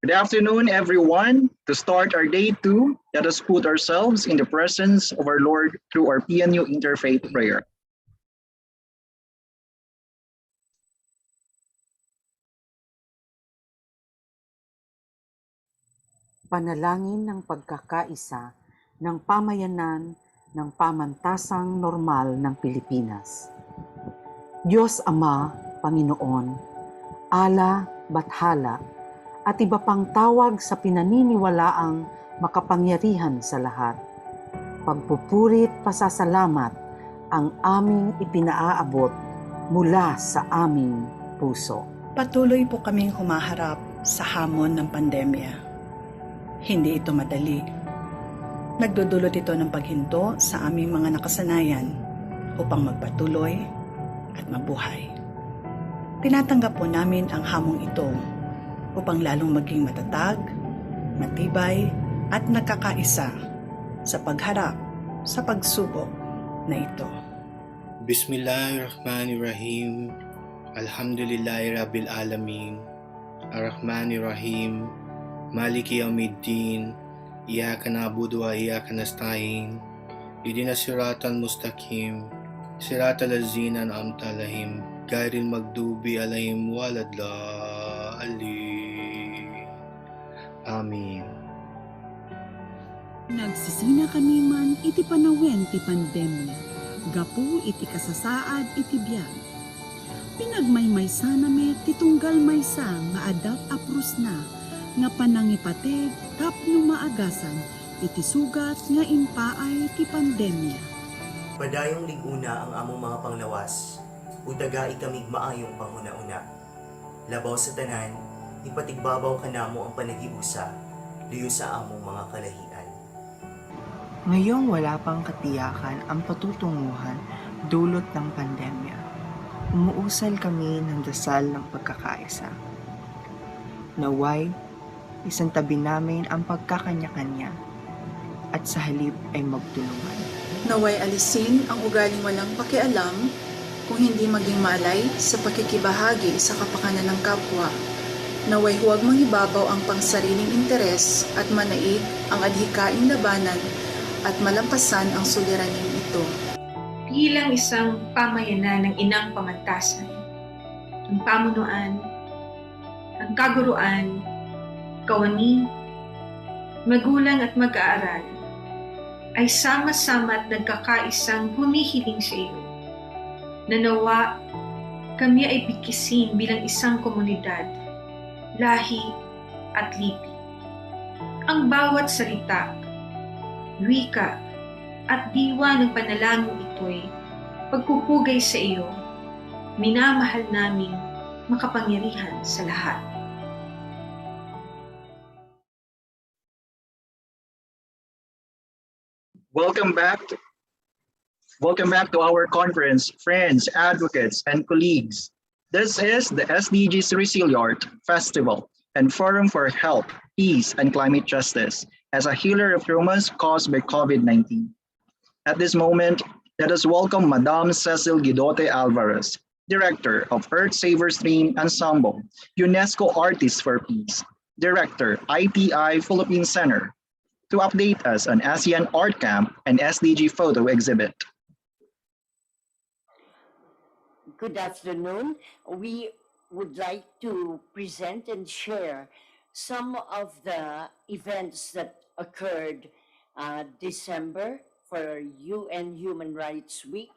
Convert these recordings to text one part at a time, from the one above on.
Good afternoon, everyone. To start our day two, let us put ourselves in the presence of our Lord through our PNU Interfaith Prayer. Panalangin ng pagkakaisa ng pamayanan ng pamantasang normal ng Pilipinas. Diyos Ama, Panginoon, Ala, Bathala, at iba pang tawag sa pinaniniwalaang makapangyarihan sa lahat. Pagpupurit pasasalamat ang aming ipinaaabot mula sa aming puso. Patuloy po kaming humaharap sa hamon ng pandemya. Hindi ito madali. Nagdudulot ito ng paghinto sa aming mga nakasanayan upang magpatuloy at mabuhay. Tinatanggap po namin ang hamong ito upang lalong maging matatag, matibay at nagkakaisa sa pagharap sa pagsubok na ito. Bismillahirrahmanirrahim. Alhamdulillahi Rabbil Alamin. Ar-Rahmanirrahim. Maliki Yawmiddin. Iyyaka na'budu wa iyyaka nasta'in. Ihdinas siratal mustaqim. Siratal ladzina an'amta 'alaihim ghairil maghdubi 'alaihim waladdallin. Amin. Nagsisina kami man iti panawen ti pandemya. Gapu iti kasasaad iti biyag. Pinagmaymaysa nami ti tunggal maysa nga adat aprus na nga panangipateg tapno maagasan iti sugat nga impaay ti pandemya. Padayong liguna ang among mga panglawas, udaga ikamig maayong panguna-una. Labaw sa tanan, ipatigbabaw ka namo ang panagiusa, liyo sa among mga kalahian. Ngayong wala pang katiyakan ang patutunguhan dulot ng pandemya, umuusal kami ng dasal ng pagkakaisa. Naway, isantabi namin ang pagkakanya-kanya at sa halip ay magtulungan. Naway alisin ang ugaling walang pakialam kung hindi maging malay sa pakikibahagi sa kapakanan ng kapwa. Naway huwag mangibabaw ang pangsariling interes at manaig ang adhikaing labanan at malampasan ang suliraning ito. Bilang isang pamayanan ng inang pamantasan, ang pamunuan, ang kaguruan, kawani, magulang at mag-aaral ay sama-sama at nagkakaisang humihiling sa iyo. Nanawa, kami ay bikisin bilang isang komunidad, lahi at lipi. Ang bawat salita, wika at diwa ng panalangin ito'y pagpupugay sa iyo, minamahal naming makapangyarihan sa lahat. Welcome back to our conference, friends, advocates, and colleagues. This is the SDGs Resiliart Festival and Forum for Health, Peace, and Climate Justice as a healer of traumas caused by COVID-19. At this moment, let us welcome Madame Cecil Guidote Alvarez, Director of Earth Saver Stream Ensemble, UNESCO Artists for Peace, Director, ITI Philippine Center, to update us on ASEAN Art Camp and SDG Photo Exhibit. Good afternoon. We would like to present and share some of the events that occurred December for UN Human Rights Week,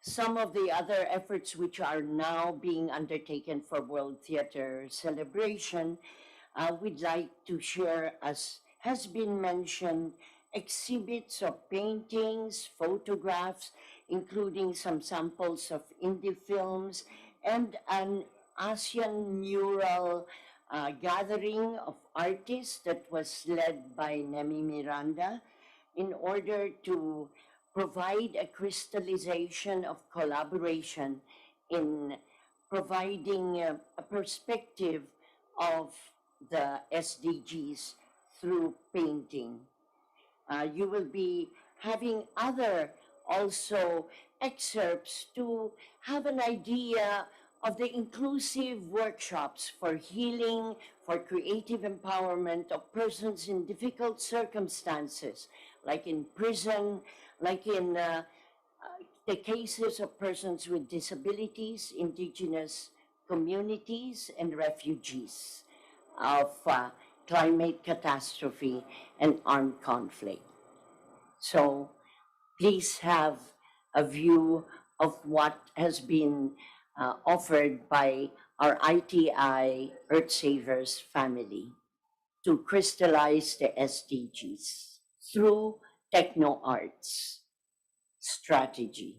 some of the other efforts which are now being undertaken for World Theater Celebration. We'd like to share, as has been mentioned, exhibits of paintings, photographs, including some samples of indie films, and an ASEAN mural gathering of artists that was led by Nemi Miranda in order to provide a crystallization of collaboration in providing a perspective of the SDGs through painting. You will be having other also excerpts to have an idea of the inclusive workshops for healing, for creative empowerment of persons in difficult circumstances, like in prison, like in the cases of persons with disabilities, indigenous communities, and refugees of climate catastrophe and armed conflict. So please have a view of what has been offered by our ITI Earth Savers family to crystallize the SDGs through techno arts strategy.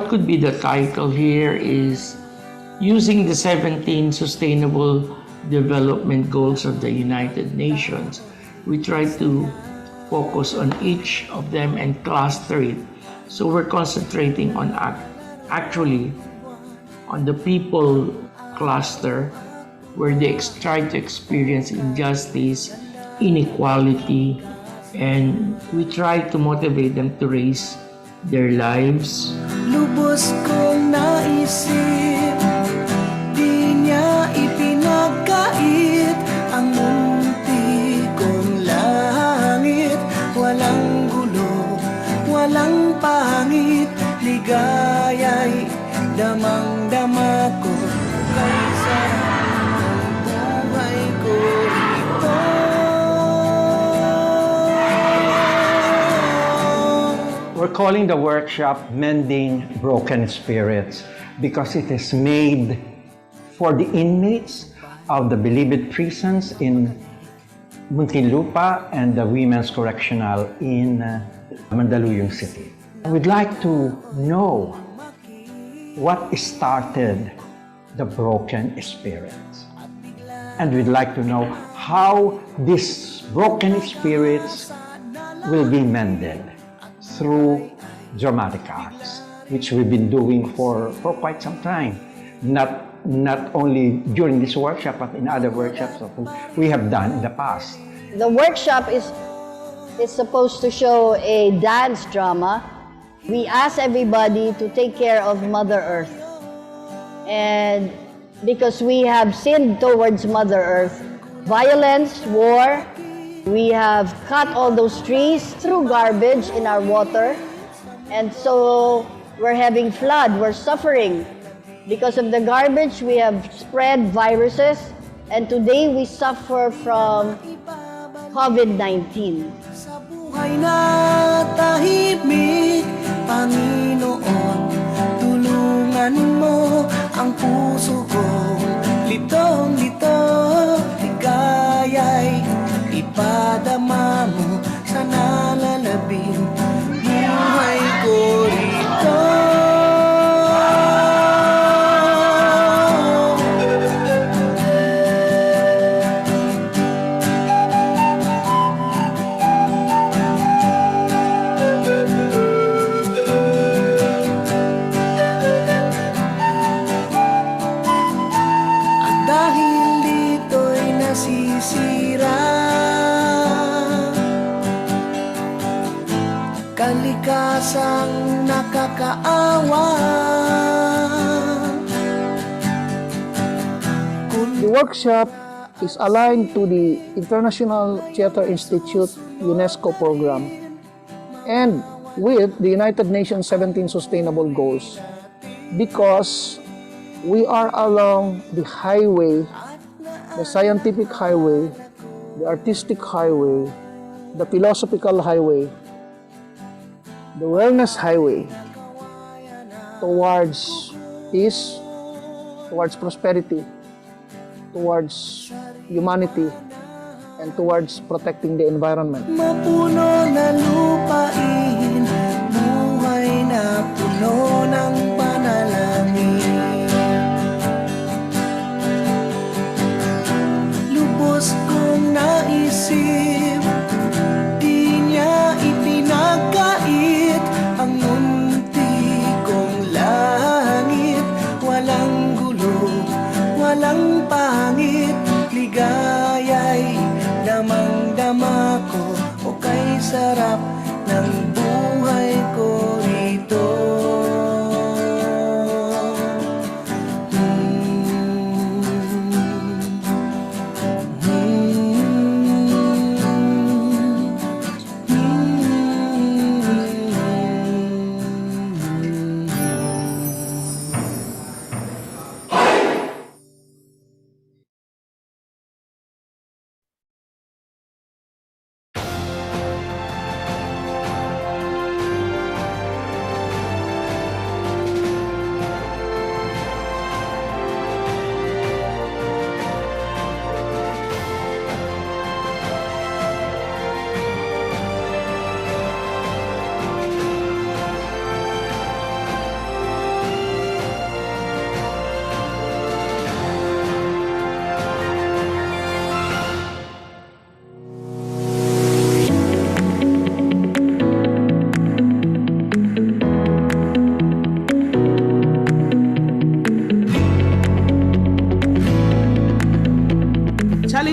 what could be the title here is using the 17 Sustainable Development Goals of the United Nations. We try to focus on each of them and cluster it. So we're concentrating on actually on the people cluster where they try to experience injustice, inequality, and we try to motivate them to raise their lives. Lubos kong naisip, di niya ipinagkait ang munti kong langit. Walang gulo, walang pangit, ligaya'y damang-dama ko. Kay sarap ng buhay ko ito. We're calling the workshop Mending Broken Spirits because it is made for the inmates of the Bilibid prisons in Muntinlupa and the Women's Correctional in Mandaluyong City. We'd like to know what started the broken spirits. And we'd like to know how these broken spirits will be mended through dramatic arts, which we've been doing for quite some time. Not only during this workshop, but in other workshops that we have done in the past. The workshop is supposed to show a dance drama. We ask everybody to take care of Mother Earth. And because we have sinned towards Mother Earth, violence, war, we have cut all those trees, threw garbage in our water, and so we're having flood, we're suffering. Because of the garbage, we have spread viruses, and today we suffer from COVID-19. Sa buhay na tahimik, Panginoon, tulungan mo ang puso kong litong-lito, ligaya'y ipadama mo sa nalalabing buhay ko rito. Kalikasang nakakaawa. The workshop is aligned to the International Theatre Institute UNESCO program and with the United Nations 17 Sustainable Goals because we are along the highway, the scientific highway, the artistic highway, the philosophical highway, the wellness highway towards peace, towards prosperity, towards humanity, and towards protecting the environment. Mapuno na lupain, buhay na puno ng panalangin. Lubos kong naisip, di niya ipinagkait ang munti kong langit. Walang gulo, walang pangit, ligaya'y damang-dama ko. O kay sarap ng buhay ko rito.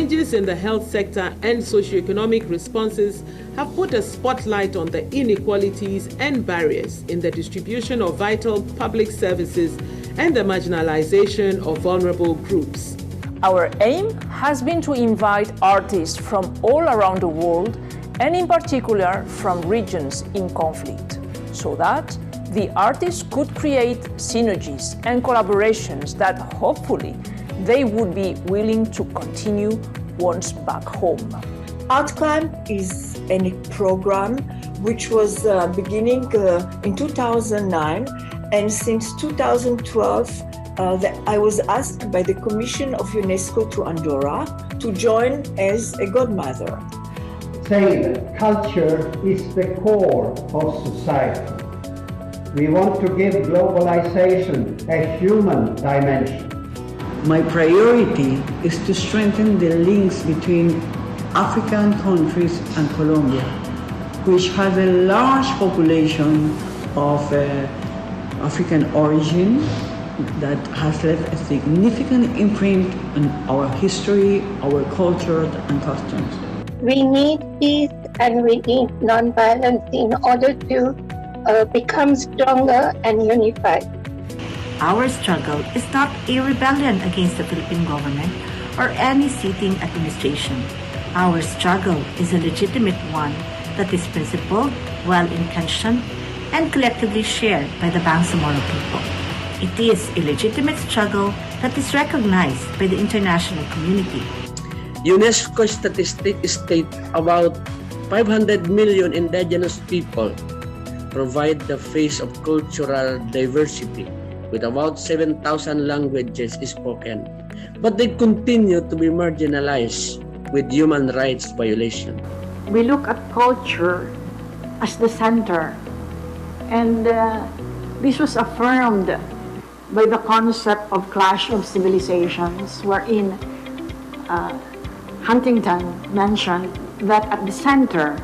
Changes in the health sector and socioeconomic responses have put a spotlight on the inequalities and barriers in the distribution of vital public services and the marginalization of vulnerable groups. Our aim has been to invite artists from all around the world, and in particular from regions in conflict, so that the artists could create synergies and collaborations that hopefully they would be willing to continue once back home. ArtClan is a program which was beginning in 2009, and since 2012 I was asked by the Commission of UNESCO to Andorra to join as a godmother. Say that culture is the core of society. We want to give globalization a human dimension. My priority is to strengthen the links between African countries and Colombia, which has a large population of African origin that has left a significant imprint on our history, our culture, and customs. We need peace and we need non-violence in order to become stronger and unified. Our struggle is not a rebellion against the Philippine government or any sitting administration. Our struggle is a legitimate one that is principled, well-intentioned, and collectively shared by the Bangsamoro people. It is a legitimate struggle that is recognized by the international community. UNESCO statistics state about 500 million indigenous people provide the face of cultural diversity, with about 7,000 languages spoken, but they continue to be marginalized with human rights violation. We look at culture as the center, and this was affirmed by the concept of clash of civilizations, wherein Huntington mentioned that at the center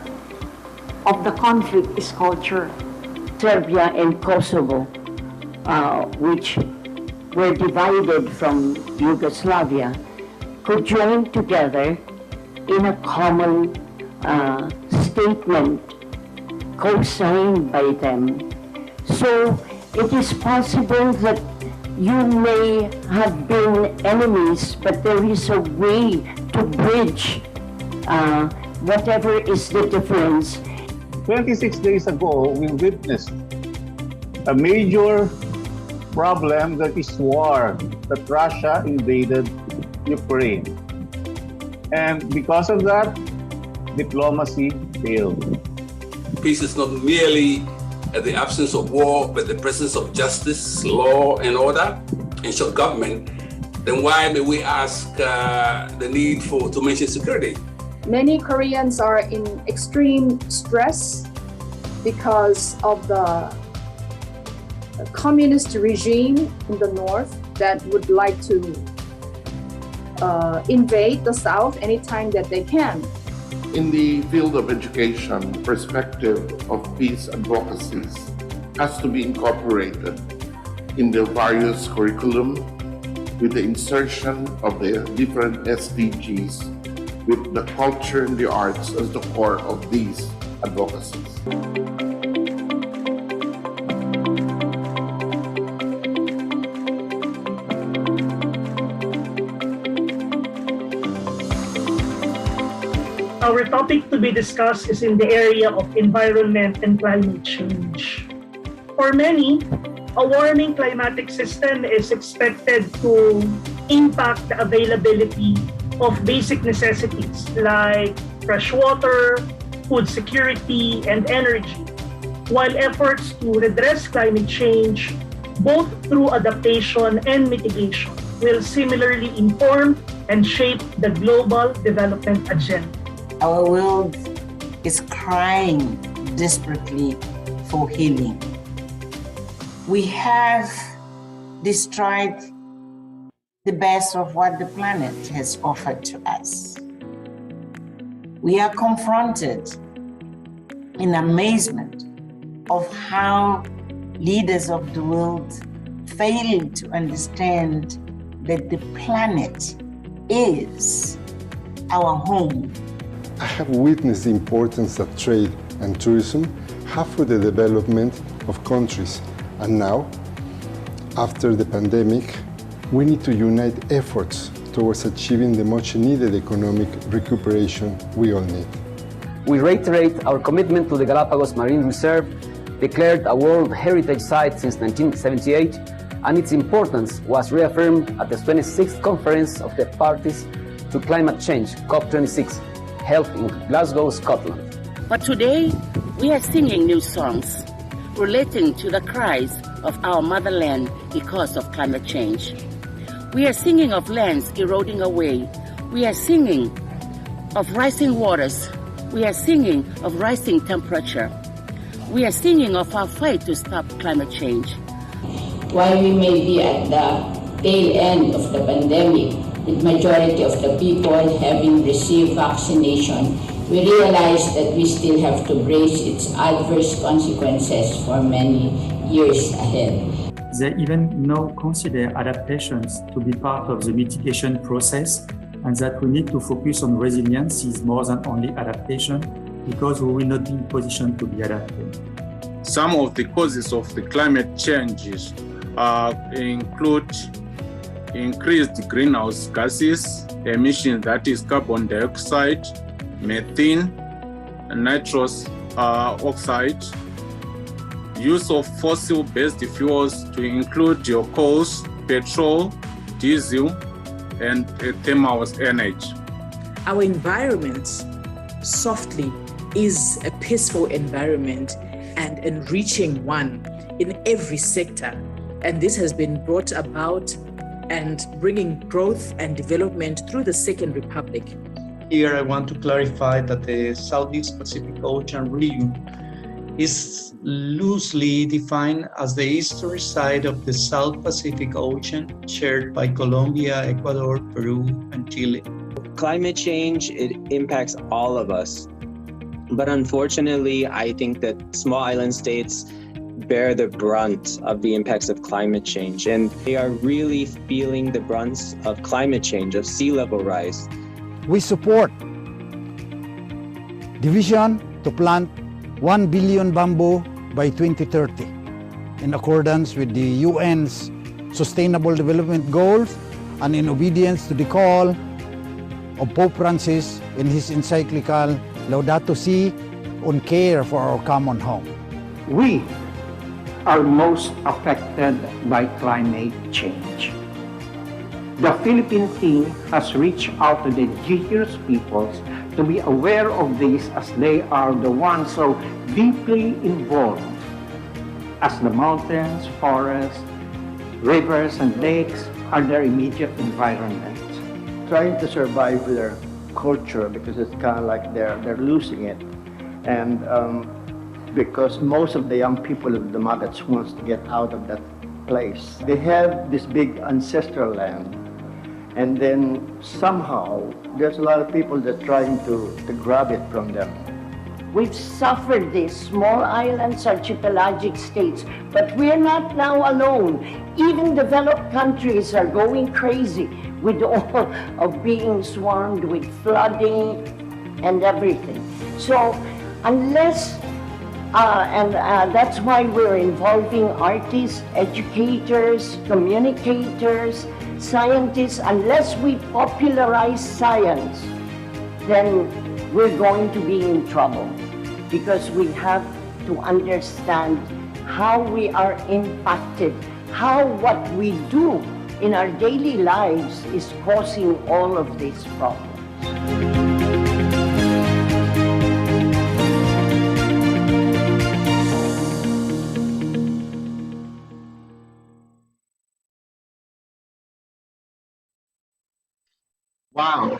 of the conflict is culture. Serbia and Kosovo, which were divided from Yugoslavia, could join together in a common statement co-signed by them. So it is possible that you may have been enemies, but there is a way to bridge whatever is the difference. 26 days ago, we witnessed a major problem, that is war, that Russia invaded Ukraine. And because of that, diplomacy failed. Peace is not merely the absence of war, but the presence of justice, law and order, in short, government. Then why may we ask the need to mention security? Many Koreans are in extreme stress because of the communist regime in the north that would like to invade the south anytime that they can. In the field of education, perspective of peace advocacies has to be incorporated in the various curriculum with the insertion of the different SDGs, with the culture and the arts as the core of these advocacies. Our topic to be discussed is in the area of environment and climate change. For many, a warming climatic system is expected to impact the availability of basic necessities like fresh water, food security, and energy, while efforts to redress climate change, both through adaptation and mitigation, will similarly inform and shape the global development agenda. Our world is crying desperately for healing. We have destroyed the best of what the planet has offered to us. We are confronted in amazement of how leaders of the world fail to understand that the planet is our home. I have witnessed the importance that trade and tourism have for the development of countries. And now, after the pandemic, we need to unite efforts towards achieving the much needed economic recuperation we all need. We reiterate our commitment to the Galapagos Marine Reserve, declared a World Heritage Site since 1978, and its importance was reaffirmed at the 26th Conference of the Parties to Climate Change, COP26, held in Glasgow, Scotland. But today, we are singing new songs relating to the cries of our motherland because of climate change. We are singing of lands eroding away. We are singing of rising waters. We are singing of rising temperature. We are singing of our fight to stop climate change. While we may be at the tail end of the pandemic, with majority of the people having received vaccination, we realize that we still have to brace its adverse consequences for many years ahead. They even now consider adaptations to be part of the mitigation process, and that we need to focus on resilience is more than only adaptation, because we will not be in position to be adapted. Some of the causes of the climate changes include increased greenhouse gases emissions, that is carbon dioxide, methane, nitrous oxide, use of fossil-based fuels to include your coals, petrol, diesel, and thermal energy. Our environment, softly, is a peaceful environment and enriching one in every sector. And this has been brought about and bringing growth and development through the Second Republic. Here I want to clarify that the Southeast Pacific Ocean region is loosely defined as the eastern side of the South Pacific Ocean, shared by Colombia, Ecuador, Peru, and Chile. Climate change, it impacts all of us. But unfortunately, I think that small island states bear the brunt of the impacts of climate change, and they are really feeling the brunt of climate change, of sea level rise. We support the vision to plant 1 billion bamboo by 2030 in accordance with the UN's Sustainable Development Goals and in obedience to the call of Pope Francis in his encyclical Laudato Si on care for our common home. We are most affected by climate change. The Philippine team has reached out to the indigenous peoples to be aware of this, as they are the ones so deeply involved as the mountains, forests, rivers, and lakes are their immediate environment. Trying to survive their culture, because it's kind of like they're losing it. And because most of the young people of the Magats wants to get out of that place. They have this big ancestral land, and then somehow there's a lot of people that are trying to grab it from them. We've suffered this, small islands, archipelagic states, but we're not now alone. Even developed countries are going crazy with all of being swarmed with flooding and everything. So unless, that's why we're involving artists, educators, communicators, scientists. Unless we popularize science, then we're going to be in trouble, because we have to understand how we are impacted, how what we do in our daily lives is causing all of these problems. Wow.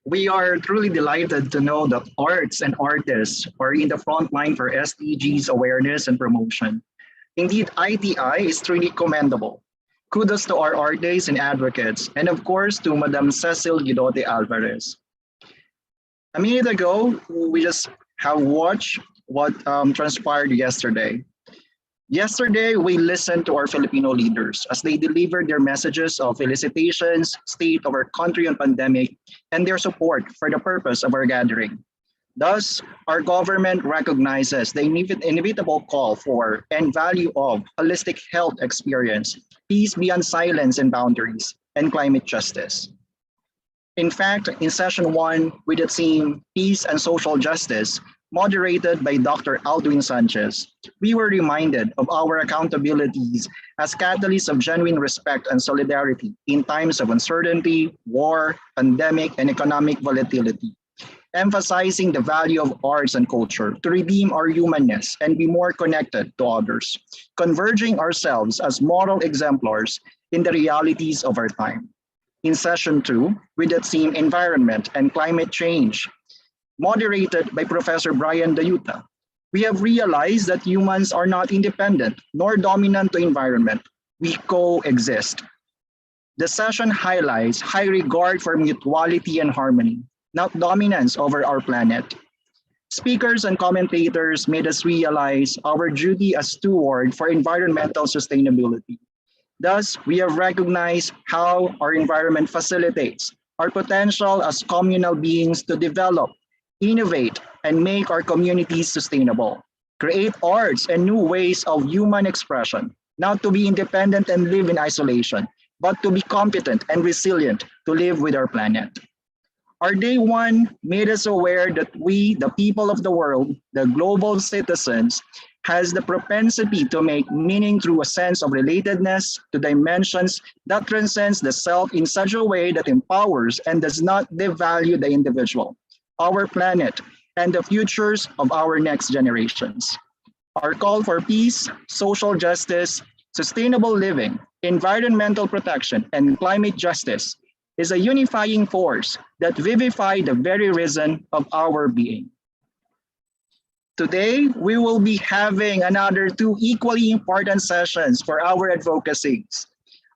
We are truly delighted to know that arts and artists are in the front line for SDGs awareness and promotion. Indeed, ITI is truly commendable. Kudos to our artists and advocates, and of course to Madam Cecil Guidote Alvarez. A minute ago, we just have watched what transpired yesterday. Yesterday, we listened to our Filipino leaders as they delivered their messages of felicitations, state of our country on pandemic, and their support for the purpose of our gathering. Thus, our government recognizes the inevitable call for and value of holistic health experience, peace beyond silence and boundaries, and climate justice. In fact, in session one, with the theme Peace and Social Justice, moderated by Dr. Aldwin Sanchez, we were reminded of our accountabilities as catalysts of genuine respect and solidarity in times of uncertainty, war, pandemic, and economic volatility, emphasizing the value of arts and culture to redeem our humanness and be more connected to others, converging ourselves as moral exemplars in the realities of our time. In session two, with the theme Environment and Climate Change, moderated by Professor Brian Dayuta, we have realized that humans are not independent nor dominant to environment. We coexist. The session highlights high regard for mutuality and harmony, not dominance over our planet. Speakers and commentators made us realize our duty as steward for environmental sustainability. Thus, we have recognized how our environment facilitates our potential as communal beings to develop, innovate, and make our communities sustainable, create arts and new ways of human expression, not to be independent and live in isolation, but to be competent and resilient to live with our planet. Our day one made us aware that we, the people of the world, the global citizens, has the propensity to make meaning through a sense of relatedness to dimensions that transcends the self in such a way that empowers and does not devalue the individual, our planet, and the futures of our next generations. Our call for peace, social justice, sustainable living, environmental protection, and climate justice is a unifying force that vivifies the very reason of our being. Today, we will be having another two equally important sessions for our advocacies.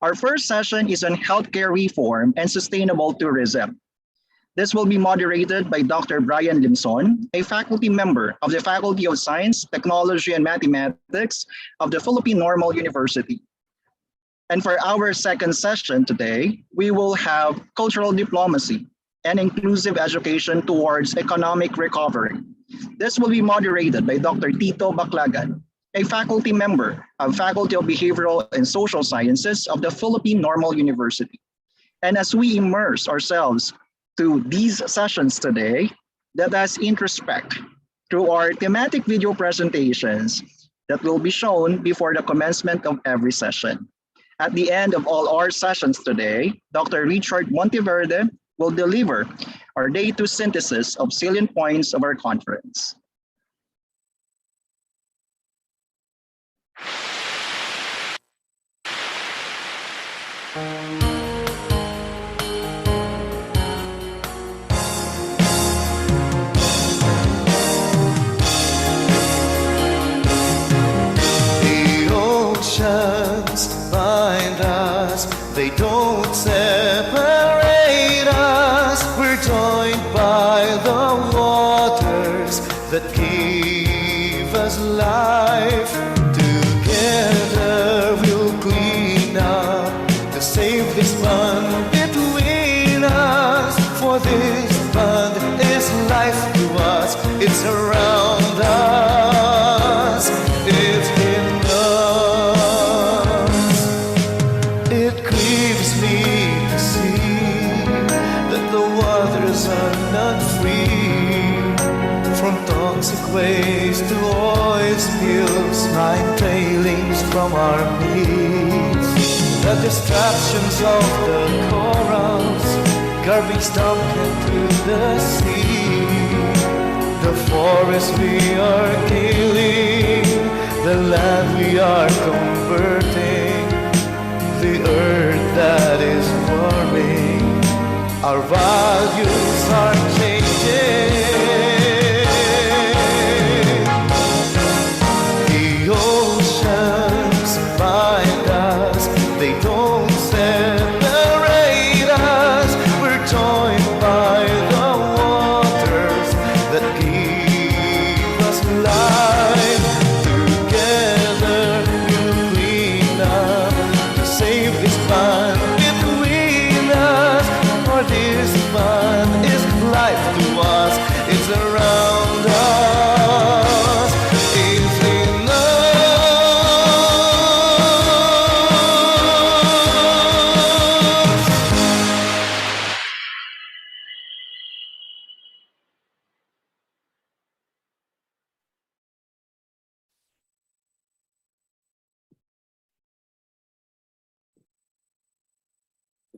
Our first session is on healthcare reform and sustainable tourism. This will be moderated by Dr. Brian Limson, a faculty member of the Faculty of Science, Technology, and Mathematics of the Philippine Normal University. And for our second session today, we will have cultural diplomacy and inclusive education towards economic recovery. This will be moderated by Dr. Tito Baclagan, a faculty member of Faculty of Behavioral and Social Sciences of the Philippine Normal University. And as we immerse ourselves to these sessions today, let us introspect through our thematic video presentations that will be shown before the commencement of every session. At the end of all our sessions today, Dr. Richard Monteverde will deliver our day two synthesis of salient points of our conference. The oceans bind us, they don't separate us. We're joined by the waters that give us life. Together we'll clean up to save this bond between us. For this bond is life to us, it's around us, it's in us. It grieves me to see that the waters are not free, from toxic waste to oil spills, line trailings from our beach, the destructions of the corals, garbage dumped into the sea, the forest we are killing, the land we are converting, the earth that is warming, our values are changing. The oceans bind us, they don't separate us. We're joined by the waters that give us life. Together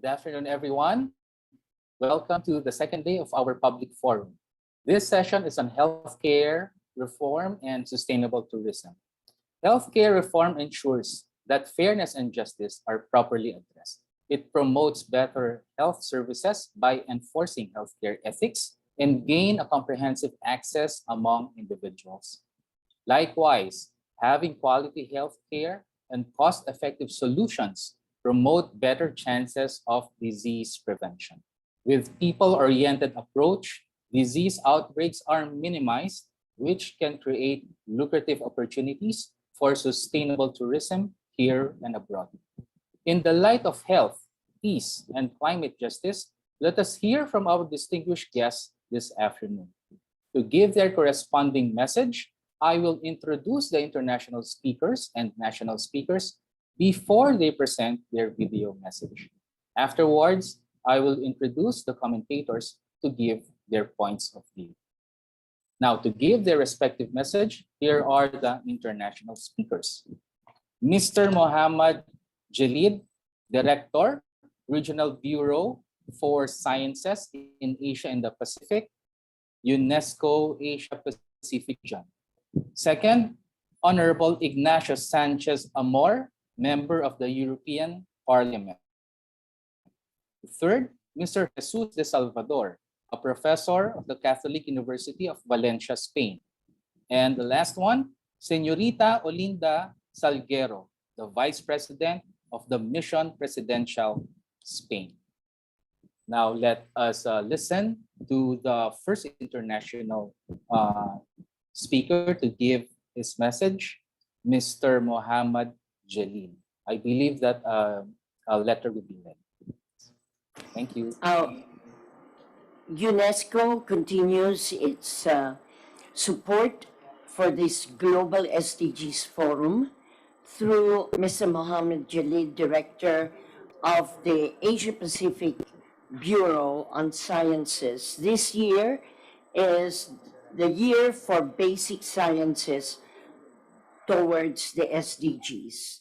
afternoon, everyone. Welcome to the second day of our public forum. This session is on healthcare reform and sustainable tourism. Healthcare reform ensures that fairness and justice are properly addressed. It promotes better health services by enforcing healthcare ethics and gain a comprehensive access among individuals. Likewise, having quality healthcare and cost-effective solutions promote better chances of disease prevention. With people-oriented approach, disease outbreaks are minimized, which can create lucrative opportunities for sustainable tourism here and abroad. In the light of health, peace, and climate justice, let us hear from our distinguished guests this afternoon. To give their corresponding message, I will introduce the international speakers and national speakers before they present their video message. Afterwards, I will introduce the commentators to give their points of view. Now, to give their respective message, here are the international speakers. Mr. Mohammad Jalid, Director, Regional Bureau for Sciences in Asia and the Pacific, UNESCO Asia Pacific Region. Second, Honorable Ignacio Sanchez Amor, Member of the European Parliament. Third, Mr. Jesus de Salvador, a professor of the Catholic University of Valencia, Spain. And the last one, Señorita Olinda Salguero, the Vice President of the Mission Presidential, Spain. Now let us listen to the first international speaker to give his message, Mr. Mohammad Jalil. I believe that a letter will be read. Thank you. UNESCO continues its support for this global SDGs forum through Mr. Mohammad Jalil, Director of the Asia Pacific Bureau on Sciences. This year is the year for basic sciences towards the SDGs.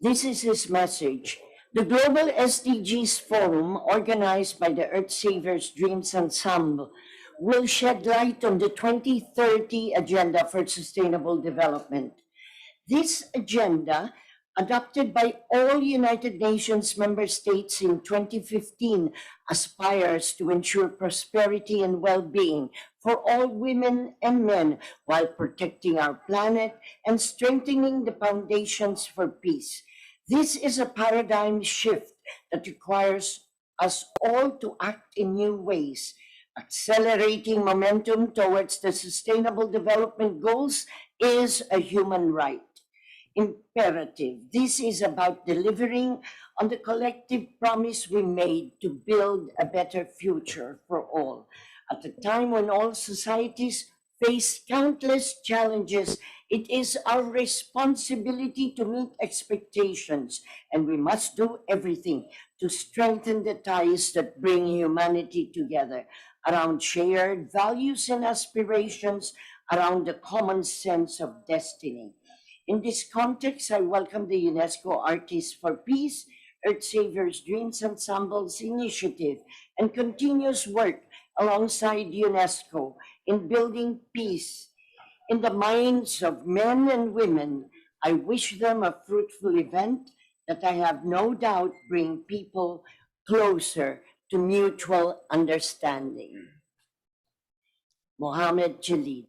This is his message. The Global SDGs Forum, organized by the Earth Savers Dreams Ensemble, will shed light on the 2030 Agenda for Sustainable Development. This agenda, adopted by all United Nations member states in 2015, aspires to ensure prosperity and well-being for all women and men while protecting our planet and strengthening the foundations for peace. This is a paradigm shift that requires us all to act in new ways. Accelerating momentum towards the Sustainable Development Goals is a human right. Imperative. This is about delivering on the collective promise we made to build a better future for all. At a time when all societies face countless challenges, it is our responsibility to meet expectations, and we must do everything to strengthen the ties that bring humanity together around shared values and aspirations, around the common sense of destiny. In this context, I welcome the UNESCO Artists for Peace, Earth Savers Dreams Ensemble's initiative and continuous work alongside UNESCO in building peace in the minds of men and women. I wish them a fruitful event that I have no doubt bring people closer to mutual understanding. Mohammad Jalil.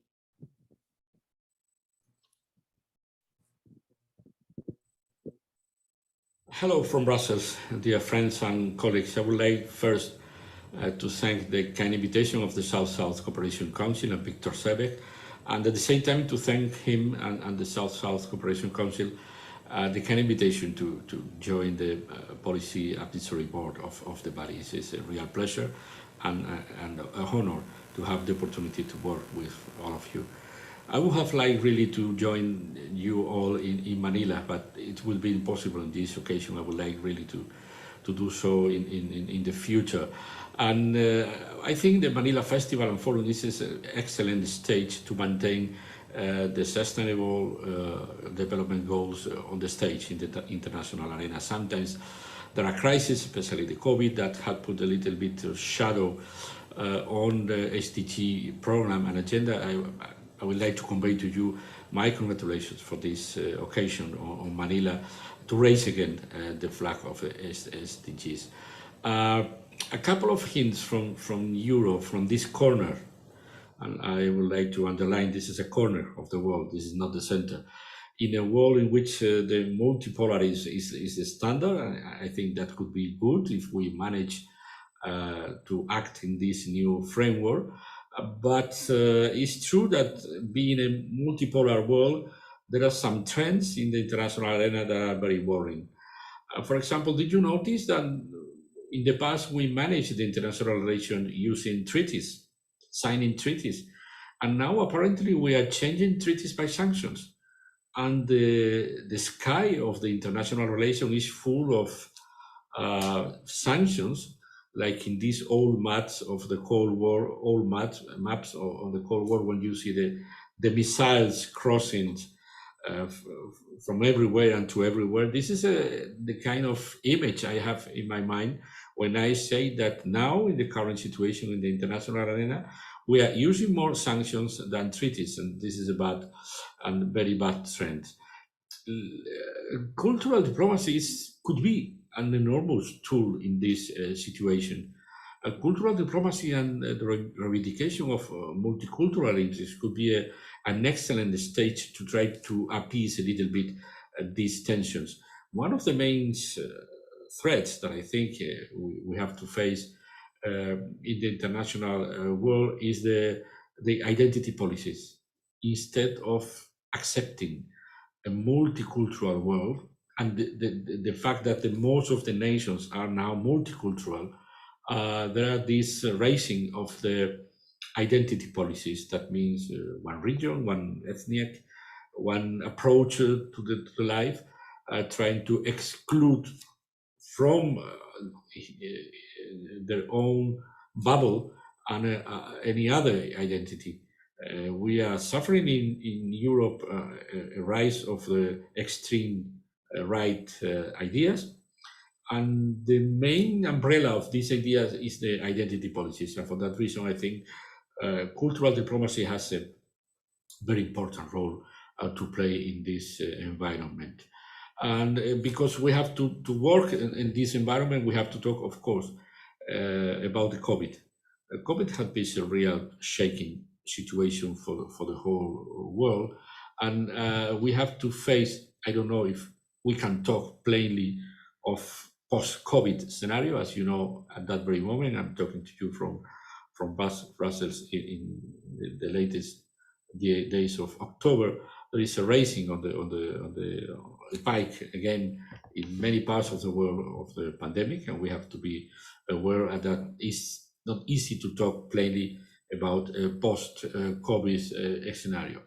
Hello from Brussels, dear friends and colleagues. I would like first to thank the kind invitation of the South-South Cooperation Council and Victor Sebek, and at the same time to thank him and the South-South Cooperation Council the kind invitation to join the Policy Advisory Board of the body. It's a real pleasure and an honor to have the opportunity to work with all of you. I would have liked really to join you all in Manila, but it will be impossible on this occasion. I would like really to do so in the future. And I think the Manila Festival and Forum is an excellent stage to maintain the sustainable development goals on the stage in the international arena. Sometimes There are crises, especially the COVID, that had put a little bit of shadow on the SDG program and agenda. I would like to convey to you my congratulations for this occasion on Manila to raise again the flag of SDGs. A couple of hints from Europe, from this corner, and I would like to underline this is a corner of the world, this is not the center. In a world in which the multipolar is the standard, I think that could be good if we manage to act in this new framework. But it's true that being a multipolar world, there are some trends in the international arena that are very worrying. For example, did you notice that in the past we managed the international relation using treaties, signing treaties, and now apparently we are changing treaties by sanctions, and the sky of the international relation is full of sanctions, like in these old maps of the Cold War, old maps of the Cold War, when you see the missiles crossing from everywhere and to everywhere. This is the kind of image I have in my mind when I say that now in the current situation in the international arena, we are using more sanctions than treaties, and this is a bad and very bad trend. Cultural diplomacy could be an enormous tool in this situation. Cultural diplomacy and the reivindication of multiculturalism could be an excellent stage to try to appease a little bit these tensions. One of the main threats that I think we have to face in the international world is the identity policies. Instead of accepting a multicultural world and the fact that most of the nations are now multicultural, there are this raising of the identity policies. That means one region, one ethnic, one approach to the life, trying to exclude from their own bubble and any other identity. We are suffering in Europe a rise of the extreme right ideas, and the main umbrella of these ideas is the identity policies. And for that reason, I think cultural diplomacy has a very important role to play in this environment. And because we have to work in this environment, we have to talk, of course, about the COVID. COVID has been a real shaking situation for the whole world. And we have to face, I don't know if we can talk plainly of post-COVID scenario. As you know, at that very moment, I'm talking to you from Brussels in the latest days of October. There is a raising on the pike again in many parts of the world of the pandemic, and we have to be aware that it's not easy to talk plainly about a post-COVID scenario.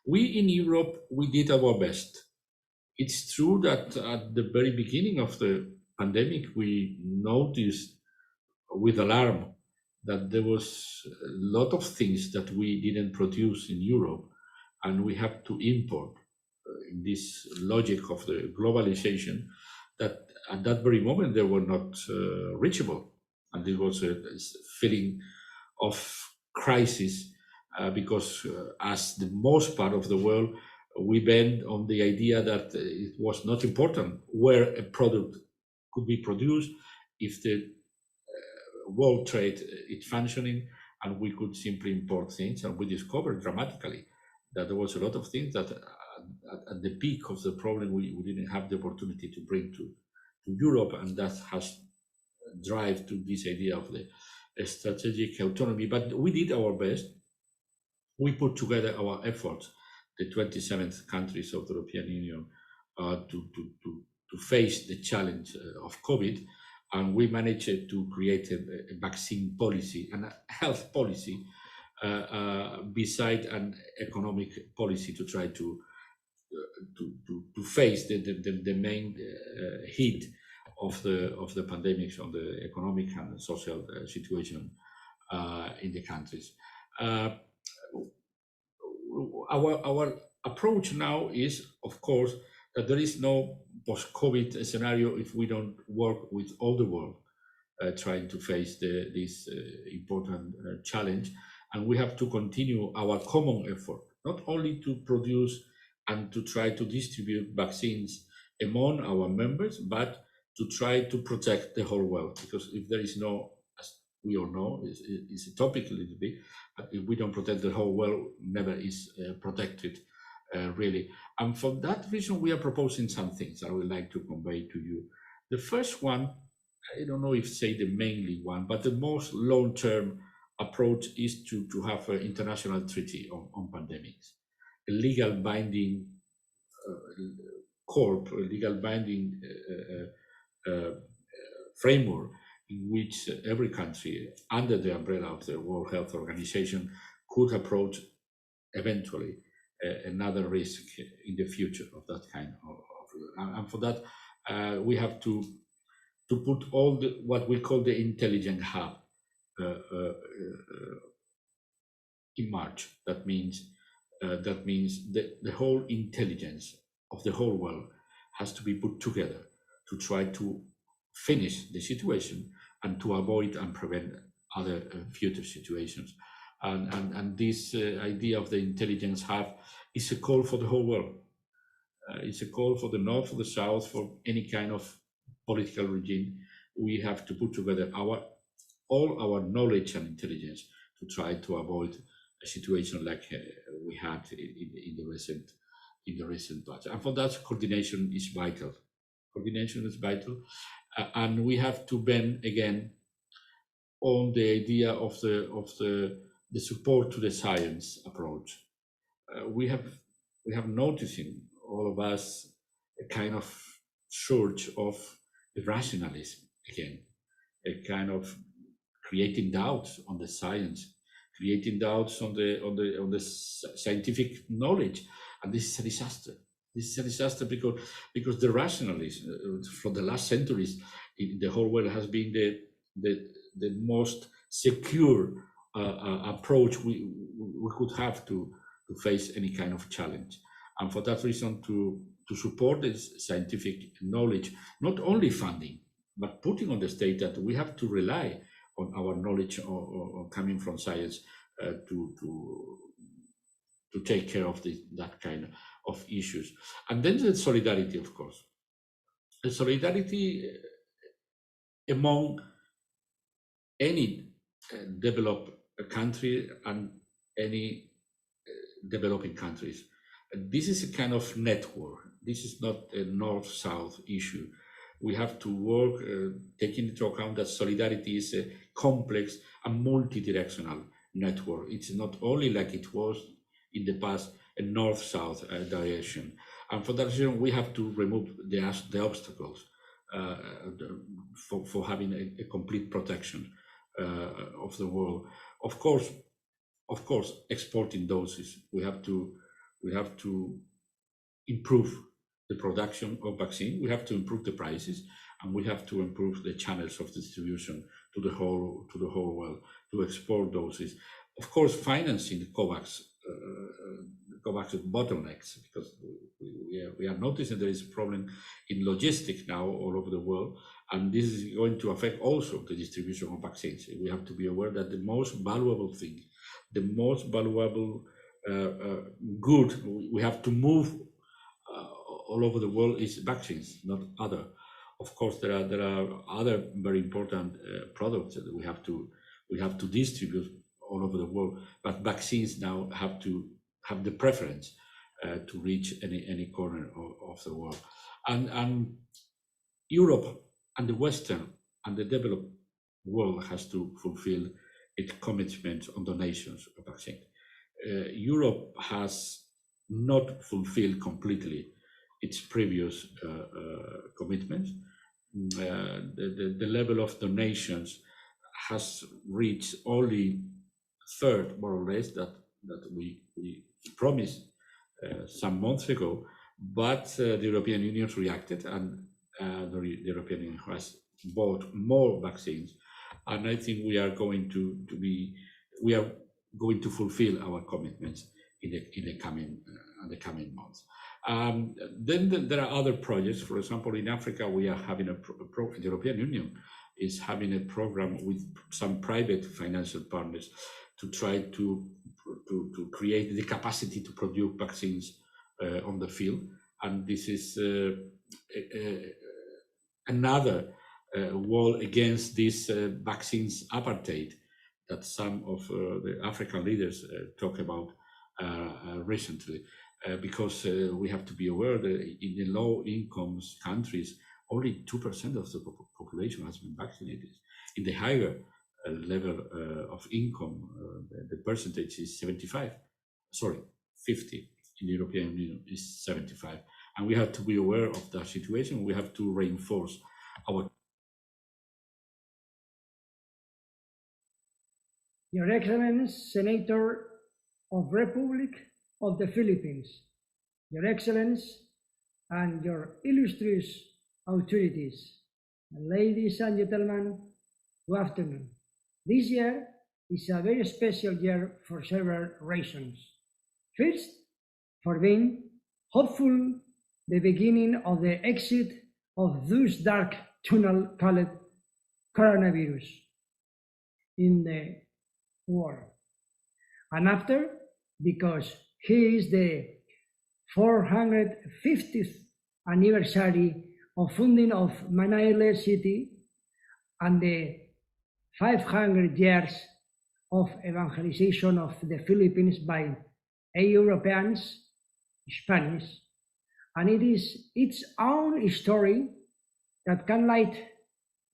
We in Europe, we did our best. It's true that at the very beginning of the pandemic, we noticed with alarm that there was a lot of things that we didn't produce in Europe, and we have to import in this logic of the globalization that at that very moment they were not reachable. And there was a feeling of crisis because as the most part of the world, we bend on the idea that it was not important where a product could be produced if the world trade is functioning, and we could simply import things. And we discovered dramatically that there was a lot of things that at the peak of the problem we didn't have the opportunity to bring to Europe, and that has drive to this idea of the strategic autonomy. But we did our best. We put together our efforts, the 27 countries of the European Union, to face the challenge of COVID, and we managed to create a vaccine policy and a health policy beside an economic policy to try to face the main hit of the pandemics on the economic and social situation in the countries. Our approach now is, of course, that there is no post-COVID scenario if we don't work with all the world trying to face this important challenge. And we have to continue our common effort, not only to produce and to try to distribute vaccines among our members, but to try to protect the whole world. Because if there is no, as we all know, it's a topic a little bit, but if we don't protect the whole world, never is protected really. And for that reason, we are proposing some things I would like to convey to you. The first one, I don't know if say the mainly one, but the most long-term approach is to have an international treaty on pandemics, a legal binding a legal binding framework in which every country under the umbrella of the World Health Organization could approach eventually another risk in the future of that kind and for that we have to put all the what we call the intelligent hub in March. That means the whole intelligence of the whole world has to be put together to try to finish the situation and to avoid and prevent other future situations. And this idea of the intelligence hub is a call for the whole world. It's a call for the North, for the South, for any kind of political regime. We have to put together all our knowledge and intelligence to try to avoid a situation like we had in the recent past. And for that, coordination is vital. Coordination is vital, and we have to bend again on the idea of the support to the science approach. We have noticing all of us a kind of surge of irrationalism again, a kind of creating doubts on the science, creating doubts on the scientific knowledge, and this is a disaster. This is a disaster because the rationalism for the last centuries in the whole world has been the most secure approach we could have to face any kind of challenge. And for that reason, to support this scientific knowledge, not only funding, but putting on the state that we have to rely on our knowledge or coming from science to take care of that kind of issues. And then the solidarity, of course. The solidarity among any developed country and any developing countries. This is a kind of network. This is not a north-south issue. We have to work taking into account that solidarity is a complex and multi-directional network. It's not only like it was in the past, a north-south direction. And for that reason, we have to remove the obstacles for having a complete protection of the world. Of course, exporting doses. We have to improve the production of vaccine. We have to improve the prices, and we have to improve the channels of distribution to the whole world to export doses. Of course, financing the COVAX bottlenecks, because we are noticing there is a problem in logistics now all over the world, and this is going to affect also the distribution of vaccines. We have to be aware that the most valuable thing, the most valuable good we have to move all over the world is vaccines, not other. Of course, there are other very important products that we have to distribute all over the world, but vaccines now have to have the preference to reach any corner of the world. And Europe and the Western and the developed world has to fulfill its commitment on donations of vaccine. Europe has not fulfilled completely its previous commitments. The level of donations has reached only third, more or less, that we promised some months ago, but the European Union reacted, and the European Union has bought more vaccines, and I think we are going to fulfill our commitments in the coming months. Then there are other projects. For example, in Africa, we are having the European Union is having a program with some private financial partners to try to create the capacity to produce vaccines on the field. And this is another wall against this vaccines apartheid that some of the African leaders talk about recently. Because we have to be aware that in the low-income countries, only 2% of the population has been vaccinated. In the higher level of income, the percentage is 50. In the European Union is 75. And we have to be aware of the situation. We have to reinforce our. Your Excellency, Senator of Republic of the Philippines, Your Excellency, and your illustrious authorities, ladies and gentlemen, good afternoon. This year is a very special year for several reasons. First, for being hopeful the beginning of the exit of this dark tunnel called coronavirus in the world. And after, because he is the 450th anniversary of founding of Manila city and the 500 years of evangelization of the Philippines by Europeans, Spanish, and it is its own story that can light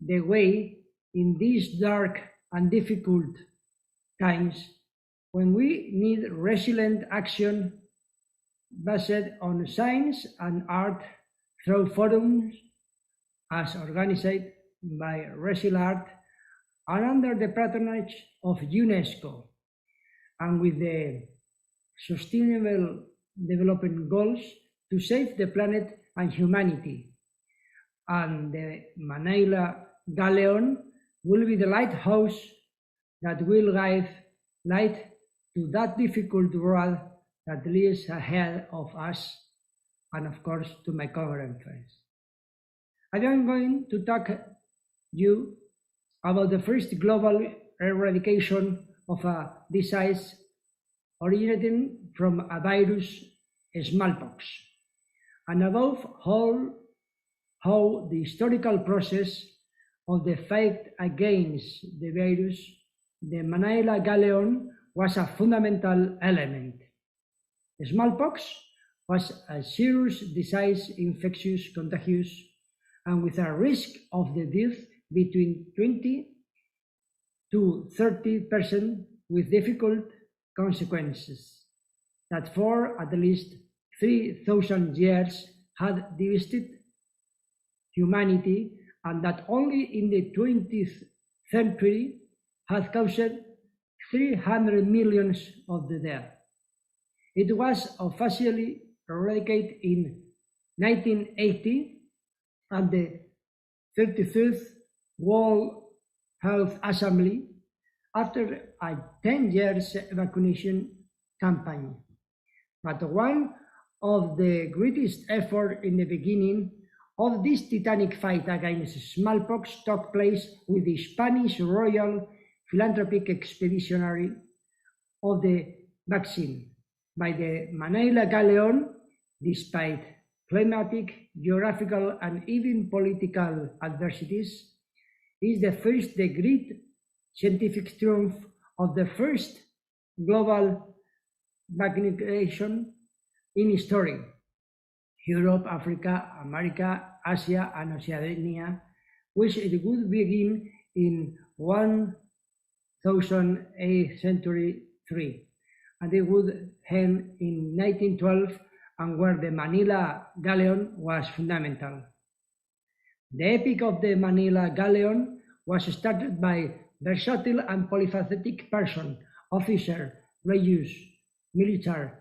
the way in these dark and difficult times when we need resilient action based on science and art through forums as organized by Resiliart and under the patronage of UNESCO and with the Sustainable Development Goals to save the planet and humanity. And the Manila Galleon will be the lighthouse that will give light to that difficult road that lies ahead of us, and of course to my current friends. I am going to talk you about the first global eradication of a disease originating from a virus, smallpox, and above all, how the historical process of the fight against the virus, the Manila Galleon, was a fundamental element. Smallpox was a serious disease, infectious, contagious, and with a risk of the death between 20 to 30% with difficult consequences that for at least 3,000 years had devastated humanity, and that only in the 20th century had caused 300 million of the dead. It was officially eradicated in 1980 at the 33rd World Health Assembly after a 10 years vaccination campaign. But one of the greatest efforts in the beginning of this titanic fight against smallpox took place with the Spanish Royal Philanthropic Expeditionary of the vaccine by the Manila Galleon, despite climatic, geographical, and even political adversities, is the first the great scientific triumph of the first global vaccination in history. Europe, Africa, America, Asia, and Oceania, which it would begin in 1803, and it would end in 1912, and where the Manila Galleon was fundamental. The epic of the Manila Galleon was started by versatile and polyphacetic person, officer, religious, military,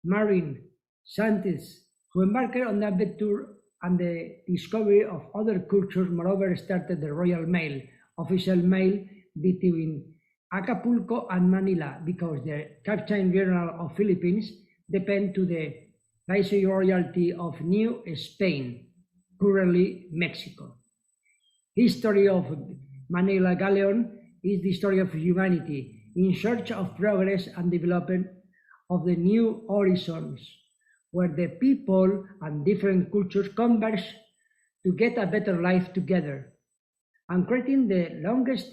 marine, scientists, who embarked on the adventure and the discovery of other cultures. Moreover, started the Royal Mail, official mail between Acapulco and Manila, because the Captain General of Philippines depend to the Viceroyalty of New Spain, currently Mexico. History of Manila Galleon is the story of humanity in search of progress and development of the new horizons, where the people and different cultures converge to get a better life together, and creating the longest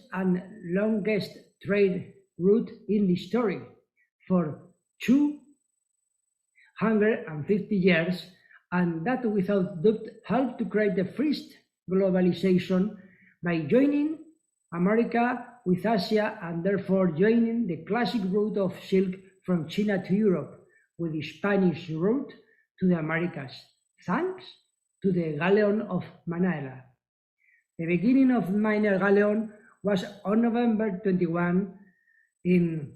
trade route in the story for 250 years, and that without doubt helped to create the first globalization by joining America with Asia, and therefore joining the classic route of silk from China to Europe with the Spanish route to the Americas, thanks to the galleon of Manila. The beginning of Manila galleon was on November 21 in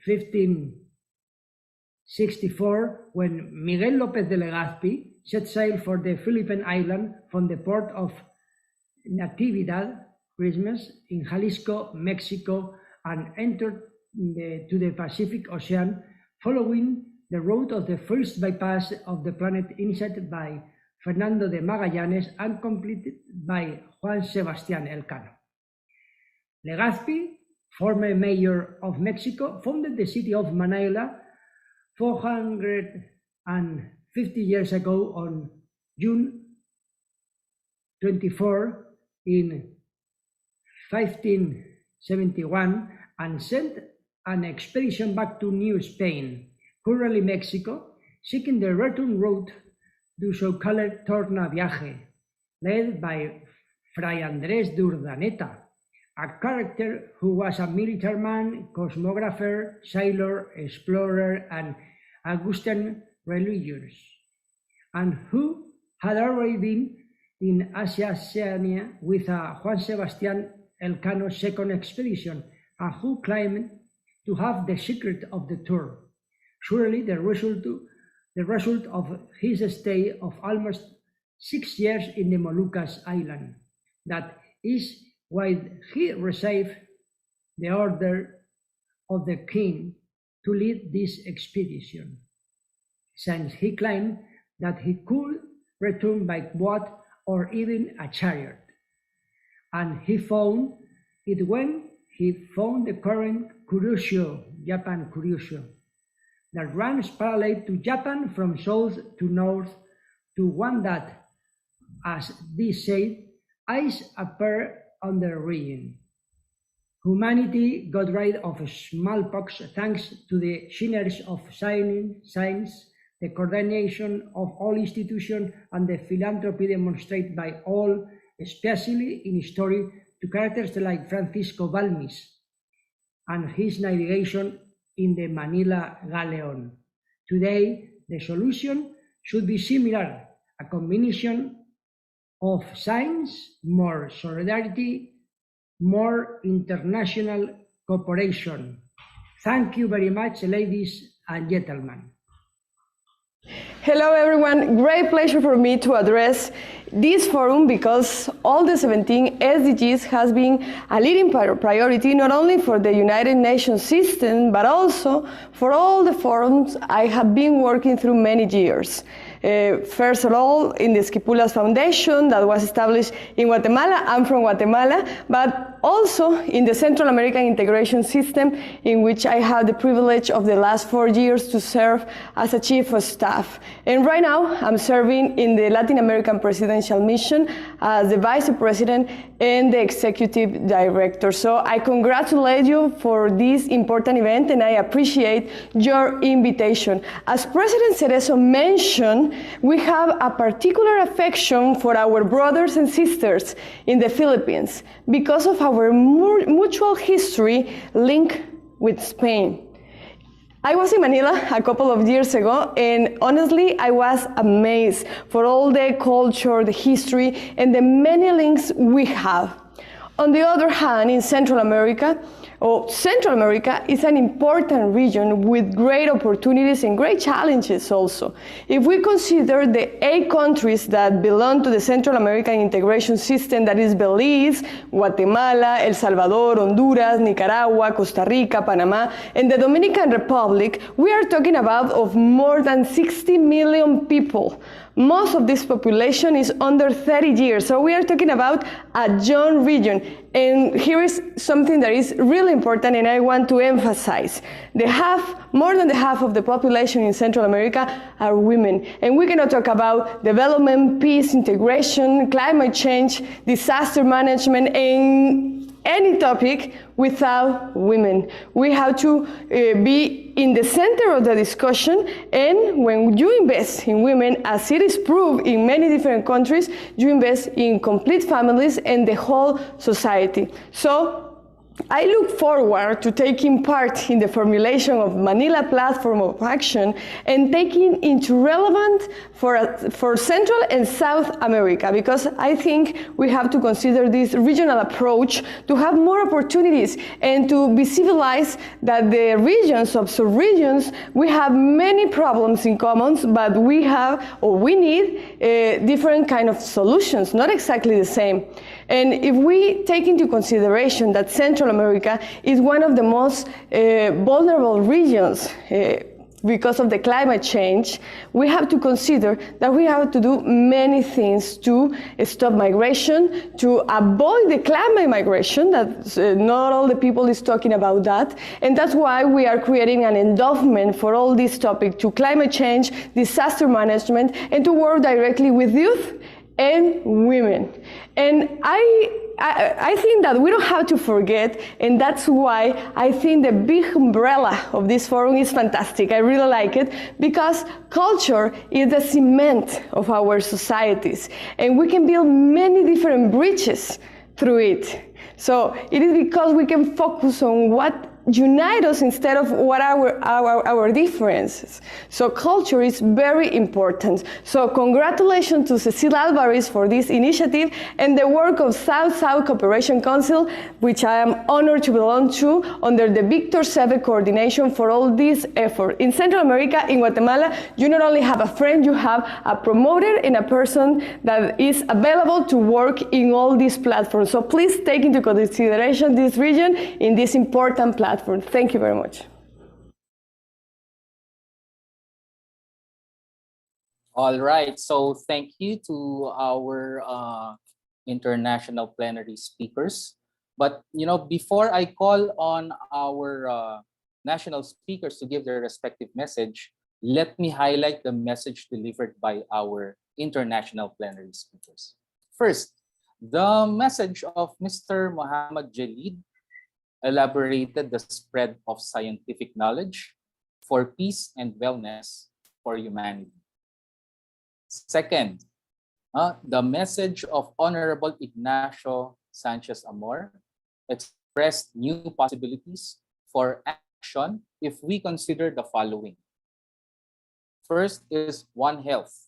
1564, when Miguel López de Legazpi set sail for the Philippine island from the port of Natividad, Christmas, in Jalisco, Mexico, and entered to the Pacific Ocean, following the route of the first bypass of the planet initiated by Fernando de Magallanes and completed by Juan Sebastián Elcano. Legazpi, former mayor of Mexico, founded the city of Manila 450 years ago on June 24 in 1571, and sent an expedition back to New Spain, currently Mexico, seeking the return route, the so-called Torna Viaje, led by Fray Andrés de Urdaneta, a character who was a military man, cosmographer, sailor, explorer, and Augustan religious, and who had already been in Asia Oceania with Juan Sebastián Elcano's second expedition, and who claimed to have the secret of the tour. Surely the result of his stay of almost 6 years in the Moluccas island. That is why he received the order of the king to lead this expedition, since he claimed that he could return by boat or even a chariot. And he found it when he found the current Kuroshio, Japan Kuroshio, that runs parallel to Japan from south to north, to one that, as this said, ice appear on the region. Humanity got rid of smallpox thanks to the genius of science, the coordination of all institutions, and the philanthropy demonstrated by all, especially in history, to characters like Francisco Balmis and his navigation in the Manila Galleon. Today, the solution should be similar, a combination of science, more solidarity, more international cooperation. Thank you very much, ladies and gentlemen. Hello everyone, great pleasure for me to address this forum because all the 17 SDGs has been a leading priority not only for the United Nations system but also for all the forums I have been working through many years. First of all, in the Esquipulas Foundation that was established in Guatemala. I'm from Guatemala, but also in the Central American Integration System, in which I had the privilege of the last 4 years to serve as a chief of staff. And right now, I'm serving in the Latin American Presidential Mission as the vice president and the executive director. So I congratulate you for this important event, and I appreciate your invitation. As President Cerezo mentioned, we have a particular affection for our brothers and sisters in the Philippines because of our mutual history linked with Spain. I was in Manila a couple of years ago, and honestly, I was amazed for all the culture, the history, and the many links we have. On the other hand, in Central America is an important region with great opportunities and great challenges also. If we consider the 8 countries that belong to the Central American integration system, that is Belize, Guatemala, El Salvador, Honduras, Nicaragua, Costa Rica, Panama, and the Dominican Republic, we are talking about of more than 60 million people. Most of this population is under 30 years, so we are talking about a young region. And here is something that is really important and I want to emphasize. More than the half of the population in Central America are women. And we cannot talk about development, peace, integration, climate change, disaster management, and any topic without women. We have to be in the center of the discussion, and when you invest in women, as it is proved in many different countries, you invest in complete families and the whole society. So I look forward to taking part in the formulation of Manila Platform of Action and taking into relevant for Central and South America, because I think we have to consider this regional approach to have more opportunities and to be civilized that the regions of sub-regions, we have many problems in common, but we need different kind of solutions, not exactly the same. And if we take into consideration that Central America is one of the most vulnerable regions because of the climate change, we have to consider that we have to do many things to stop migration, to avoid the climate migration, that not all the people is talking about that. And that's why we are creating an endowment for all these topics to climate change, disaster management, and to work directly with youth and women. And I think that we don't have to forget, and that's why I think the big umbrella of this forum is fantastic. I really like it, because culture is the cement of our societies, and we can build many different bridges through it. So it is because we can focus on what unite us instead of what are our differences. So culture is very important. So congratulations to Cecile Alvarez for this initiative and the work of South-South Cooperation Council, which I am honored to belong to, under the Victor Seve coordination for all this effort. In Central America, in Guatemala, you not only have a friend, you have a promoter and a person that is available to work in all these platforms. So please take into consideration this region in this important platform. Thank you very much. All right, so thank you to our international plenary speakers. But before I call on our national speakers to give their respective message, let me highlight the message delivered by our international plenary speakers. First, the message of Mr. Mohammad Jalid elaborated the spread of scientific knowledge for peace and wellness for humanity. Second, the message of Honorable Ignacio Sanchez Amor expressed new possibilities for action if we consider the following. First is One Health,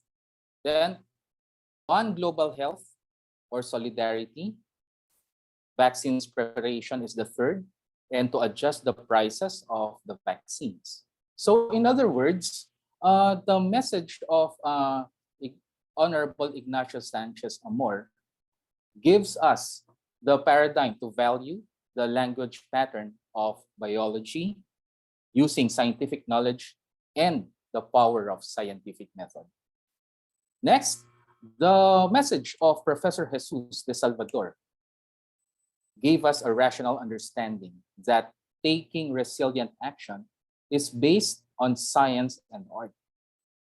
then One Global Health or Solidarity. Vaccines preparation is the third, and to adjust the prices of the vaccines. So in other words, the message of Honorable Ignacio Sanchez Amor gives us the paradigm to value the language pattern of biology using scientific knowledge and the power of scientific method. Next, the message of Professor Jesus de Salvador gave us a rational understanding that taking resilient action is based on science and art.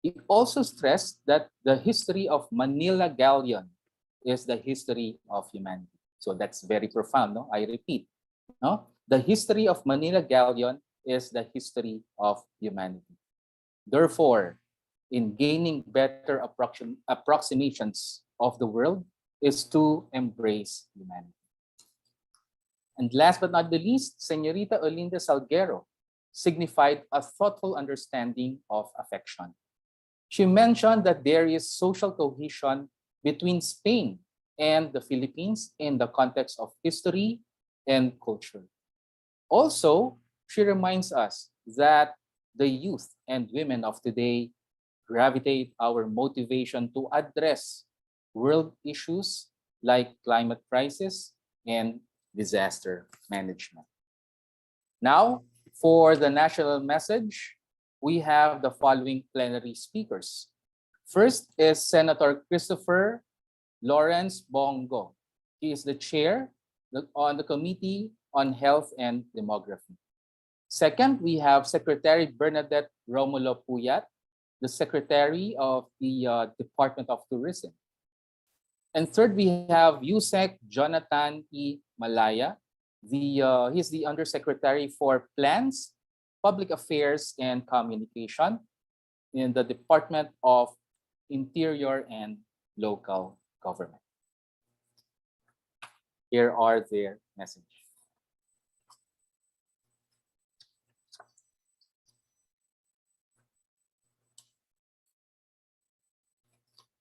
It also stressed that the history of Manila Galleon is the history of humanity. So that's very profound, no? I repeat, no? The history of Manila Galleon is the history of humanity. Therefore, in gaining better approximations of the world is to embrace humanity. And last but not the least, Señorita Olinda Salguero signified a thoughtful understanding of affection. She mentioned that there is social cohesion between Spain and the Philippines in the context of history and culture. Also, she reminds us that the youth and women of today gravitate our motivation to address world issues like climate crisis and disaster management. Now, for the national message, we have the following plenary speakers. First is Senator Christopher Lawrence Bongo. He is the chair on the Committee on Health and Demography. Second, we have Secretary Bernadette Romulo Puyat, the Secretary of the Department of Tourism. And third, we have Yusek Jonathan E. Malaya. He's the Undersecretary for Plans, Public Affairs, and Communication in the Department of Interior and Local Government. Here are their messages.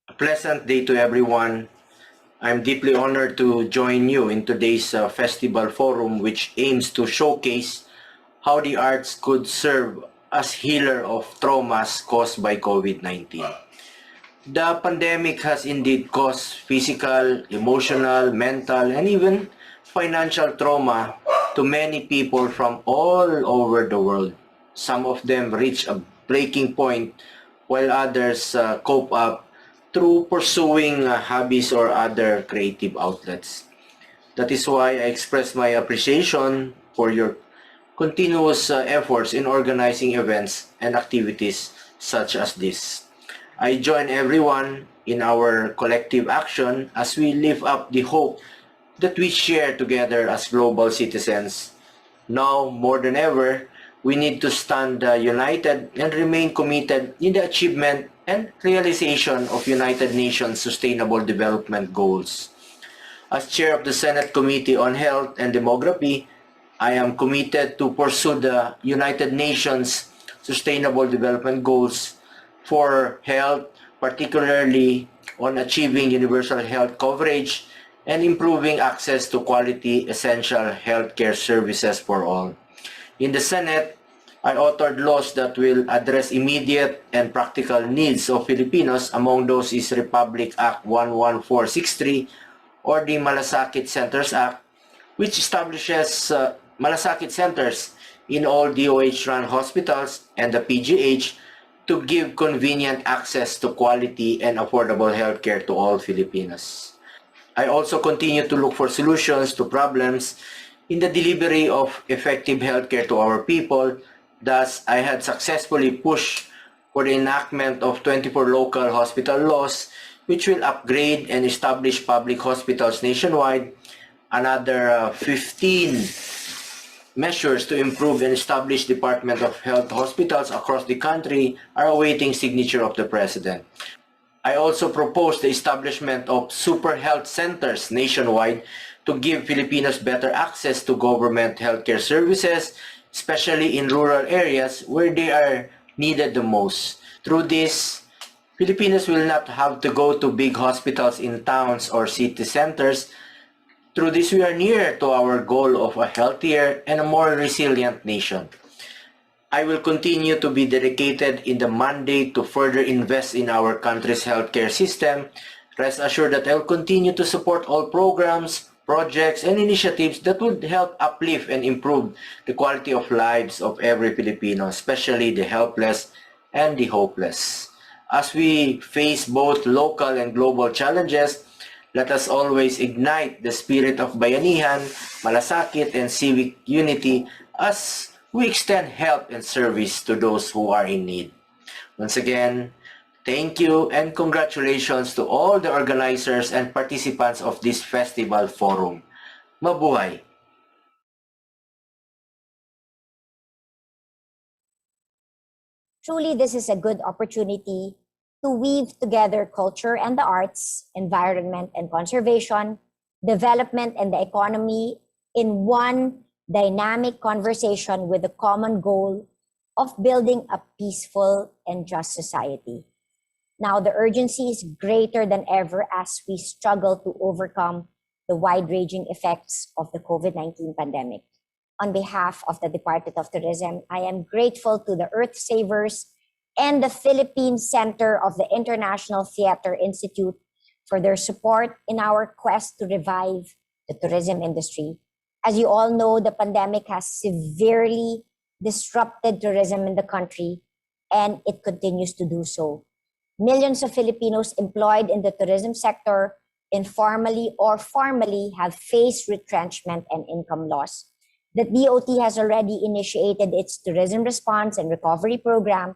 A pleasant day to everyone. I'm deeply honored to join you in today's festival forum, which aims to showcase how the arts could serve as healer of traumas caused by COVID-19. The pandemic has indeed caused physical, emotional, mental, and even financial trauma to many people from all over the world. Some of them reach a breaking point while others cope up through pursuing hobbies or other creative outlets. That is why I express my appreciation for your continuous efforts in organizing events and activities such as this. I join everyone in our collective action as we lift up the hope that we share together as global citizens. Now, more than ever, we need to stand united and remain committed in the achievement and realization of United Nations Sustainable Development Goals. As chair of the Senate Committee on Health and Demography, I am committed to pursue the United Nations Sustainable Development Goals for health, particularly on achieving universal health coverage and improving access to quality essential healthcare services for all. In the Senate, I authored laws that will address immediate and practical needs of Filipinos. Among those is Republic Act 11463 or the Malasakit Centers Act, which establishes Malasakit Centers in all DOH-run hospitals and the PGH to give convenient access to quality and affordable healthcare to all Filipinos. I also continue to look for solutions to problems in the delivery of effective healthcare to our people. Thus, I had successfully pushed for the enactment of 24 local hospital laws, which will upgrade and establish public hospitals nationwide. Another 15 measures to improve and establish Department of Health hospitals across the country are awaiting signature of the President. I also propose the establishment of super health centers nationwide to give Filipinos better access to government healthcare services, especially in rural areas where they are needed the most. Through this, Filipinos will not have to go to big hospitals in towns or city centers. Through this, we are near to our goal of a healthier and a more resilient nation. I will continue to be dedicated in the mandate to further invest in our country's healthcare system. Rest assured that I will continue to support all programs, projects, and initiatives that would help uplift and improve the quality of lives of every Filipino, especially the helpless and the hopeless. As we face both local and global challenges, let us always ignite the spirit of bayanihan, malasakit, and civic unity as we extend help and service to those who are in need. Once again, thank you and congratulations to all the organizers and participants of this festival forum. Mabuhay! Truly, this is a good opportunity to weave together culture and the arts, environment and conservation, development and the economy in one dynamic conversation with the common goal of building a peaceful and just society. Now, the urgency is greater than ever as we struggle to overcome the wide-ranging effects of the COVID-19 pandemic. On behalf of the Department of Tourism, I am grateful to the Earth Savers and the Philippine Center of the International Theater Institute for their support in our quest to revive the tourism industry. As you all know, the pandemic has severely disrupted tourism in the country, and it continues to do so. Millions of Filipinos employed in the tourism sector, informally or formally, have faced retrenchment and income loss. The DOT has already initiated its tourism response and recovery program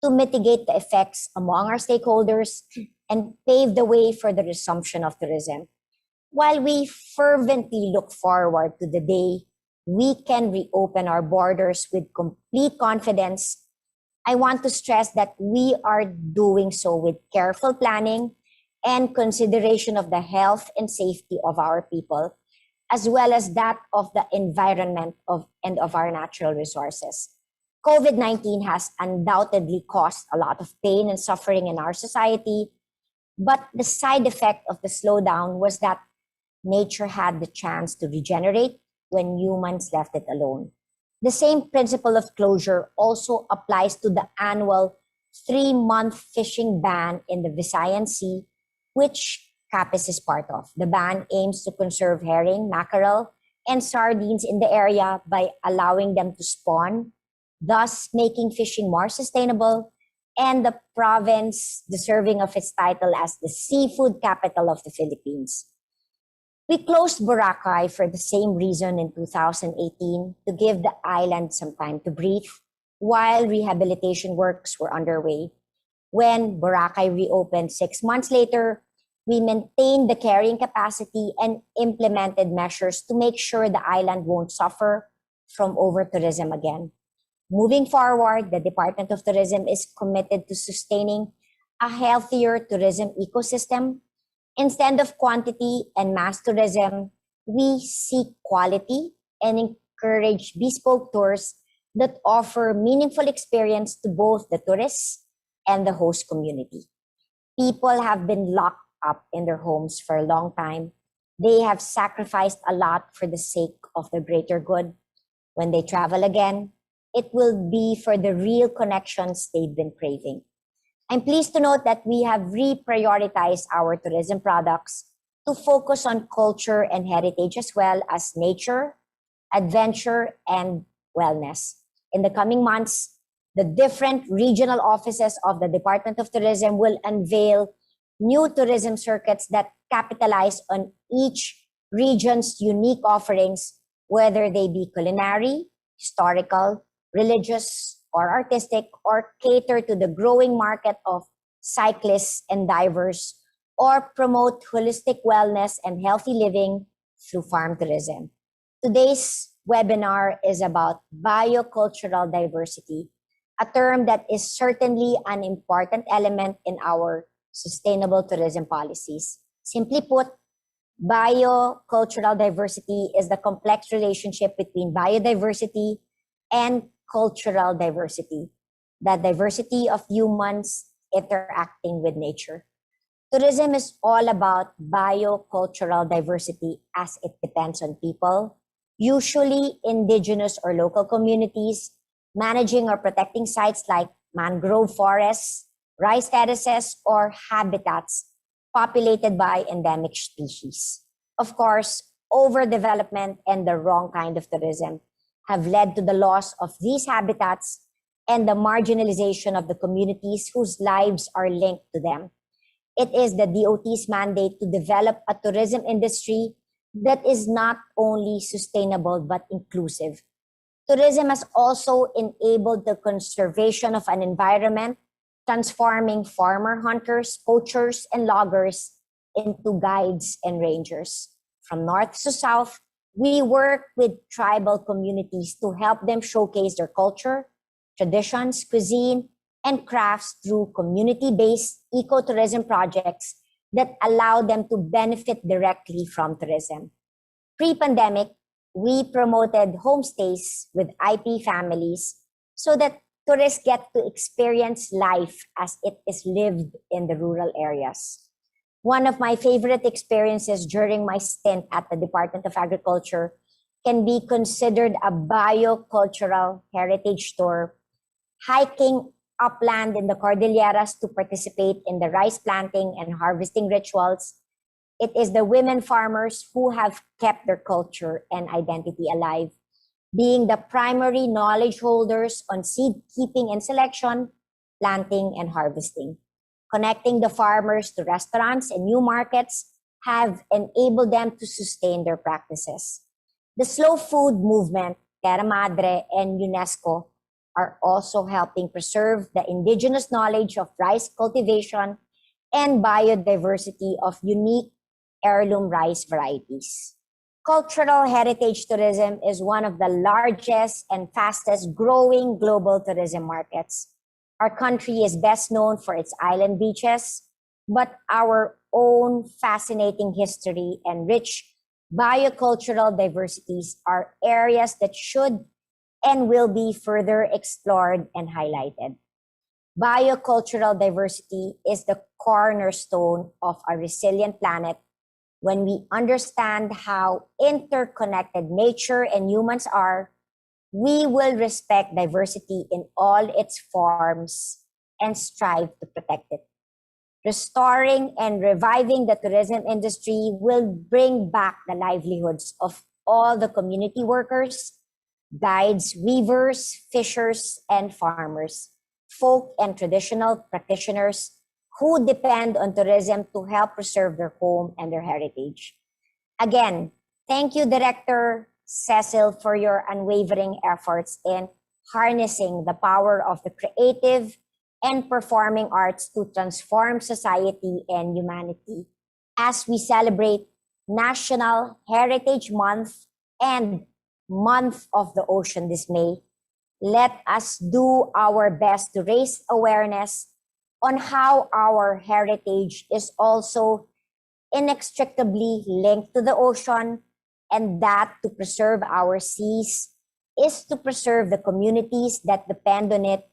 to mitigate the effects among our stakeholders and pave the way for the resumption of tourism. While we fervently look forward to the day we can reopen our borders with complete confidence, I want to stress that we are doing so with careful planning and consideration of the health and safety of our people, as well as that of the environment and of our natural resources. COVID-19 has undoubtedly caused a lot of pain and suffering in our society, but the side effect of the slowdown was that nature had the chance to regenerate when humans left it alone. The same principle of closure also applies to the annual 3-month fishing ban in the Visayan Sea, which Capiz is part of. The ban aims to conserve herring, mackerel, and sardines in the area by allowing them to spawn, thus making fishing more sustainable, and the province deserving of its title as the seafood capital of the Philippines. We closed Boracay for the same reason in 2018 to give the island some time to breathe while rehabilitation works were underway. When Boracay reopened 6 months later, we maintained the carrying capacity and implemented measures to make sure the island won't suffer from over-tourism again. Moving forward, the Department of Tourism is committed to sustaining a healthier tourism ecosystem. Instead of quantity and mass tourism, we seek quality and encourage bespoke tours that offer meaningful experience to both the tourists and the host community. People have been locked up in their homes for a long time. They have sacrificed a lot for the sake of the greater good. When they travel again, it will be for the real connections they've been craving. I'm pleased to note that we have reprioritized our tourism products to focus on culture and heritage as well as nature, adventure, and wellness. In the coming months, the different regional offices of the Department of Tourism will unveil new tourism circuits that capitalize on each region's unique offerings, whether they be culinary, historical, religious, or artistic, or cater to the growing market of cyclists and divers, or promote holistic wellness and healthy living through farm tourism. Today's webinar is about biocultural diversity, a term that is certainly an important element in our sustainable tourism policies. Simply put, biocultural diversity is the complex relationship between biodiversity and cultural diversity, the diversity of humans interacting with nature. Tourism is all about biocultural diversity as it depends on people, usually indigenous or local communities, managing or protecting sites like mangrove forests, rice terraces, or habitats populated by endemic species. Of course, overdevelopment and the wrong kind of tourism have led to the loss of these habitats and the marginalization of the communities whose lives are linked to them. It is the DOT's mandate to develop a tourism industry that is not only sustainable but inclusive. Tourism has also enabled the conservation of an environment, transforming farmer hunters, poachers, and loggers into guides and rangers. From north to south, we work with tribal communities to help them showcase their culture, traditions, cuisine, and crafts through community-based ecotourism projects that allow them to benefit directly from tourism. Pre-pandemic, we promoted homestays with IP families so that tourists get to experience life as it is lived in the rural areas. One of my favorite experiences during my stint at the Department of Agriculture can be considered a biocultural heritage tour, hiking upland in the Cordilleras to participate in the rice planting and harvesting rituals. It is the women farmers who have kept their culture and identity alive, being the primary knowledge holders on seed keeping and selection, planting and harvesting. Connecting the farmers to restaurants and new markets have enabled them to sustain their practices. The slow food movement, Terra Madre and UNESCO are also helping preserve the indigenous knowledge of rice cultivation and biodiversity of unique heirloom rice varieties. Cultural heritage tourism is one of the largest and fastest growing global tourism markets. Our country is best known for its island beaches, but our own fascinating history and rich biocultural diversities are areas that should and will be further explored and highlighted. Biocultural diversity is the cornerstone of a resilient planet. When we understand how interconnected nature and humans are, we will respect diversity in all its forms and strive to protect it. Restoring and reviving the tourism industry will bring back the livelihoods of all the community workers, guides, weavers, fishers, and farmers, folk and traditional practitioners who depend on tourism to help preserve their home and their heritage. Again, thank you, Director Cecil, for your unwavering efforts in harnessing the power of the creative and performing arts to transform society and humanity. As we celebrate National Heritage Month and Month of the Ocean this May, let us do our best to raise awareness on how our heritage is also inextricably linked to the ocean, and that to preserve our seas is to preserve the communities that depend on it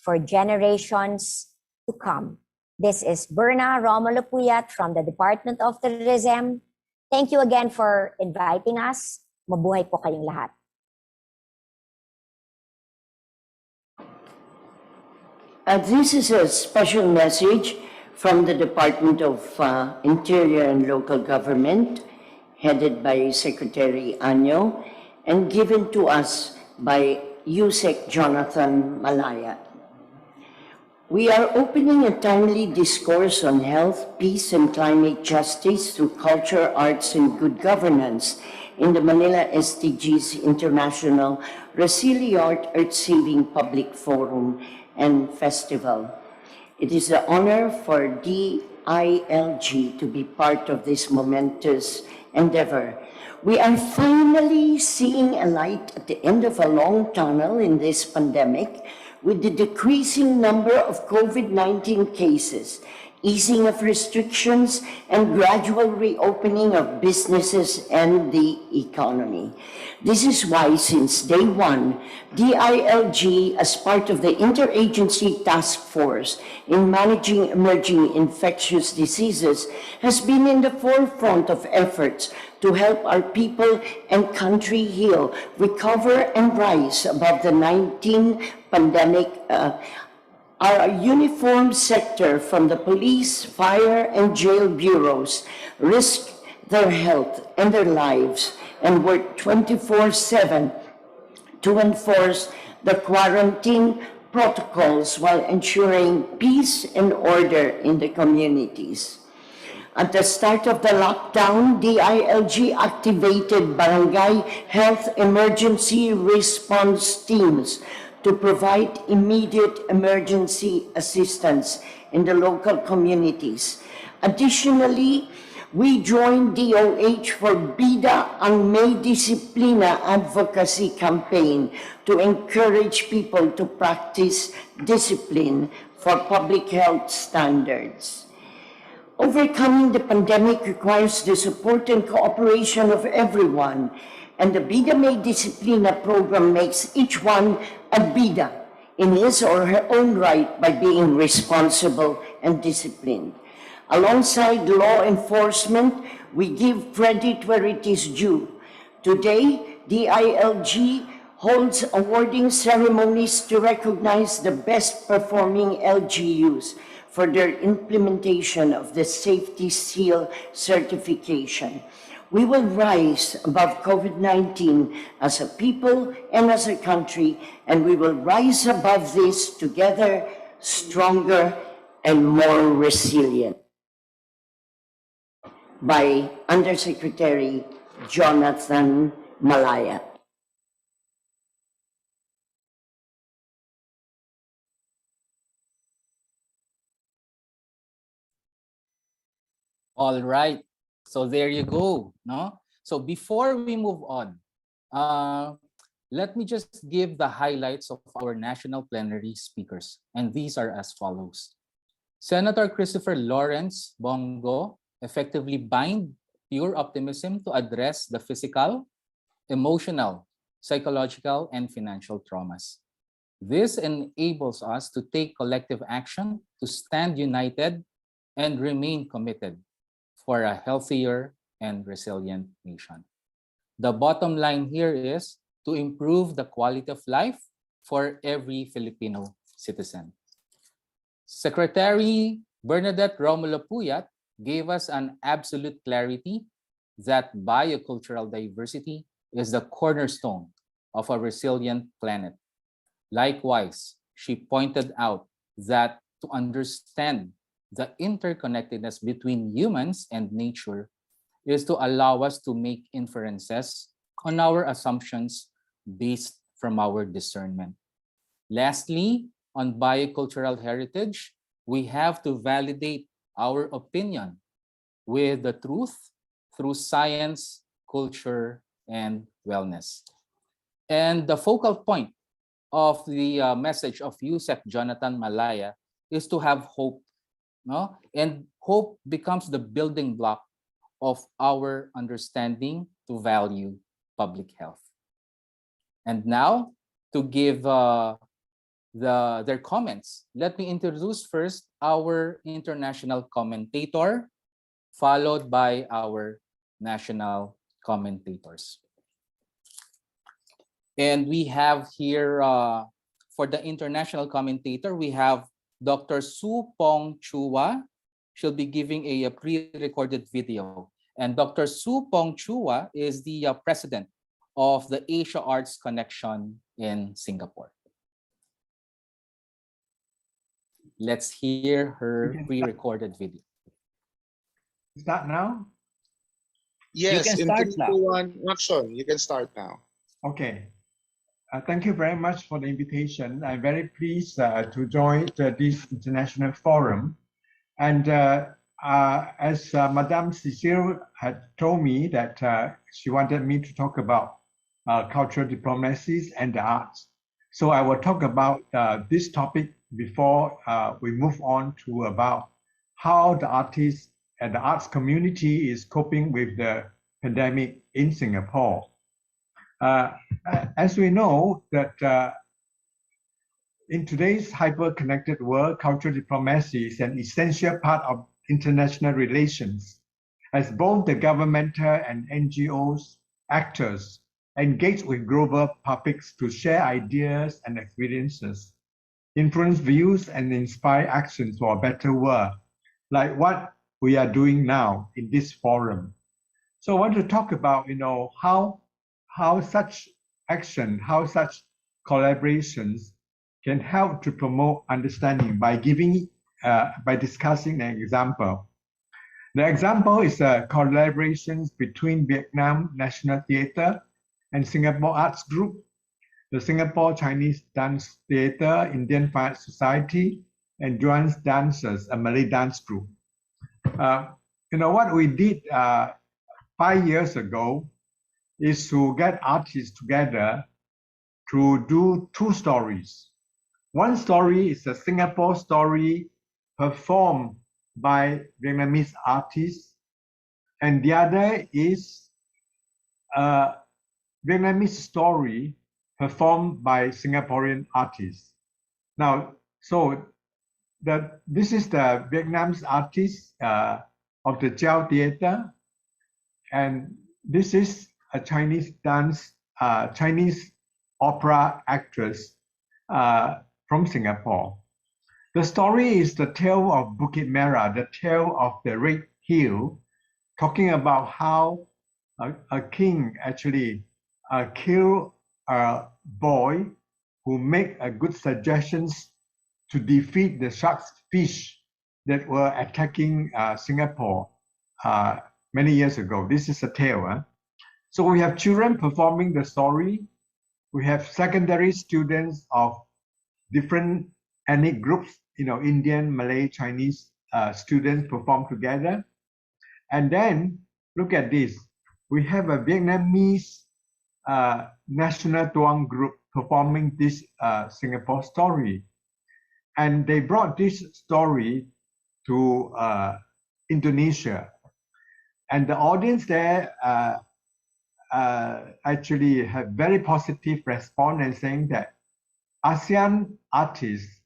for generations to come. This is Berna Romulo Puyat from the Department of Tourism. Thank you again for inviting us. Mabuhay po kayong lahat. This is a special message from the Department of Interior and Local Government, headed by Secretary Anyo, and given to us by Yusek Jonathan Malaya. We are opening a timely discourse on health, peace, and climate justice through culture, arts, and good governance in the Manila SDGs International Resiliart Earth-Saving Public Forum and Festival. It is an honor for DILG to be part of this momentous endeavor. We are finally seeing a light at the end of a long tunnel in this pandemic, with the decreasing number of COVID-19 cases, easing of restrictions, and gradual reopening of businesses and the economy. This is why, since day one, DILG, as part of the Interagency Task Force in managing emerging infectious diseases, has been in the forefront of efforts to help our people and country heal, recover, and rise above the 19 pandemic. Our uniformed sector, from the police, fire, and jail bureaus, risk their health and their lives and work 24/7 to enforce the quarantine protocols while ensuring peace and order in the communities. At the start of the lockdown, DILG activated barangay health emergency response teams to provide immediate emergency assistance in the local communities. Additionally, we joined DOH for Bida ang May Disiplina advocacy campaign to encourage people to practice discipline for public health standards. Overcoming the pandemic requires the support and cooperation of everyone, and the Bida May Disiplina program makes each one a Bida in his or her own right by being responsible and disciplined. Alongside law enforcement, we give credit where it is due. Today, DILG holds awarding ceremonies to recognize the best performing LGUs for their implementation of the Safety Seal certification. We will rise above COVID-19 as a people and as a country, and we will rise above this together, stronger and more resilient. By Undersecretary Jonathan Malaya. All right. So there you go. No? So before we move on, let me just give the highlights of our national plenary speakers. And these are as follows. Senator Christopher Lawrence Bongo effectively bind pure optimism to address the physical, emotional, psychological, and financial traumas. This enables us to take collective action to stand united and remain committed for a healthier and resilient nation. The bottom line here is to improve the quality of life for every Filipino citizen. Secretary Bernadette Romulo Puyat gave us an absolute clarity that biocultural diversity is the cornerstone of a resilient planet. Likewise, she pointed out that to understand the interconnectedness between humans and nature is to allow us to make inferences on our assumptions based from our discernment. Lastly, on biocultural heritage, we have to validate our opinion with the truth through science, culture, and wellness. And the focal point of the message of Yusek Jonathan Malaya is to have hope. No? And hope becomes the building block of our understanding to value public health. And now, to give their comments, let me introduce first our international commentator, followed by our national commentators. And we have here, for the international commentator, we have Dr. Su Pong Chua. She'll be giving a pre-recorded video. And Dr. Su Pong Chua is the president of the Asia Arts Connection in Singapore. Let's hear her pre-recorded video. Start now? Yes, You can in start 3, now. 2, 1, action. You can start now. Okay. Thank you very much for the invitation. I'm very pleased to join this international forum. And as Madame Cecile had told me that she wanted me to talk about cultural diplomacies and the arts. So I will talk about this topic before we move on to about how the artists and the arts community is coping with the pandemic in Singapore. As we know that in today's hyper-connected world, cultural diplomacy is an essential part of international relations, as both the governmental and NGOs actors engage with global publics to share ideas and experiences, influence views, and inspire actions for a better world, like what we are doing now in this forum. So I want to talk about, how such action, how such collaborations can help to promote understanding by discussing an example. The example is collaborations between Vietnam National Theatre and Singapore Arts Group, the Singapore Chinese Dance Theatre, Indian Fine Arts Society, and Juan's Dancers, a Malay dance group. What we did 5 years ago is to get artists together to do 2 stories. One story is a Singapore story performed by Vietnamese artists, and the other is a Vietnamese story performed by Singaporean artists. Now, so this is the Vietnam's artist of the Chao Theater, and this is a Chinese Chinese opera actress from Singapore. The story is the tale of Bukit Merah, the tale of the Red Hill, talking about how a king actually killed a boy who made good suggestions to defeat the shark's fish that were attacking Singapore many years ago. This is a tale. So we have children performing the story. We have secondary students of different ethnic groups, Indian, Malay, Chinese students perform together. And then look at this. We have a Vietnamese national tuong group performing this Singapore story. And they brought this story to Indonesia. And the audience there actually have very positive response and saying that ASEAN artists,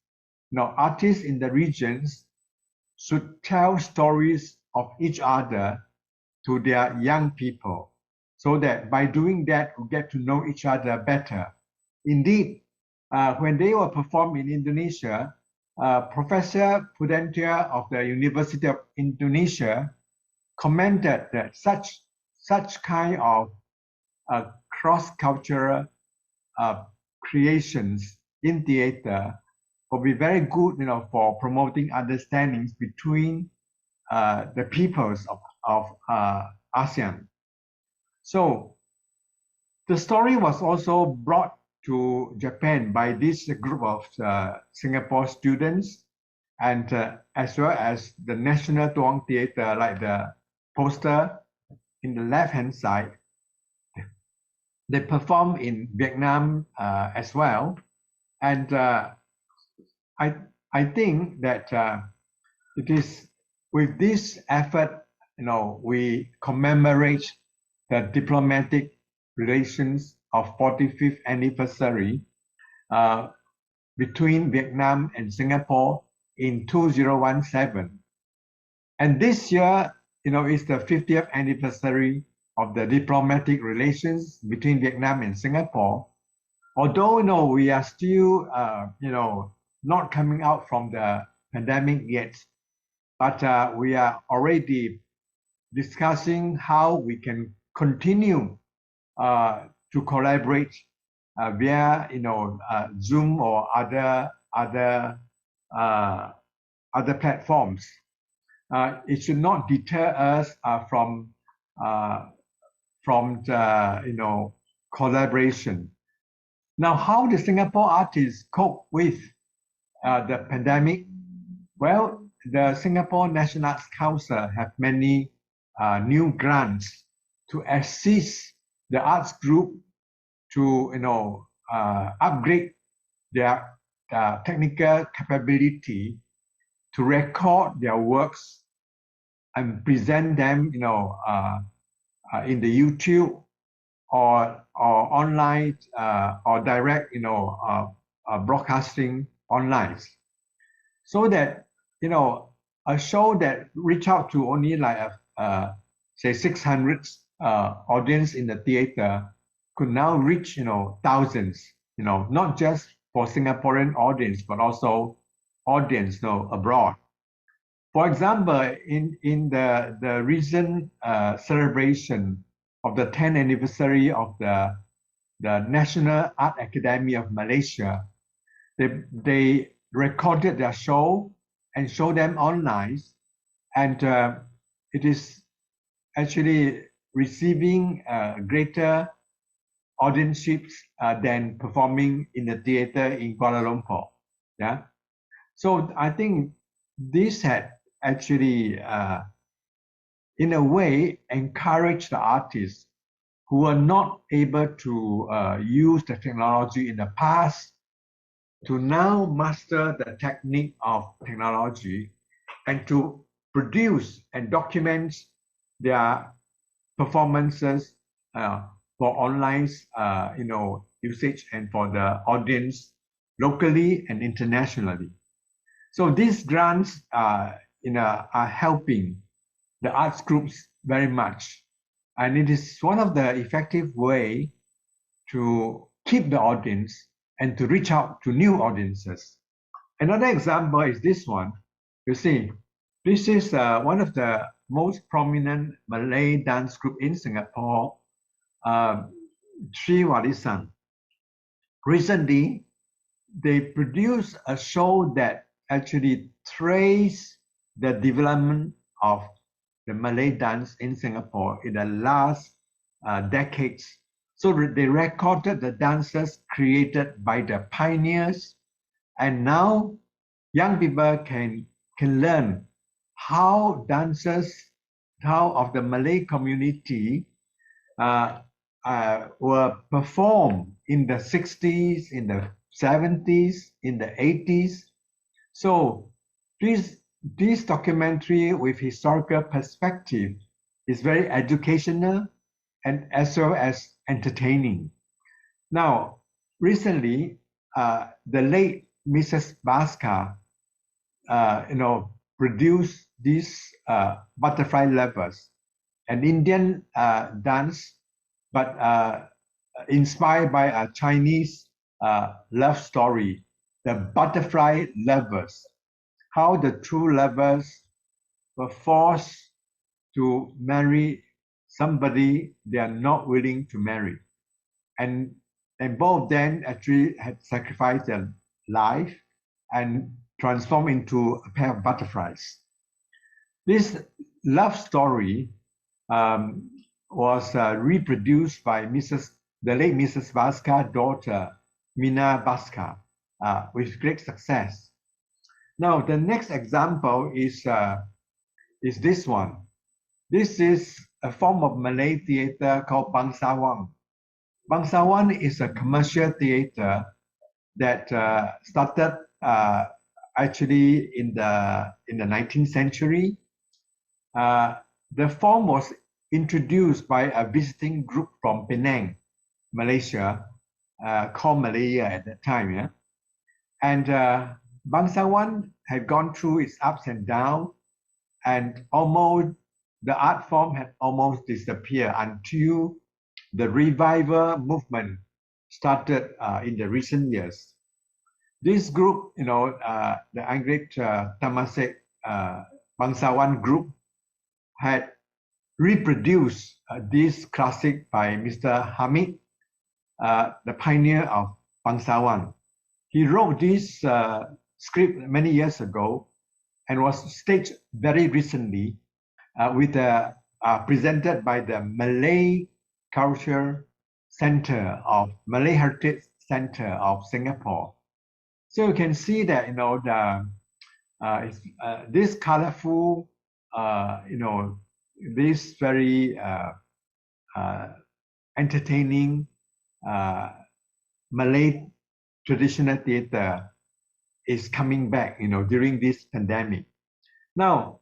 artists in the regions should tell stories of each other to their young people, so that by doing that, we get to know each other better. Indeed, when they were performed in Indonesia, Professor Pudentia of the University of Indonesia commented that such kind of cross-cultural creations in theater will be very good, for promoting understandings between the peoples of ASEAN. So the story was also brought to Japan by this group of Singapore students, and as well as the National Tuong Theater, like the poster in the left-hand side. They perform in Vietnam as well, and I think that it is with this effort, we commemorate the diplomatic relations of 45th anniversary between Vietnam and Singapore in 2017. And this year, is the 50th anniversary of the diplomatic relations between Vietnam and Singapore. Although, we are still, not coming out from the pandemic yet, but we are already discussing how we can continue to collaborate via, Zoom or other platforms. It should not deter us from the, collaboration. Now, how the Singapore artists cope with the pandemic? Well, the Singapore National Arts Council have many new grants to assist the arts group to, upgrade their technical capability to record their works and present them, in the YouTube or online or direct, broadcasting online, so that a show that reach out to only like say 600 audience in the theater could now reach thousands, not just for Singaporean audience but also audience abroad. For example, in the recent celebration of the 10th anniversary of the National Art Academy of Malaysia, they recorded their show and showed them online, and it is actually receiving greater audienceships than performing in the theater in Kuala Lumpur. Yeah, so I think this had actually, in a way, encouraged the artists who were not able to use the technology in the past to now master the technique of technology and to produce and document their performances for online, usage, and for the audience, locally and internationally. So these grants are helping the arts groups very much. And it is one of the effective way to keep the audience and to reach out to new audiences. Another example is this one. You see, this is one of the most prominent Malay dance group in Singapore, Sri Warisan. Recently, they produced a show that actually trace the development of the Malay dance in Singapore in the last decades. So they recorded the dances created by the pioneers, and now young people can learn how dancers, how of the Malay community were performed in the 60s, in the 70s, in the 80s. So this documentary with historical perspective is very educational and as well as entertaining. Now, recently, the late Mrs. Baska, produced these butterfly lovers, an Indian dance, but inspired by a Chinese love story, the butterfly lovers, how the true lovers were forced to marry somebody they are not willing to marry. And both of them actually had sacrificed their life and transformed into a pair of butterflies. This love story was reproduced by the late Mrs. Baska's daughter, Mina Baska, with great success. Now, the next example is this one. This is a form of Malay theater called Bangsawan. Bangsawan is a commercial theater that started actually in the 19th century. The form was introduced by a visiting group from Penang, Malaysia, called Malaya at that time. Yeah? And Bangsawan had gone through its ups and downs, and almost the art form had almost disappeared until the revival movement started in the recent years. This group, the Anglik Temasek Bangsawan group, had reproduced this classic by Mr. Hamid, the pioneer of Bangsawan. He wrote this script many years ago and was staged very recently presented by the Malay Culture Center of Malay Heritage Center of Singapore. So you can see that this colorful, this very entertaining Malay traditional theater is coming back, during this pandemic. Now,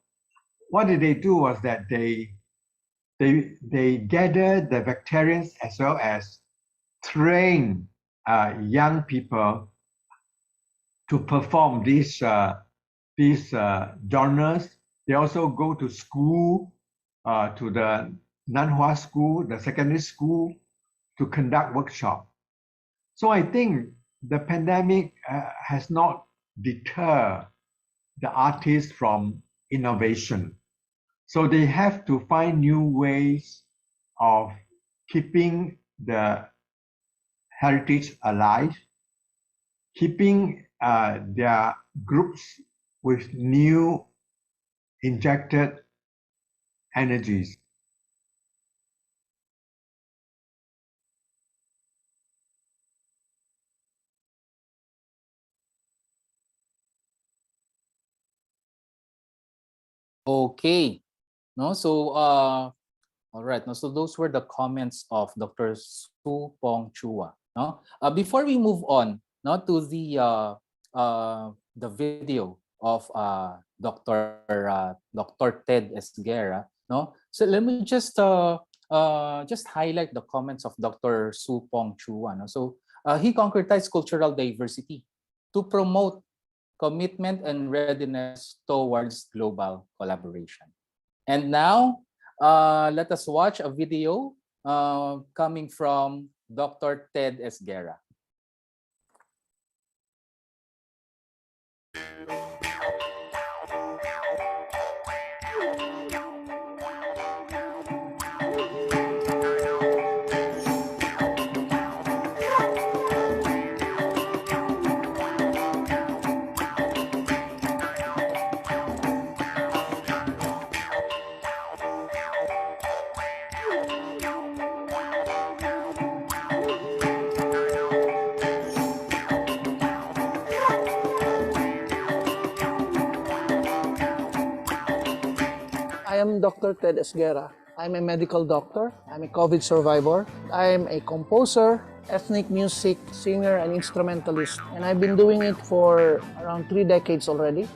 what did they do was that they gathered the veterans as well as train young people to perform these genres. They also go to school, to the Nanhua school, the secondary school, to conduct workshops. So I think the pandemic has not deterred the artists from innovation. So they have to find new ways of keeping the heritage alive, keeping their groups with new injected energies. Okay. No, so all right. No, so those were the comments of Dr. Su Pong Chua. No, before we move on, no, to the video of Dr. Ted Esguerra. No, so let me just highlight the comments of Dr. Su Pong Chua. No? So he concretized cultural diversity to promote commitment and readiness towards global collaboration. And now, let us watch a video coming from Dr. Ted Esguerra. I am Dr. Ted Esguerra. I'm a medical doctor. I'm a COVID survivor. I'm a composer, ethnic music singer, and instrumentalist. And I've been doing it for around 3 decades already.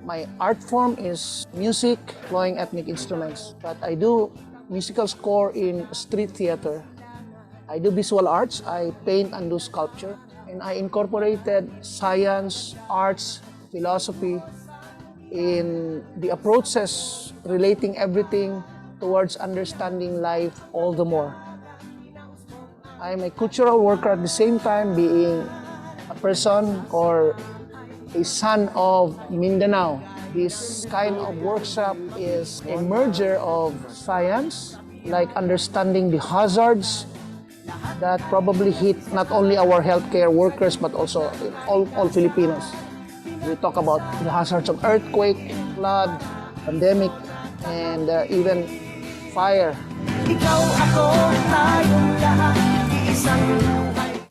My art form is music, playing ethnic instruments. But I do musical score in street theater. I do visual arts. I paint and do sculpture. And I incorporated science, arts, philosophy, in the approaches relating everything towards understanding life all the more. I'm a cultural worker at the same time being a person or a son of Mindanao. This kind of workshop is a merger of science, like understanding the hazards that probably hit not only our healthcare workers but also all Filipinos. We talk about the hazards of earthquake, flood, pandemic, and even fire. Ikaw, ako, tayong lahat, iisang buhay.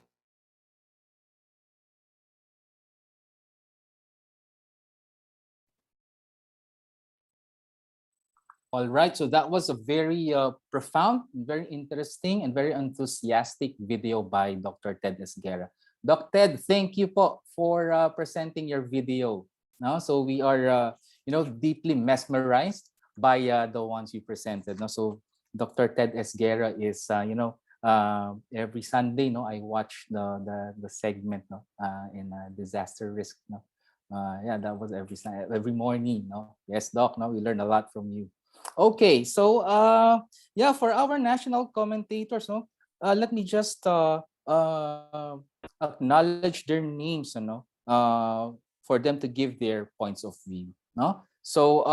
All right, so that was a very profound, very interesting, and very enthusiastic video by Dr. Ted Esguerra. Dr. Ted, thank you po for presenting your video. No? So we are, deeply mesmerized by the ones you presented. No? So Dr. Ted Esguerra is, every Sunday, I watch the segment, in disaster risk. Yeah, that was every morning. Yes, Doc. We learn a lot from you. Okay, so for our national commentators, let me just acknowledge their names, for them to give their points of view. So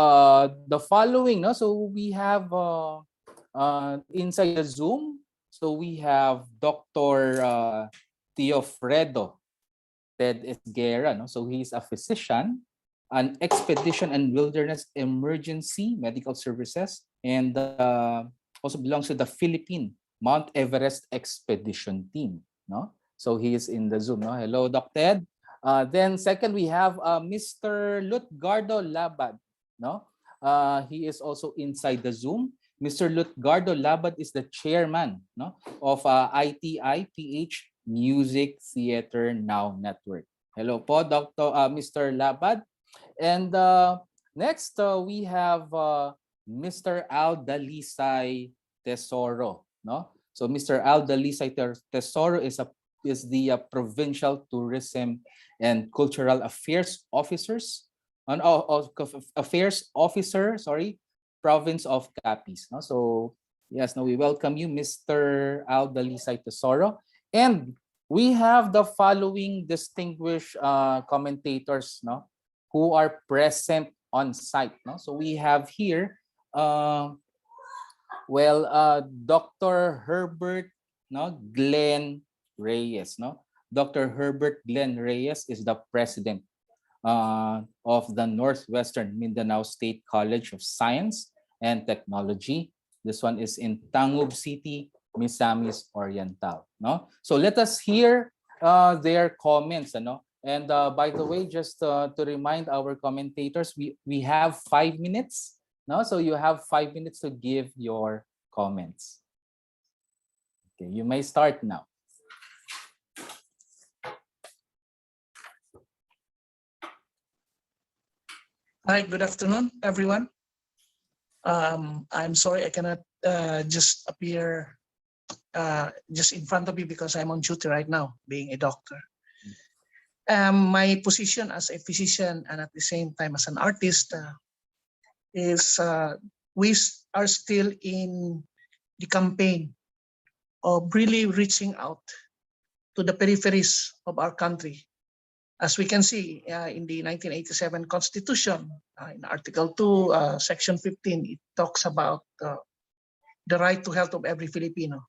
the following, so we have inside the Zoom, so we have Dr. Teofredo Ted Esguerra. So he's a physician, an expedition and wilderness emergency medical services, and also belongs to the Philippine Mount Everest expedition team. So he is in the Zoom. Hello, Dr. Ted. Then second, we have Mr. Lutgardo Labad. He is also inside the Zoom. Mr. Lutgardo Labad is the chairman of ITI PH Music Theater Now Network. Hello po, Mr. Labad. And next, we have Mr. Al Dalisay Tesoro. So Mr. Al Dalisay Tesoro is the Provincial Tourism and Cultural Affairs Officer, Province of Capiz. So yes, we welcome you, Mr. Al Dalisay Tesoro. And we have the following distinguished commentators, who are present on site. So we have here, Dr. Herbert Glenn Reyes. Dr. Herbert Glenn Reyes is the president of the Northwestern Mindanao State College of Science and Technology. This one is in Tangub City, Misamis Oriental. So let us hear their comments. And by the way, just to remind our commentators, we have 5 minutes. So you have 5 minutes to give your comments. Okay, you may start now. Hi, good afternoon, everyone. I'm sorry I cannot just appear just in front of you because I'm on duty right now, being a doctor. My position as a physician and at the same time as an artist is we are still in the campaign of really reaching out to the peripheries of our country. As we can see in the 1987 Constitution, in Article 2, Section 15, it talks about the right to health of every Filipino.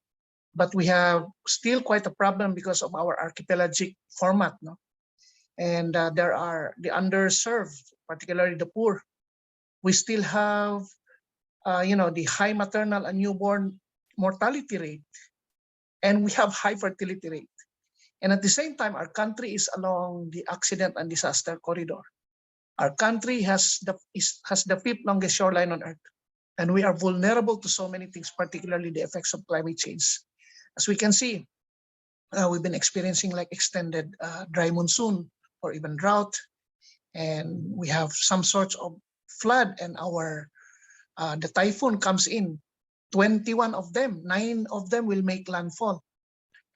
But we have still quite a problem because of our archipelagic format, no? And there are the underserved, particularly the poor. We still have, the high maternal and newborn mortality rate, and we have high fertility rate. And at the same time, our country is along the accident and disaster corridor. Our country has the fifth longest shoreline on Earth, and we are vulnerable to so many things, particularly the effects of climate change. As we can see, we've been experiencing like extended dry monsoon or even drought, and we have some sorts of flood, and the typhoon comes in. 21 of them, 9 of them will make landfall,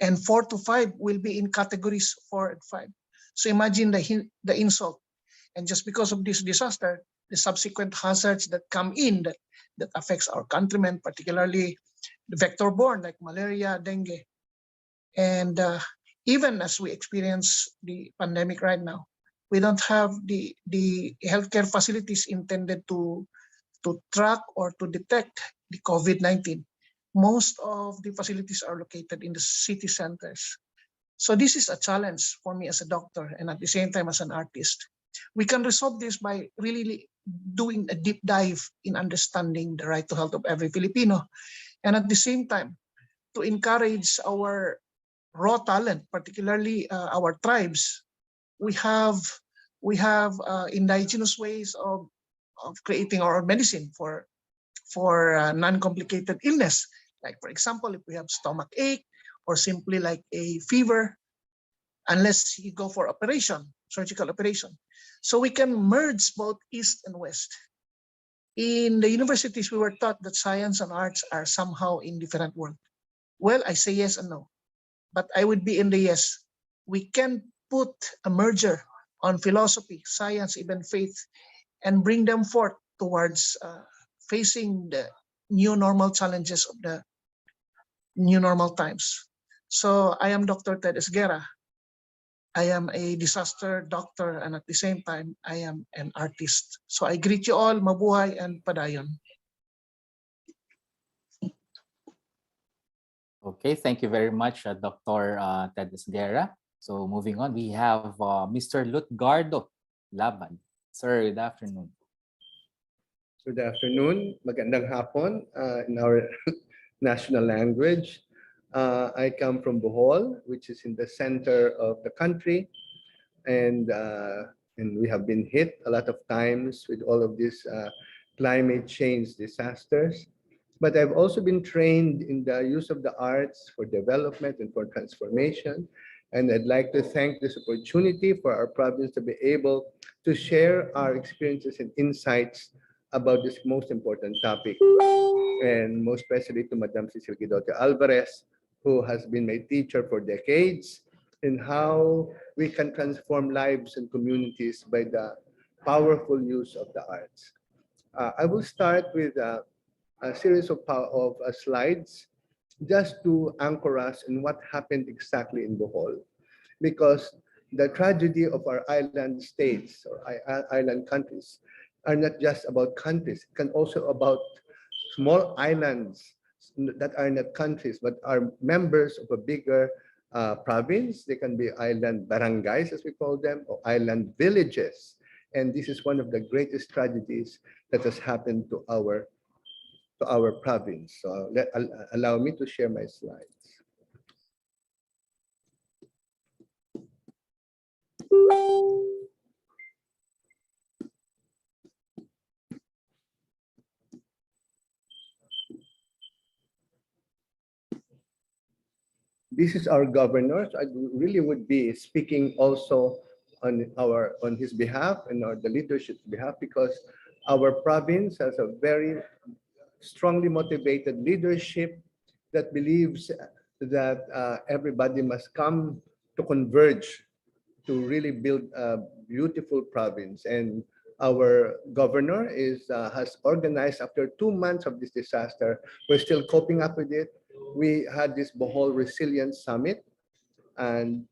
and 4 to 5 will be in categories 4 and 5. So imagine the insult. And just because of this disaster, the subsequent hazards that come in that affects our countrymen, particularly the vector-borne like malaria, dengue. And even as we experience the pandemic right now, we don't have the healthcare facilities intended to track or to detect the COVID-19. Most of the facilities are located in the city centers. So this is a challenge for me as a doctor and at the same time as an artist. We can resolve this by really doing a deep dive in understanding the right to health of every Filipino, and at the same time to encourage our raw talent, particularly our tribes. We have indigenous ways of creating our own medicine for non-complicated illness. Like for example, if we have stomach ache or simply like a fever, unless you go for operation, surgical operation. So we can merge both East and West. In the universities, we were taught that science and arts are somehow in different worlds. Well, I say yes and no, but I would be in the yes. We can put a merger on philosophy, science, even faith, and bring them forth towards facing the new normal challenges of the new normal times. So I am Dr. Ted Esguerra. I am a disaster doctor, and at the same time, I am an artist. So I greet you all, mabuhay and padayon. Okay, thank you very much, Dr. Ted Esguerra. So moving on, we have Mr. Lutgardo Laban. Sir, good afternoon. Good afternoon. Magandang hapon in our national language. I come from Bohol, which is in the center of the country, and we have been hit a lot of times with all of these climate change disasters. But I've also been trained in the use of the arts for development and for transformation. And I'd like to thank this opportunity for our province to be able to share our experiences and insights about this most important topic. And most especially to Madam Cecil Guidote Alvarez, who has been my teacher for decades, in how we can transform lives and communities by the powerful use of the arts. I will start with a series of slides just to anchor us in what happened exactly in Bohol, because the tragedy of our island states or island countries are not just about countries. It can also about small islands that are not countries but are members of a bigger province. They can be island barangays, as we call them, or island villages. And this is one of the greatest tragedies that has happened to our province. So allow me to share my slides. This is our governor. So I really would be speaking also on his behalf and the leadership's behalf, because our province has a very strongly motivated leadership that believes that everybody must come to converge to really build a beautiful province. And our governor has organized, after 2 months of this disaster, we're still coping up with it. We had this Bohol Resilience Summit, and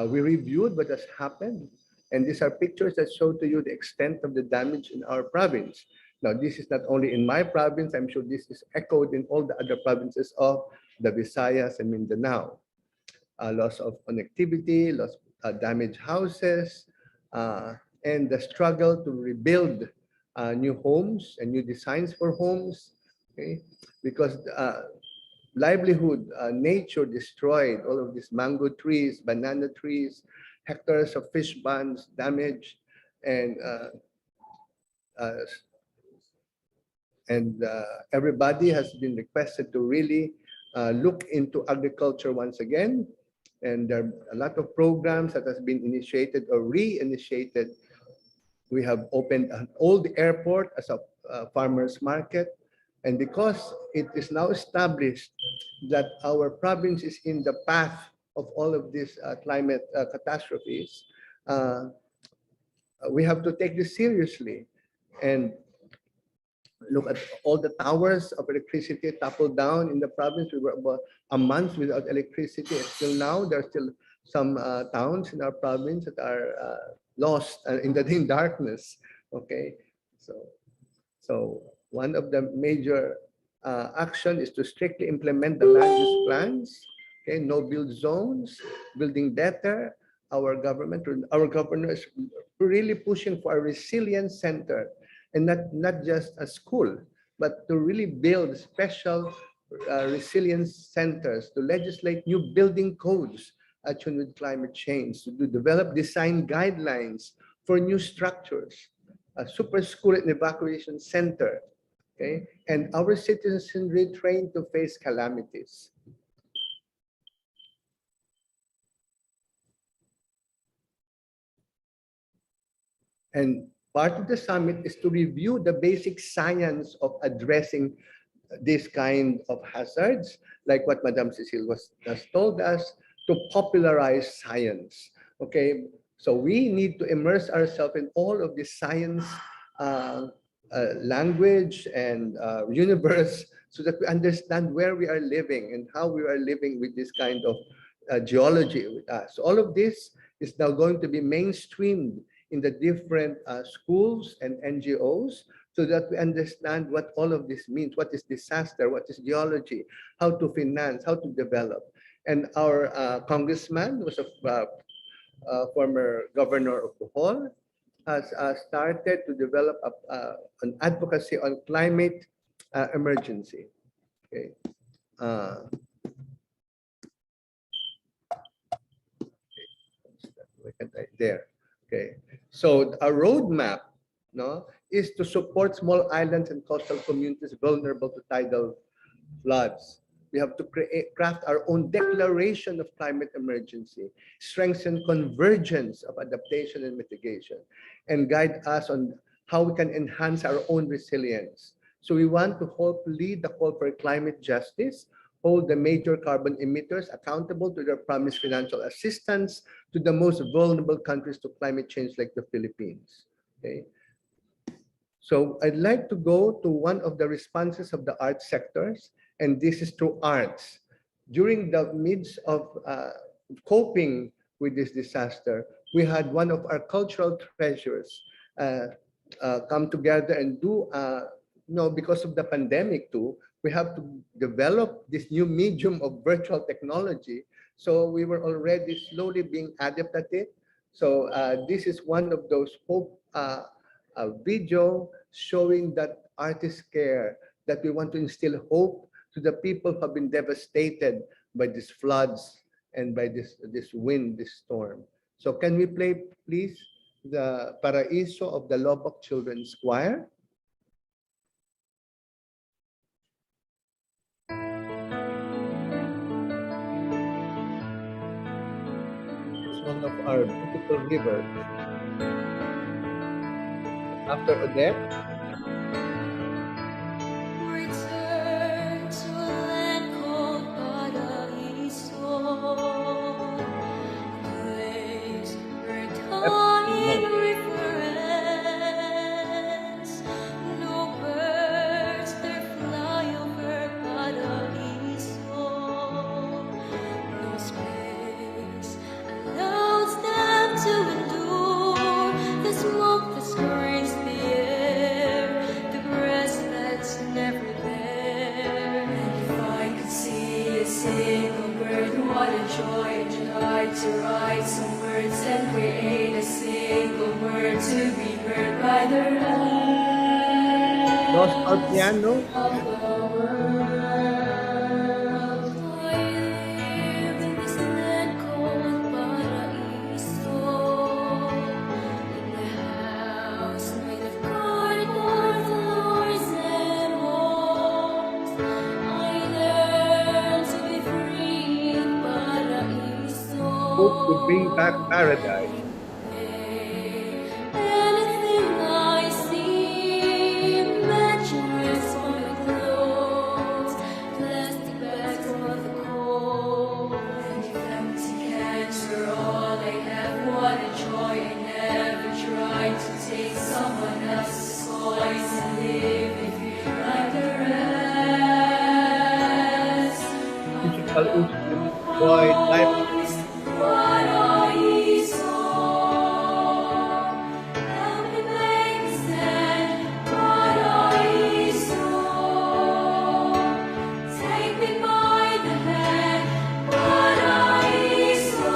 we reviewed what has happened. And these are pictures that show to you the extent of the damage in our province. Now, this is not only in my province, I'm sure this is echoed in all the other provinces of the Visayas and Mindanao. Loss of connectivity, damaged houses, and the struggle to rebuild new homes and new designs for homes, okay? Because livelihood, nature destroyed, all of these mango trees, banana trees, hectares of fish ponds damaged, and everybody has been requested to really look into agriculture once again. And there are a lot of programs that has been initiated or reinitiated. We have opened an old airport as a farmer's market. And because it is now established that our province is in the path of all of these climate catastrophes, we have to take this seriously and look at all the towers of electricity toppled down in the province. We were about a month without electricity. Until now, there are still some towns in our province that are lost in darkness. Okay, so one of the major action is to strictly implement the land use plans. Okay, no build zones, building better. Our governor is really pushing for a resilience center, and not just a school, but to really build special resilience centers, to legislate new building codes attuned with climate change, to develop design guidelines for new structures, a super school and evacuation center, okay, and our citizens retrained to face calamities. And part of the summit is to review the basic science of addressing this kind of hazards, like what Madame Cecile has told us, to popularize science. Okay, so we need to immerse ourselves in all of this science language and universe, so that we understand where we are living and how we are living with this kind of geology with us. So all of this is now going to be mainstreamed in the different schools and NGOs, so that we understand what all of this means, what is disaster, what is geology, how to finance, how to develop. And our congressman was a former governor of Bohol, has started to develop an advocacy on climate emergency. Okay. There. Okay. So a roadmap, no, is to support small islands and coastal communities vulnerable to tidal floods. We have to craft our own declaration of climate emergency, strengthen convergence of adaptation and mitigation, and guide us on how we can enhance our own resilience. So we want to lead the call for climate justice, hold the major carbon emitters accountable to their promised financial assistance to the most vulnerable countries to climate change, like the Philippines. Okay. So I'd like to go to one of the responses of the arts sectors, and this is through arts. During the midst of coping with this disaster, we had one of our cultural treasures come together and do, because of the pandemic too, we have to develop this new medium of virtual technology. So we were already slowly being adept at it. So this is one of those video showing that artists care, that we want to instill hope to the people who have been devastated by these floods and by this wind, this storm. So can we play, please, the Paraiso of the Lobok Children's Choir? It's one of our beautiful rivers. After Odette, to be heard by the Dos rest al piano. of the world. I live in this land called Paraiso, in a house made of cardboard floors and walls. I learned to be free in Paraiso. Hope to bring back paradise. Anything I see, matches for my clothes, plastic bags for the cold, and if empty cans are all I have, what a joy. I never tried to take someone else's toys and live it like the rest. Musical instruments, joy, life. Paraiso, help me make a stand. Paraiso, take me by the hand. Paraiso,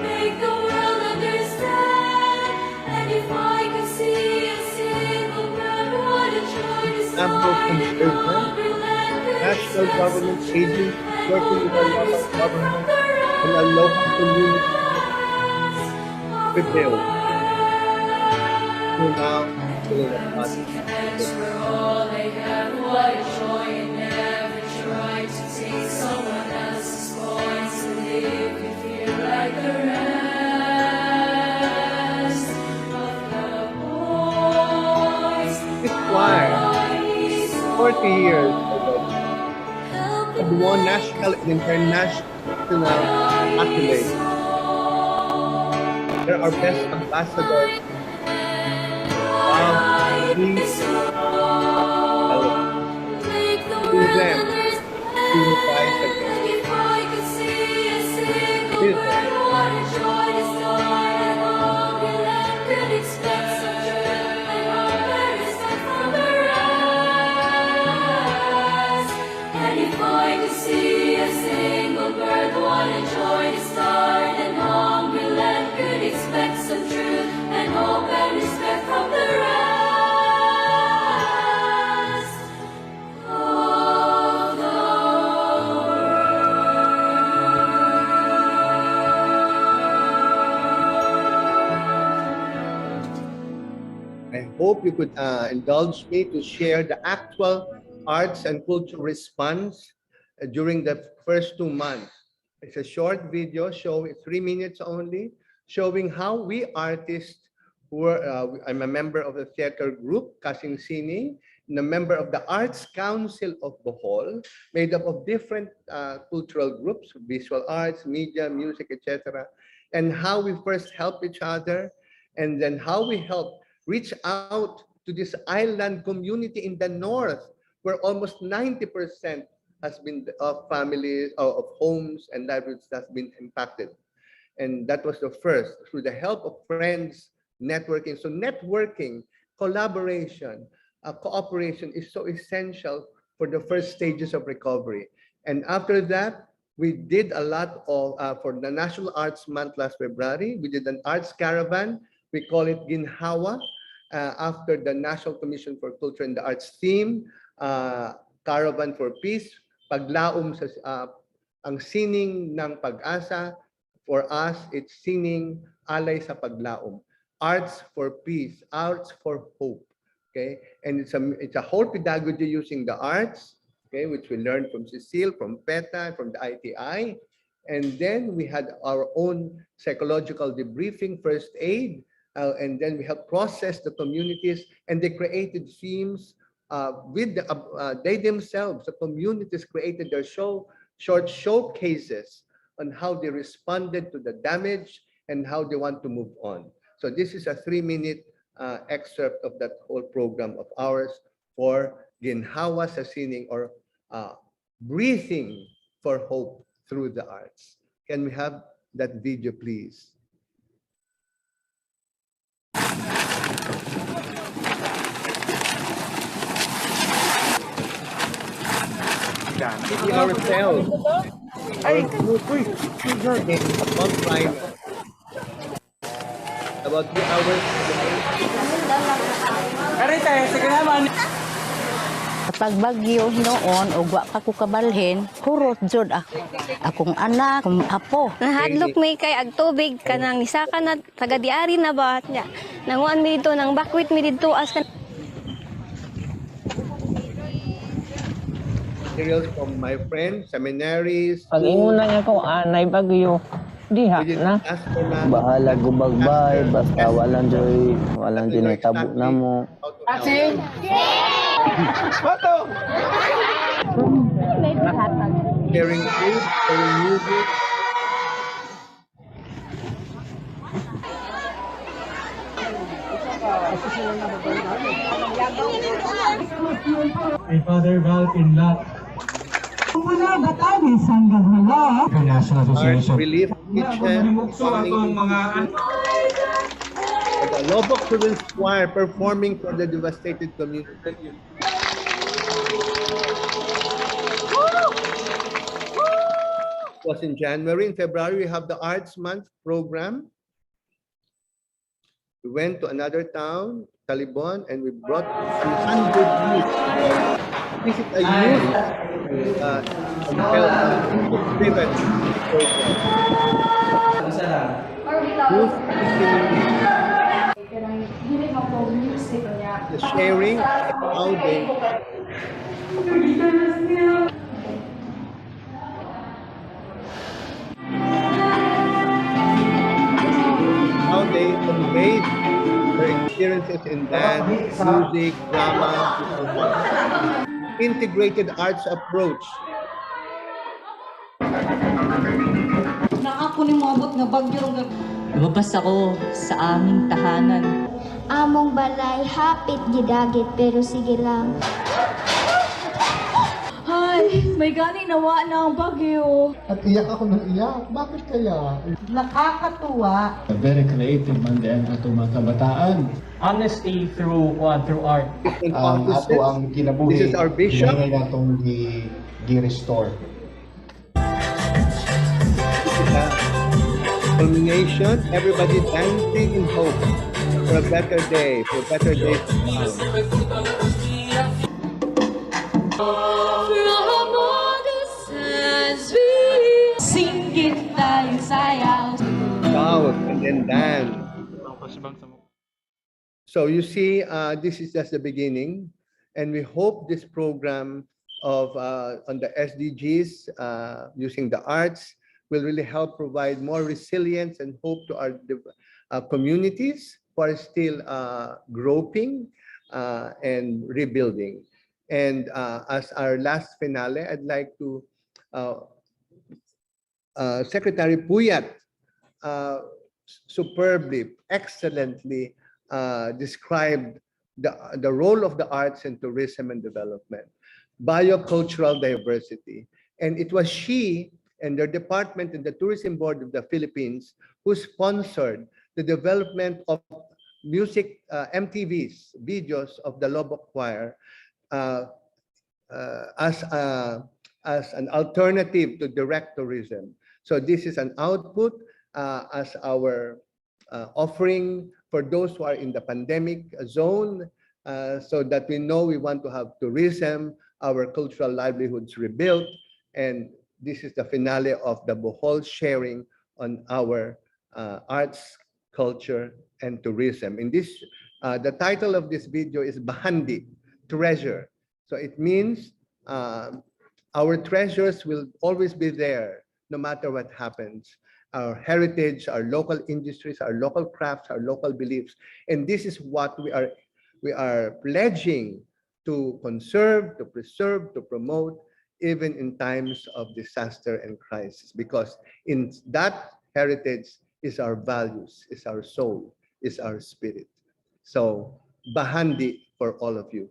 make the world understand. And if I could see a single man, what a joy to Ample start in conversion. hungry land. National government agents working with our local government and our local community prevailed. So now, still the Catch for all they have, what a joy. I never tried to take someone else's voice and live and feel like the rest of the boys. This choir, 40 years ago, had won national and international accolades. They're our best ambassadors. To them, unifies again. And if I could see a single bird, what a joy to start. And hungry land could expect some truth and hope and respect from the rest of the I hope you could indulge me to share the actual arts and culture response during the first 2 months. It's a short video showing 3 minutes only, showing how we artists were, I'm a member of the theater group, Kasing Sining, and a member of the Arts Council of Bohol, made up of different cultural groups, visual arts, media, music, etc., and how we first help each other, and then how we help reach out to this island community in the north, where almost 90% has been of families, of homes and livelihoods has been impacted. And that was the first, through the help of friends, networking. So networking, collaboration, cooperation is so essential for the first stages of recovery. And after that, we did a lot of, for the National Arts Month last February, we did an arts caravan. We call it Ginhawa, after the National Commission for Culture and the Arts theme, Caravan for Peace, paglaom sa, ang sining ng pag-asa. For us, it's sining alay sa paglaom. Arts for peace, arts for hope. Okay, and it's a whole pedagogy using the arts, okay, which we learned from Cecile, from PETA, from the ITI. And then we had our own psychological debriefing, first aid, and then we helped process the communities, and they created themes with they themselves, the communities created their short showcases on how they responded to the damage and how they want to move on. So this is a 3-minute excerpt of that whole program of ours for Ginhawa sa Sining, or breathing for hope through the arts. Can we have that video, please? See ourselves, our group in frontline. About 3 hours. Kapag bagyo noon o wa pa ko kabalhin, hurot jud ako. Akong anak, akong apo. Nahadlok mi kay ag tubig kanang nisaka na taga diari na ba nya. Nanguan mi dito nang bakwit mi dito as kan Materials from my friends, seminaries. Pag ingon na niya ko, anay bagyo, diha na. Bahala gubagbay, basta walang joy natabo na mo. Sharing food, sharing music. A Father Val in Lot. International Association. Relief Kitchen. The Lobok Children's Choir performing for the devastated community. It was in January. In February, we have the Arts Month program. We went to another town, Talibon, and we brought 100 youth. This is a youth driven program. The sharing how they conveyed their experiences in dance, music, drama, integrated arts approach. Ako ni moabot nga bagyo. Lumabas ako sa aming tahanan. Among balay, hapit gidagit, pero sige lang. Ay, may gani nawa na ang bagyo. At iyak ako ng iyak. Bakit kaya? Nakakatuwa. Very creative man din ato mga kabataan. Honesty through art. Ato ang kinabuhi. This is our bishop. Hindi na itong gi-restore. Culmination, everybody dancing in hope for a better day, for better days to come. From all the sands we sing it tayo sayaw. Shout and then dance. So you see, this is just the beginning, and we hope this program of on the SDGs using the arts will really help provide more resilience and hope to our communities who are still groping and rebuilding. And as our last finale, I'd like to Secretary Puyat superbly, excellently described the role of the arts in tourism and development, biocultural diversity. And it was she and their department in the Tourism Board of the Philippines who sponsored the development of music MTVs, videos of the Lobok Choir as an alternative to direct tourism. So this is an output as our offering for those who are in the pandemic zone, so that we know we want to have tourism, our cultural livelihoods rebuilt, and this is the finale of the Bohol sharing on our arts, culture, and tourism. In this, the title of this video is Bahandi, Treasure. So it means our treasures will always be there, no matter what happens. Our heritage, our local industries, our local crafts, our local beliefs, and this is what we are pledging to conserve, to preserve, to promote, even in times of disaster and crisis, because in that heritage is our values, is our soul, is our spirit. So, Bahandi for all of you.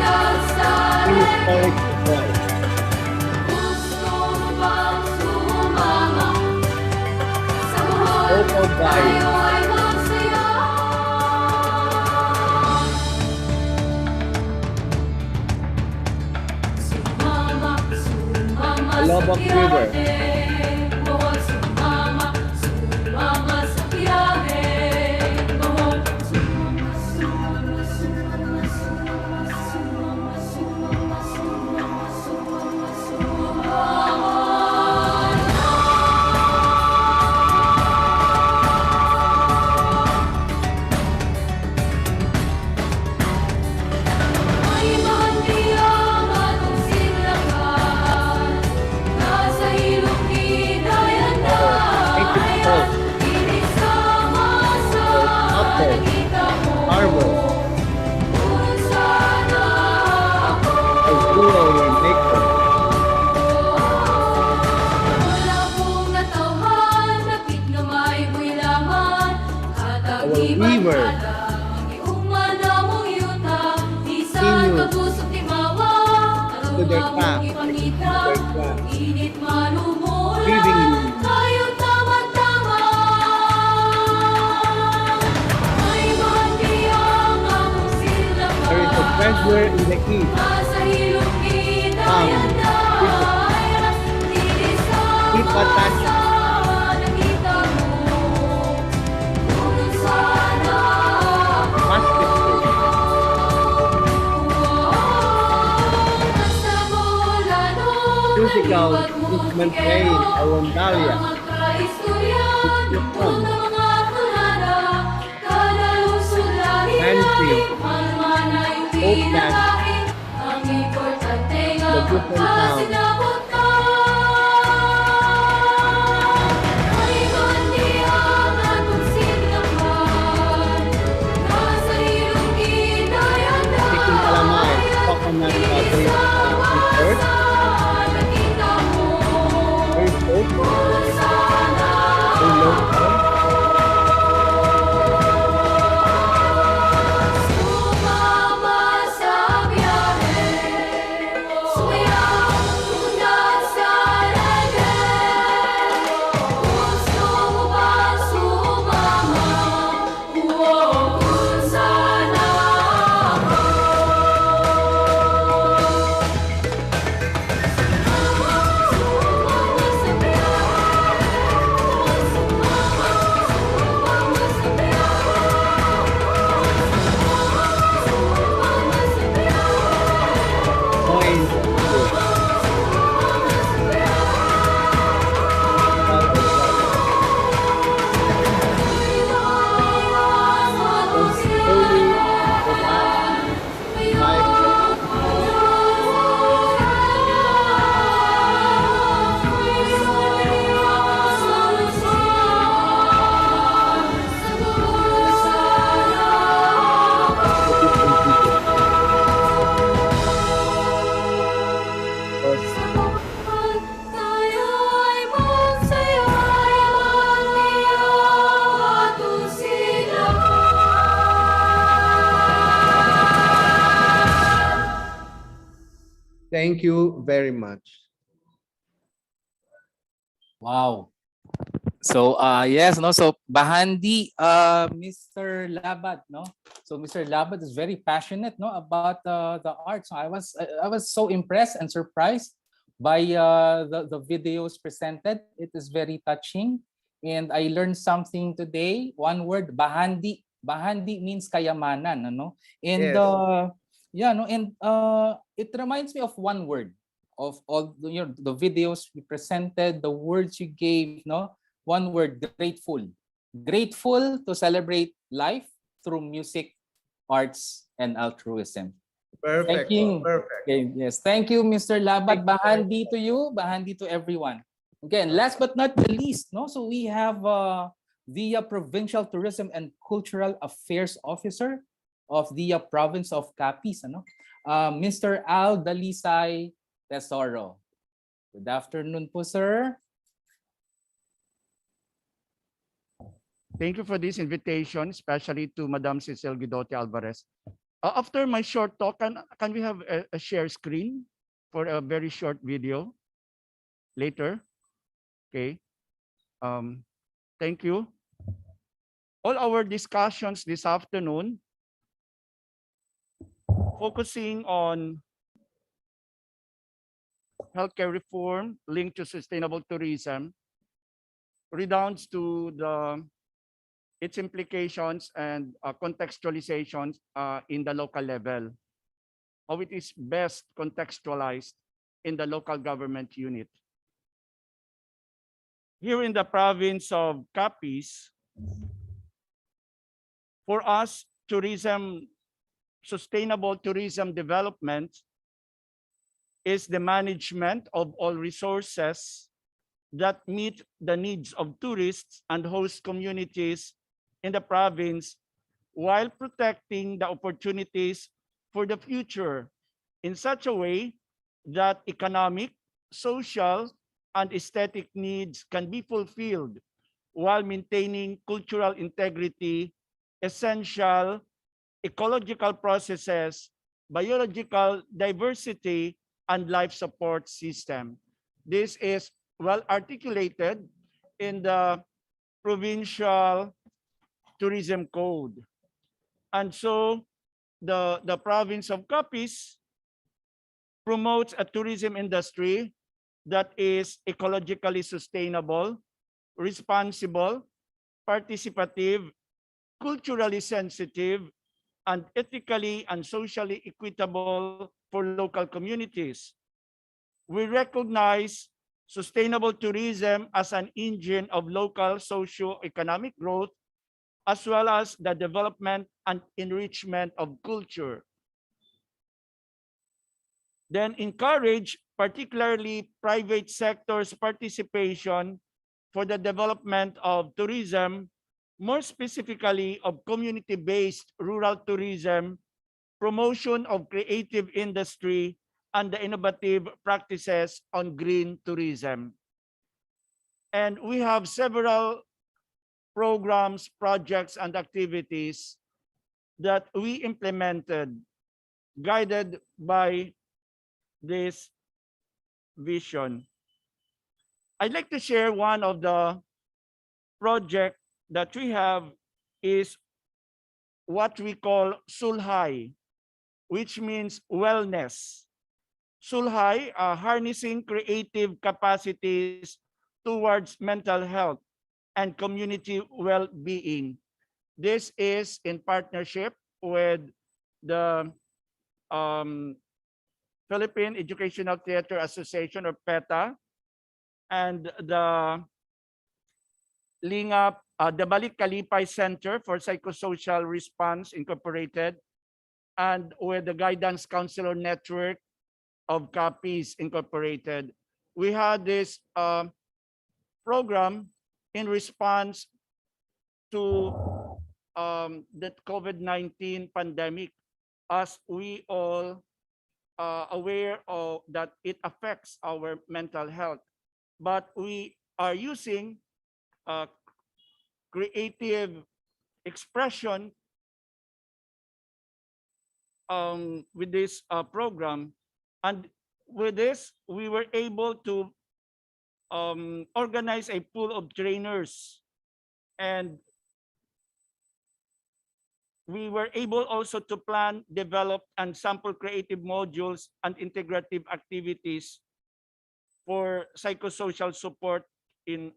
Prehistoric Bukol. Vocal by Lobok River. Treasure in the East. Musical instrument playing, a rondalia. Dancing, folk dance, the different sounds. Taking calamay, coconut drink concert. Very folk, very local. Thank you very much. Wow. So yes, no. So Bahandi, Mr. Labat, no. So Mr. Labat is very passionate, no, about the art. So I was so impressed and surprised by the videos presented. It is very touching, and I learned something today. One word, Bahandi. Bahandi means kayamanan, ano? And Yes. yeah, no, and it reminds me of one word of all the videos we presented, the words you gave, no. One word, grateful. Grateful to celebrate life through music, arts, and altruism. Thank Perfect. you. Perfect. Okay, yes, thank you, Mr. Labat. Bahandi to you, bahandi to everyone. Again, last but not the least, no. So we have the Provincial Tourism and Cultural Affairs Officer of the province of Capiz, ano? Mr. Al Dalisay Tesoro. Good afternoon po, sir. Thank you for this invitation, especially to Madam Cecil Guidote Alvarez. After my short talk, can we have a share screen for a very short video later? Okay. Thank you. All our discussions this afternoon focusing on healthcare reform linked to sustainable tourism redounds to its implications and contextualizations in the local level, how it is best contextualized in the local government unit. Here in the province of Capiz, for us, sustainable tourism development is the management of all resources that meet the needs of tourists and host communities in the province while protecting the opportunities for the future in such a way that economic, social, and aesthetic needs can be fulfilled while maintaining cultural integrity, essential ecological processes, biological diversity, and life support system. This is well articulated in the provincial tourism code. And so the province of Capiz promotes a tourism industry that is ecologically sustainable, responsible, participative, culturally sensitive, and ethically and socially equitable for local communities. We recognize sustainable tourism as an engine of local socio-economic growth, as well as the development and enrichment of culture. Then encourage particularly private sector's participation for the development of tourism, more specifically of community-based rural tourism, promotion of creative industry, and the innovative practices on green tourism. And we have several programs, projects, and activities that we implemented, guided by this vision. I'd like to share one of the projects that we have is what we call Sulhay, which means wellness. Sulhay, harnessing creative capacities towards mental health and community well-being. This is in partnership with the Philippine Educational Theater Association, or PETA, and the the Balik Kalipay Center for Psychosocial Response Incorporated, and with the Guidance Counselor Network of Capiz Incorporated. We had this program in response to the COVID-19 pandemic, as we all aware of that it affects our mental health. But we are using creative expression with this program. And with this, we were able to organize a pool of trainers, and we were able also to plan, develop, and sample creative modules and integrative activities for psychosocial support in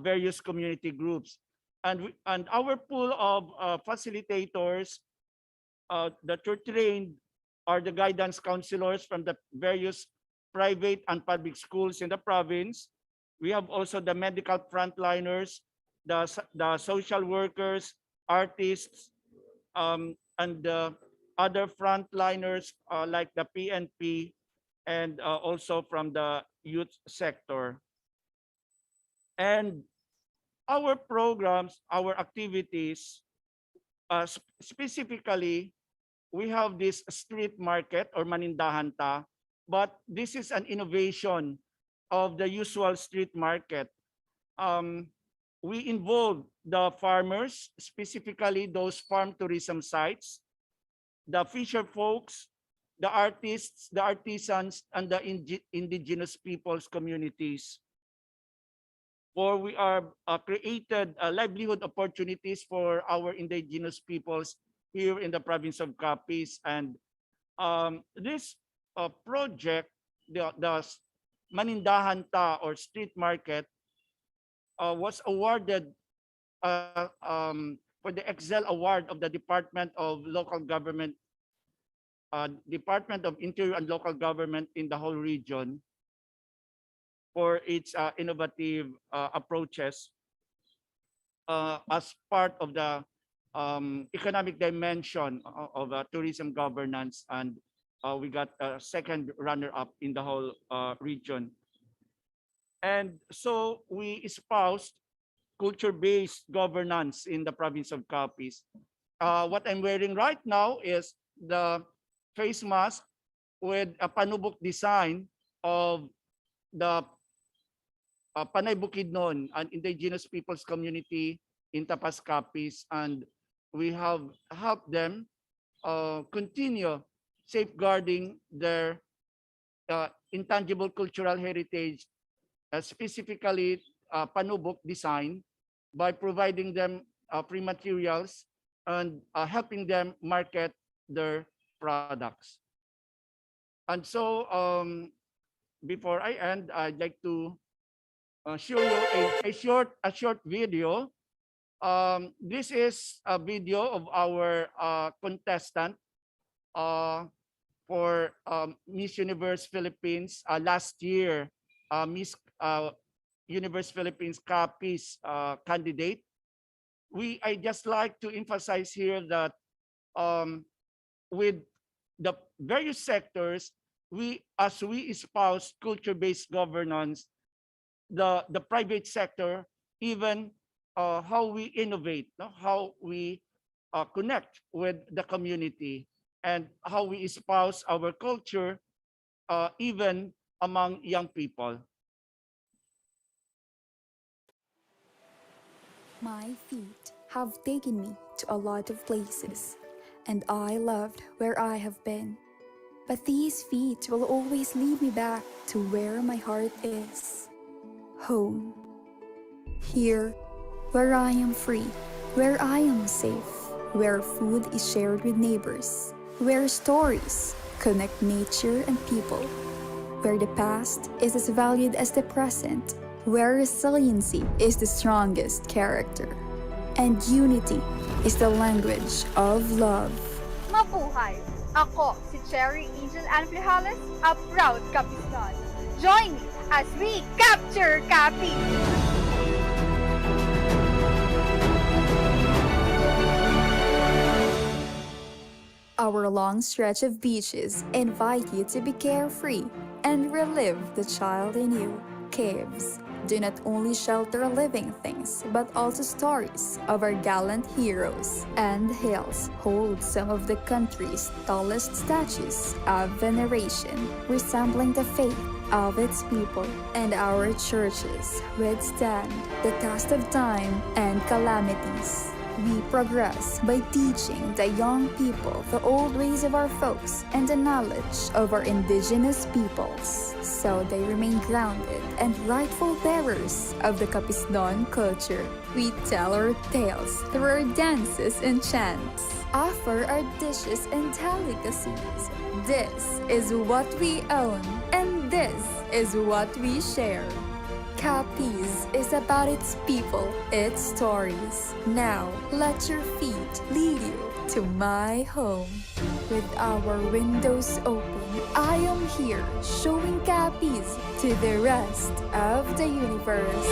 various community groups. And our pool of facilitators that were trained are the guidance counselors from the various private and public schools in the province. We have also the medical frontliners, the social workers, artists, and the other frontliners like the PNP, and also from the youth sector. And our programs, our activities, specifically, we have this street market or manindahan ta, but this is an innovation of the usual street market. We involve the farmers, specifically those farm tourism sites, the fisher folks, the artists, the artisans, and the indigenous peoples communities. For we are created livelihood opportunities for our indigenous peoples here in the province of Capiz. And this project, the Manindahan Ta or street market, was awarded for the Excel Award of the Department of Local Government, Department of Interior and Local Government in the whole region for its innovative approaches as part of the economic dimension of tourism governance, and we got a second runner-up in the whole region. And so we espoused culture-based governance in the province of Capiz. What I'm wearing right now is the face mask with a panubok design of the Panay Bukidnon, an indigenous peoples community in Tapas Capiz, and we have helped them continue safeguarding their intangible cultural heritage, specifically panubok design, by providing them free materials and helping them market their products. And so before I end, I'd like to show you a short video. This is a video of our contestant for Miss Universe Philippines last year, Miss Universe Philippines Capiz candidate. I just like to emphasize here that with the various sectors, as we espouse culture-based governance, the private sector, even how we innovate, no? How we connect with the community, and how we espouse our culture even among young people. My feet have taken me to a lot of places, and I loved where I have been. But these feet will always lead me back to where my heart is. Home. Here, where I am free, where I am safe, where food is shared with neighbors, where stories connect nature and people, where the past is as valued as the present, where resiliency is the strongest character, and unity is the language of love. Mabuhay! Ako si Cherry Angel Anflejales, a proud Capisnon. Join me as we capture Capiz! Our long stretch of beaches invite you to be carefree and relive the child in you. Caves do not only shelter living things, but also stories of our gallant heroes. And hills hold some of the country's tallest statues of veneration, resembling the faith of its people. And our churches withstand the test of time and calamities. We progress by teaching the young people the old ways of our folks and the knowledge of our indigenous peoples, so they remain grounded and rightful bearers of the Capisnon culture. We tell our tales through our dances and chants, offer our dishes and delicacies. This is what we own, and this is what we share. Capiz is about its people, its stories. Now, let your feet lead you to my home. With our windows open, I am here showing Capiz to the rest of the universe.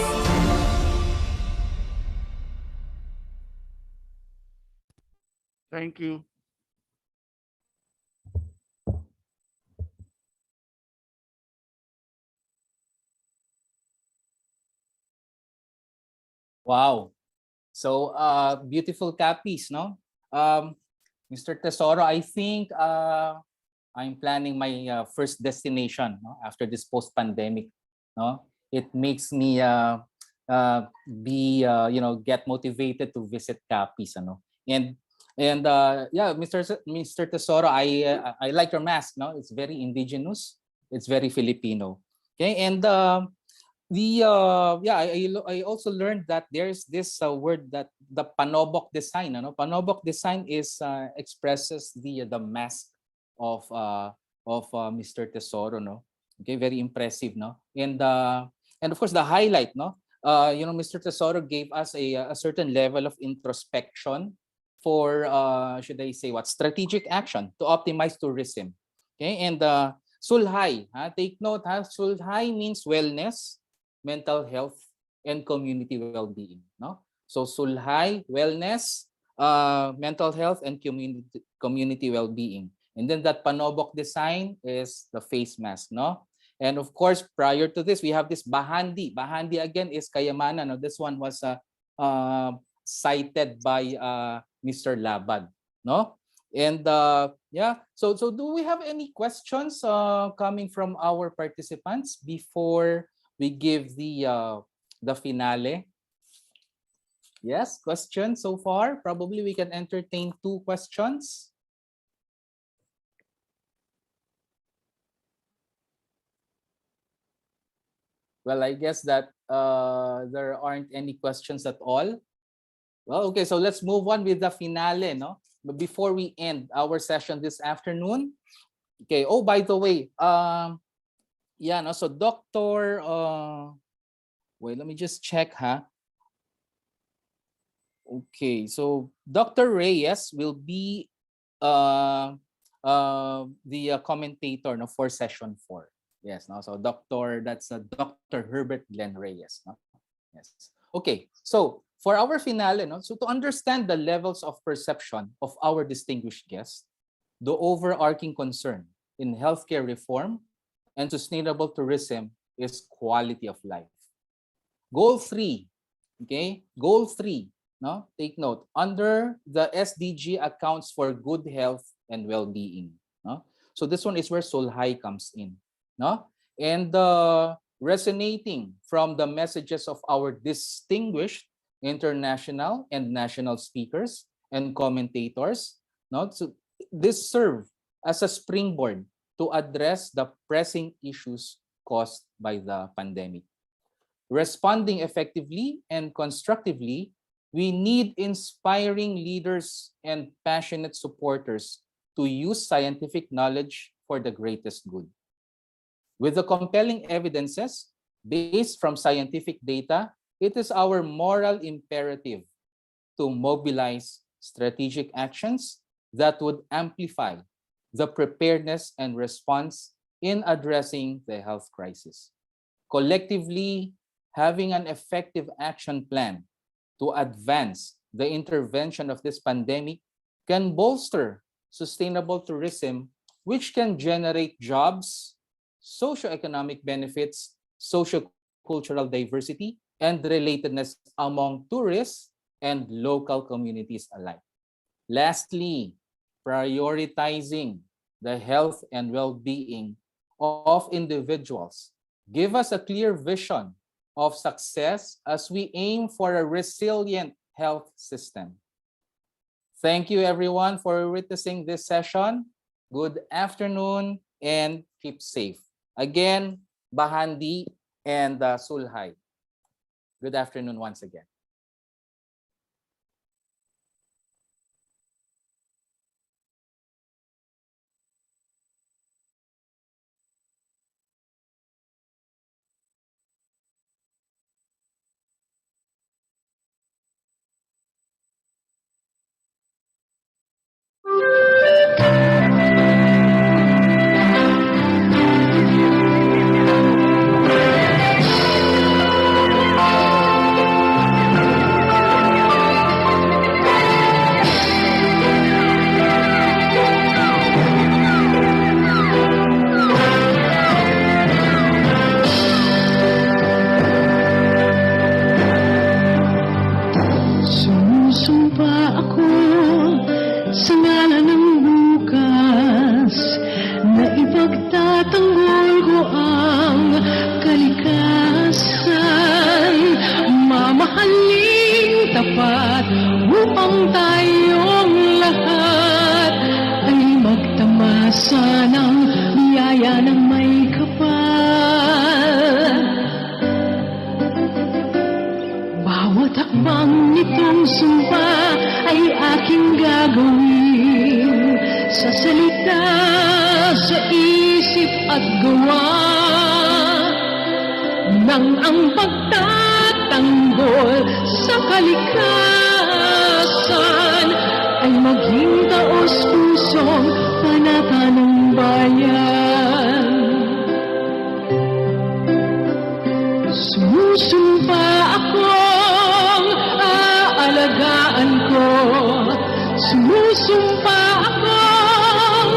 Thank you. Wow. So beautiful Capiz, no? Mr. Tesoro, I think I'm planning my first destination, no? After this post-pandemic, no? It makes me get motivated to visit Capiz, ano? And And yeah, Mr. Tesoro, I like your mask. No, it's very indigenous. It's very Filipino. Okay, and yeah, I also learned that there's this word that the panobok design. Panobok design is expresses the mask of Mr. Tesoro. No, okay, very impressive. No, and of course the highlight. No, Mr. Tesoro gave us a certain level of introspection for should I say what strategic action to optimize tourism. Okay, and Sulhay, take note, Sulhay means wellness, mental health, and community well-being. No, so Sulhay, wellness, mental health, and community well-being. And then that panobok design is the face mask. No, and of course prior to this we have this bahandi. Bahandi again is kayamanan. No, this one was cited by Mr. Labad. No, and yeah, so do we have any questions coming from our participants before we give the finale? Yes, questions so far? Probably we can entertain 2 questions. Well, I guess that there aren't any questions at all. Well, okay, so let's move on with the finale, no? But before we end our session this afternoon, okay. Oh, by the way, yeah, no. So, Doctor, wait, let me just check, Okay, so Dr. Reyes will be the commentator, no, for session 4. Yes, no. So, that's Dr. Herbert Glenn Reyes, no. Yes. Okay, so for our finale, no, so to understand the levels of perception of our distinguished guests, the overarching concern in healthcare reform and sustainable tourism is quality of life. Goal 3, okay? Goal 3, no? Take note. Under the SDG accounts for good health and well-being, no? So this one is where Sulhay comes in, no? And resonating from the messages of our distinguished international and national speakers and commentators, no? So this serve as a springboard to address the pressing issues caused by the pandemic. Responding effectively and constructively, we need inspiring leaders and passionate supporters to use scientific knowledge for the greatest good. With the compelling evidences based from scientific data, it is our moral imperative to mobilize strategic actions that would amplify the preparedness and response in addressing the health crisis. Collectively, having an effective action plan to advance the intervention of this pandemic can bolster sustainable tourism, which can generate jobs, socioeconomic benefits, socio-cultural diversity, and relatedness among tourists and local communities alike. Lastly, prioritizing the health and well-being of individuals give us a clear vision of success as we aim for a resilient health system. Thank you everyone for witnessing this session. Good afternoon and keep safe. Again, Bahandi and Sulhay. Good afternoon once again. Bawat hakbang nitong sumpa ay aking gagawin sa salita, sa isip at gawa nang ang pagtatanggol sa kalikasan ay maging taos-pusong panata ng bayan. Sumusumpa akong aalagaan ko, sumusumpa akong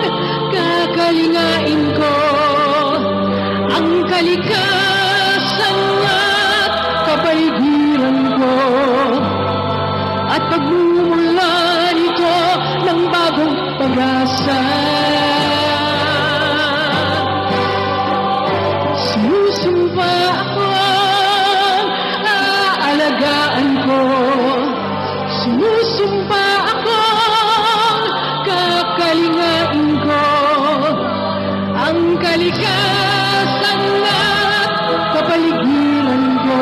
kakalingain ko ang kalikasan at kapaligiran ko at pagmumula nito ng bagong pag-asa. Sumusumpa akong aalagaan ko, sumusumpa akong kakalingain ko ang kalikasan at kapaligiran ko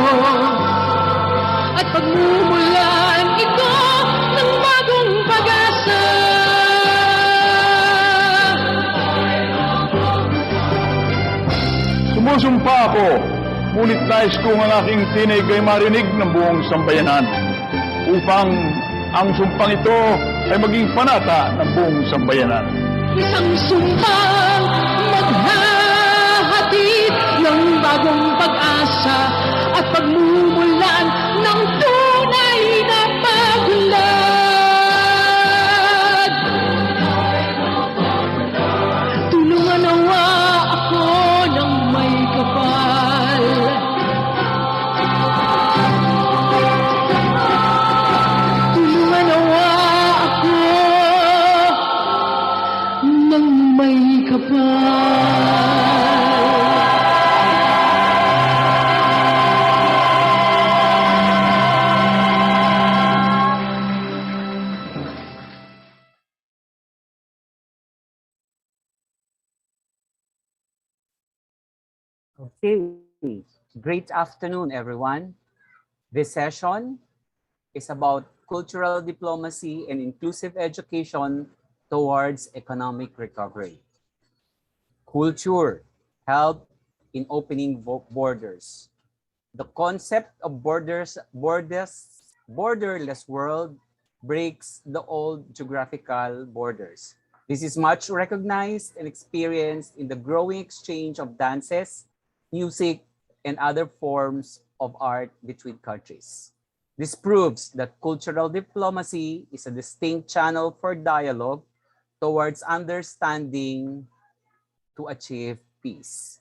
at pagmumulan ito ng bagong pag-asa. Sumusumpa ako, ngunit nais kong ang aking tinig ay marinig ng buong sambayanan upang ang sumpang ito ay maging panata ng buong sambayanan. Isang sumpang maghahatid ng bagong pag-asa at pagmumulan ng tunay na pag-unlad. Tulungan nawa ako ng may kapal. Tulungan nawa ako ng may kapal. Okay, great afternoon, everyone. This session is about cultural diplomacy and inclusive education towards economic recovery. Culture help in opening borders. The concept of borderless world breaks the old geographical borders. This is much recognized and experienced in the growing exchange of dances, music, and other forms of art between countries. This proves that cultural diplomacy is a distinct channel for dialogue towards understanding to achieve peace.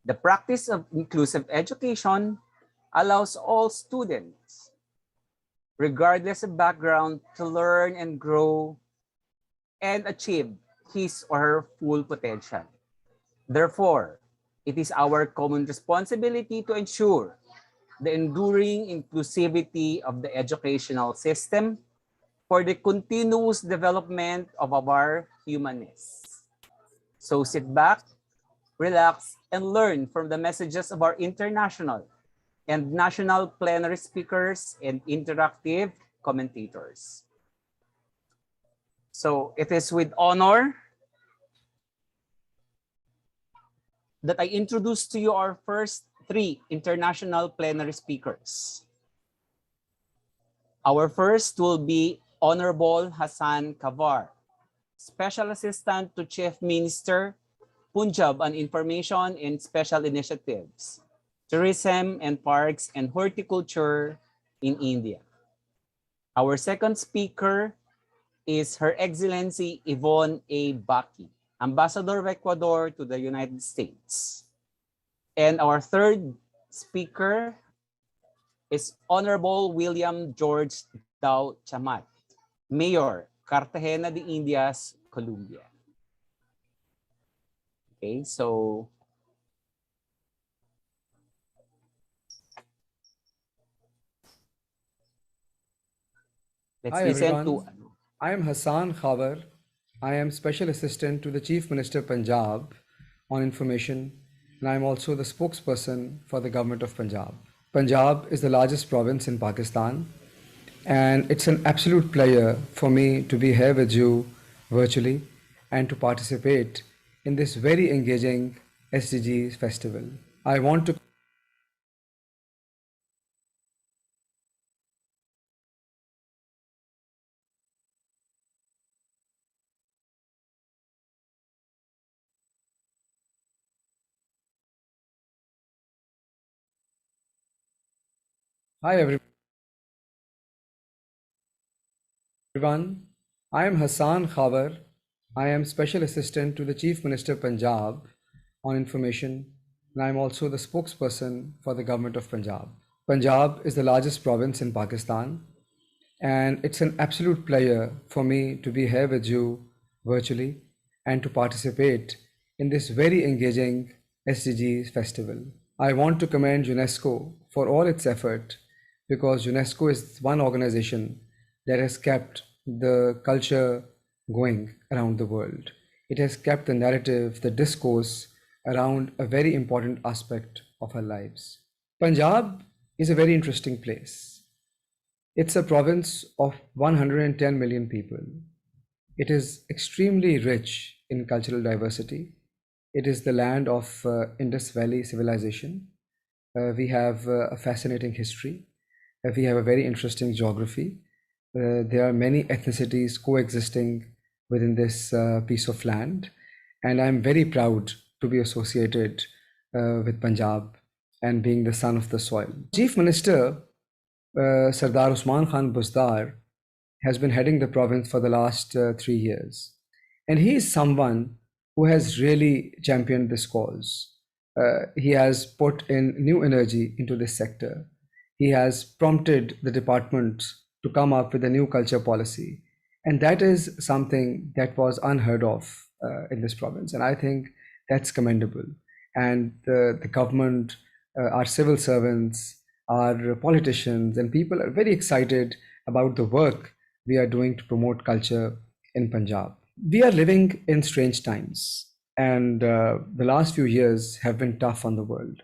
The practice of inclusive education allows all students, regardless of background, to learn and grow and achieve his or her full potential. Therefore, it is our common responsibility to ensure the enduring inclusivity of the educational system for the continuous development of our humanness. So sit back, relax, and learn from the messages of our international and national plenary speakers and interactive commentators. So it is with honor that I introduce to you our first three international plenary speakers. Our first will be Honorable Hassan Kavar, Special Assistant to Chief Minister, Punjab on Information and Special Initiatives, Tourism and Parks and Horticulture in India. Our second speaker is Her Excellency Yvonne A. Baki, Ambassador of Ecuador to the United States. And our third speaker is Honorable William George Dao Chamat, Mayor, Cartagena de Indias, Colombia. Okay, so let's Hi listen everyone. I am Hassan Khabar. I am Special Assistant to the Chief Minister Punjab on Information, and I am also the spokesperson for the Government of Punjab. Punjab is the largest province in Pakistan, and it's an absolute pleasure for me to be here with you virtually and to participate in this very engaging SDGs festival. I want to Hi everyone. I am Hassan Khabar. I am Special Assistant to the Chief Minister Punjab on Information, and I am also the spokesperson for the Government of Punjab. Punjab is the largest province in Pakistan, and it's an absolute pleasure for me to be here with you virtually and to participate in this very engaging SDGs festival. I want to commend UNESCO for all its effort, because UNESCO is one organization that has kept the culture going around the world. It has kept the narrative, the discourse around a very important aspect of our lives. Punjab is a very interesting place. It's a province of 110 million people. It is extremely rich in cultural diversity. It is the land of Indus Valley civilization. We have a fascinating history. We have a very interesting geography. There are many ethnicities coexisting within this piece of land. And I'm very proud to be associated with Punjab and being the son of the soil. Chief Minister Sardar Usman Khan Buzdar has been heading the province for the last 3 years. And he is someone who has really championed this cause. He has put in new energy into this sector. He has prompted the department to come up with a new culture policy. And that is something that was unheard of in this province. And I think that's commendable. And the government, our civil servants, our politicians, and people are very excited about the work we are doing to promote culture in Punjab. We are living in strange times, and the last few years have been tough on the world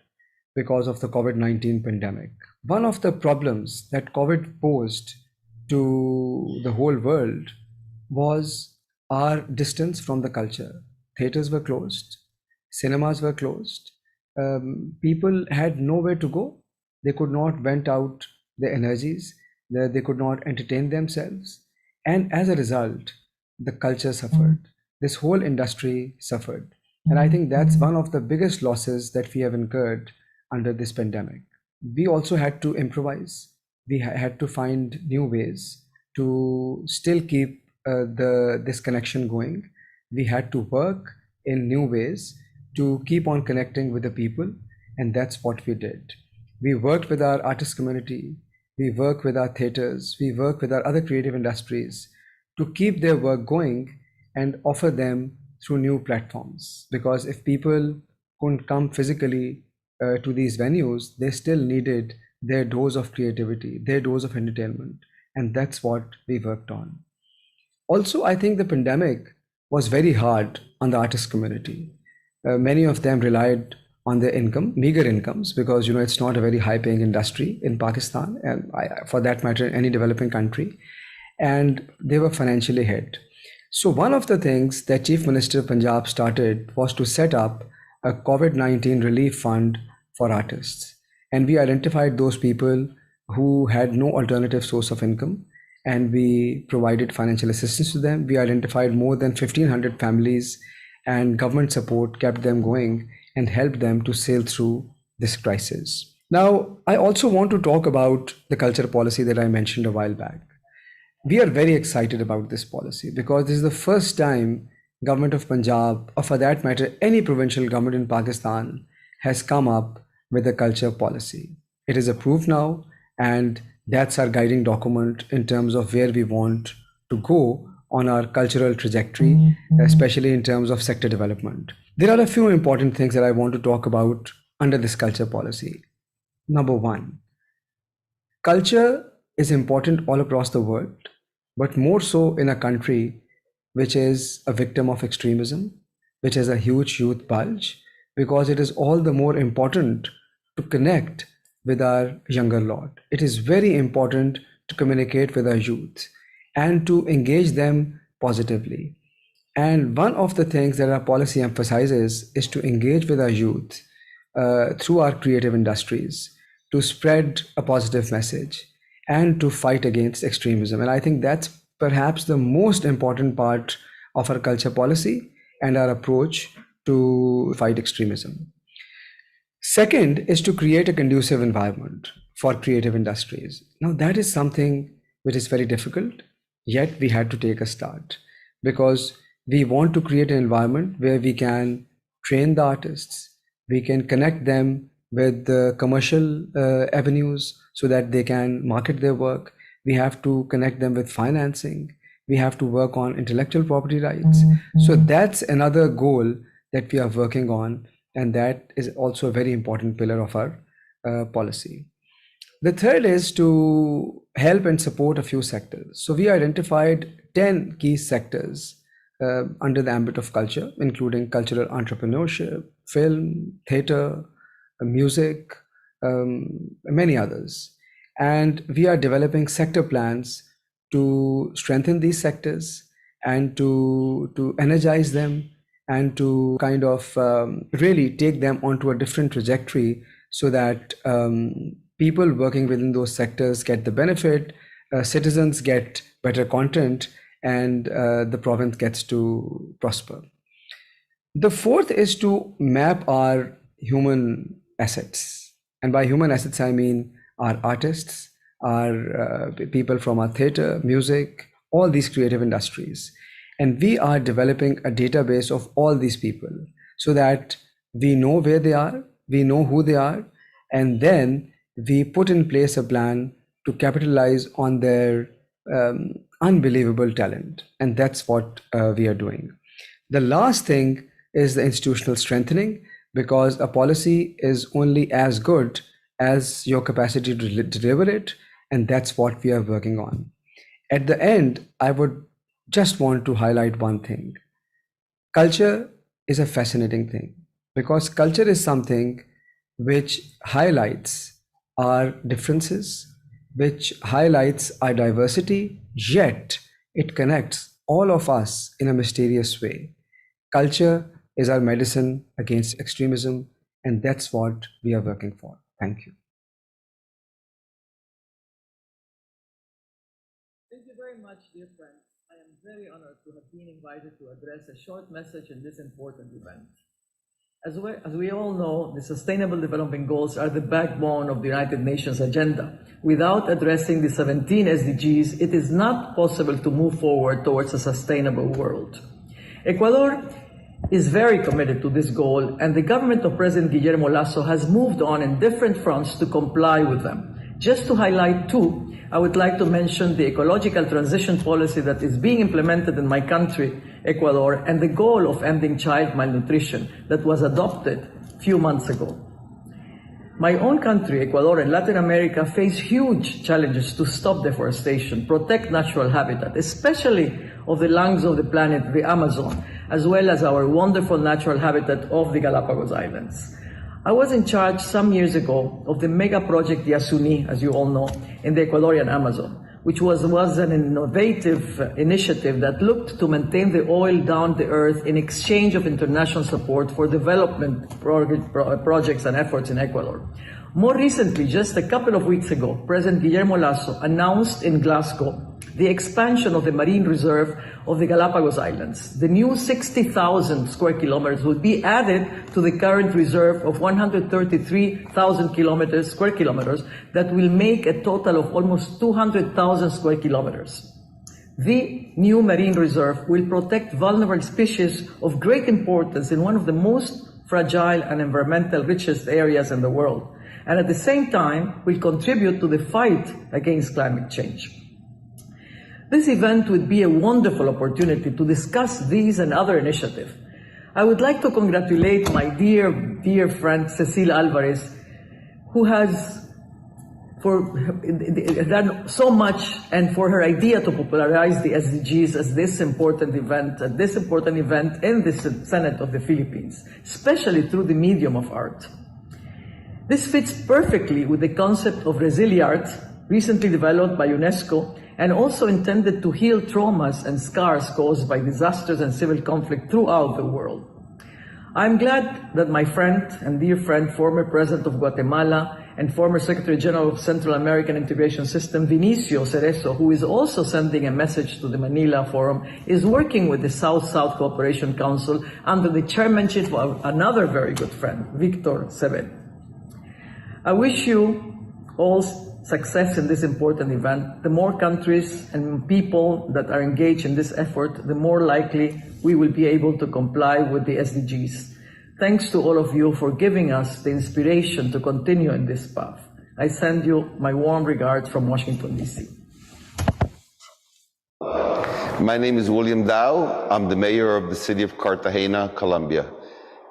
because of the COVID-19 pandemic. One of the problems that COVID posed to the whole world was our distance from the culture. Theaters were closed, cinemas were closed, people had nowhere to go. They could not vent out their energies, they could not entertain themselves. And as a result, the culture suffered. This whole industry suffered. And I think that's one of the biggest losses that we have incurred under this pandemic. We also had to improvise. We had to find new ways to still keep this connection going. We had to work in new ways to keep on connecting with the people, and that's what we did. We worked with our artist community, we work with our theaters, we work with our other creative industries to keep their work going and offer them through new platforms. Because if people couldn't come physically to these venues, they still needed their dose of creativity, their dose of entertainment. And that's what we worked on. Also, I think the pandemic was very hard on the artist community. Many of them relied on their income, meager incomes, because it's not a very high-paying industry in Pakistan, and for that matter, any developing country, and they were financially hit. So one of the things that Chief Minister of Punjab started was to set up a COVID-19 relief fund for artists, and we identified those people who had no alternative source of income, and we provided financial assistance to them. We identified more than 1,500 families, and government support kept them going and helped them to sail through this crisis. Now, I also want to talk about the culture policy that I mentioned a while back. We are very excited about this policy because this is the first time Government of Punjab, or for that matter, any provincial government in Pakistan, has come up with a culture policy. It is approved now, and that's our guiding document in terms of where we want to go on our cultural trajectory, especially in terms of sector development. There are a few important things that I want to talk about under this culture policy. Number one, culture is important all across the world, but more so in a country which is a victim of extremism, which has a huge youth bulge, because it is all the more important to connect with our younger lot. It is very important to communicate with our youth and to engage them positively. And one of the things that our policy emphasizes is to engage with our youth through our creative industries, to spread a positive message and to fight against extremism. And I think that's perhaps the most important part of our culture policy and our approach to fight extremism. Second is to create a conducive environment for creative industries. Now, that is something which is very difficult, yet we had to take a start because we want to create an environment where we can train the artists, we can connect them with the commercial avenues so that they can market their work. We have to connect them with financing. We have to work on intellectual property rights. So that's another goal that we are working on, and that is also a very important pillar of our policy. The third is to help and support a few sectors. So we identified 10 key sectors under the ambit of culture, including cultural entrepreneurship, film, theater, music, many others. And we are developing sector plans to strengthen these sectors and to energize them and to kind of really take them onto a different trajectory so that people working within those sectors get the benefit, citizens get better content, and the province gets to prosper. The fourth is to map our human assets. And by human assets, I mean our artists, our people from our theater, music, all these creative industries. And we are developing a database of all these people so that we know where they are, we know who they are, and then we put in place a plan to capitalize on their unbelievable talent. And that's what we are doing. The last thing is the institutional strengthening, because a policy is only as good as your capacity to deliver it. And that's what we are working on. At the end, I would just want to highlight one thing. Culture is a fascinating thing because culture is something which highlights our differences, which highlights our diversity, yet it connects all of us in a mysterious way. Culture is our medicine against extremism, and that's what we are working for. Thank you. Thank you very much, dear friends. I am very honored to have been invited to address a short message in this important event. As we all know, the Sustainable Development Goals are the backbone of the United Nations agenda. Without addressing the 17 SDGs, it is not possible to move forward towards a sustainable world. Ecuador is very committed to this goal, and the government of President Guillermo Lasso has moved on in different fronts to comply with them. Just to highlight two, I would like to mention the ecological transition policy that is being implemented in my country, Ecuador, and the goal of ending child malnutrition that was adopted a few months ago. My own country, Ecuador, and Latin America face huge challenges to stop deforestation, protect natural habitat, especially of the lungs of the planet, the Amazon, as well as our wonderful natural habitat of the Galapagos Islands. I was in charge some years ago of the mega project Yasuni, as you all know, in the Ecuadorian Amazon, which was an innovative initiative that looked to maintain the oil down the earth in exchange of international support for development projects and efforts in Ecuador. More recently, just a couple of weeks ago, President Guillermo Lasso announced in Glasgow the expansion of the marine reserve of the Galapagos Islands. The new 60,000 square kilometers will be added to the current reserve of 133,000 square kilometers that will make a total of almost 200,000 square kilometers. The new marine reserve will protect vulnerable species of great importance in one of the most fragile and environmental richest areas in the world, and at the same time will contribute to the fight against climate change. This event would be a wonderful opportunity to discuss these and other initiatives. I would like to congratulate my dear friend Cecilia Alvarez, who has done so much, and for her idea to popularize the SDGs as this important event in the Senate of the Philippines, especially through the medium of art. This fits perfectly with the concept of Resiliart, recently developed by UNESCO, and also intended to heal traumas and scars caused by disasters and civil conflict throughout the world. I'm glad that my friend and dear friend, former President of Guatemala and former Secretary General of Central American Integration System, Vinicio Cerezo, who is also sending a message to the Manila Forum, is working with the South-South Cooperation Council under the chairmanship of another very good friend, Victor Sebel. I wish you all success in this important event. The more countries and people that are engaged in this effort, the more likely we will be able to comply with the SDGs. Thanks to all of you for giving us the inspiration to continue in this path. I send you my warm regards from Washington, D.C. My name is William Dow. I'm the mayor of the city of Cartagena, Colombia.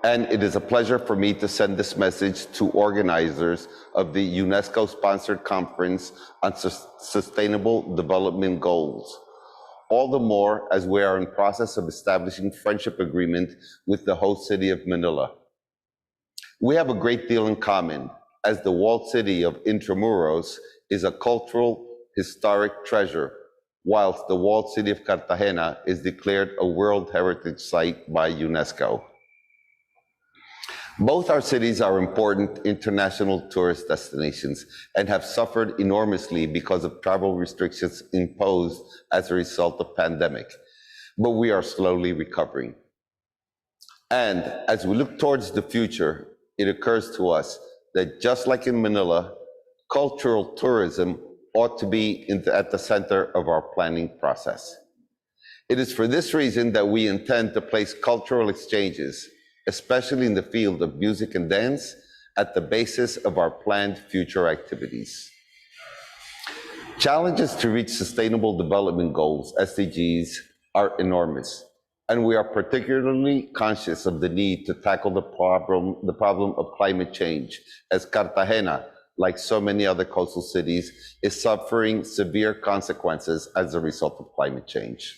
And it is a pleasure for me to send this message to organizers of the UNESCO-sponsored Conference on Sustainable Development Goals. All the more as we are in process of establishing friendship agreement with the host city of Manila. We have a great deal in common, as the walled city of Intramuros is a cultural, historic treasure, whilst the walled city of Cartagena is declared a World Heritage Site by UNESCO. Both our cities are important international tourist destinations and have suffered enormously because of travel restrictions imposed as a result of pandemic, but we are slowly recovering. And as we look towards the future, it occurs to us that just like in Manila, cultural tourism ought to be at the center of our planning process. It is for this reason that we intend to place cultural exchanges, especially in the field of music and dance, at the basis of our planned future activities. Challenges to reach Sustainable Development Goals, SDGs, are enormous, and we are particularly conscious of the need to tackle the problem of climate change, as Cartagena, like so many other coastal cities, is suffering severe consequences as a result of climate change.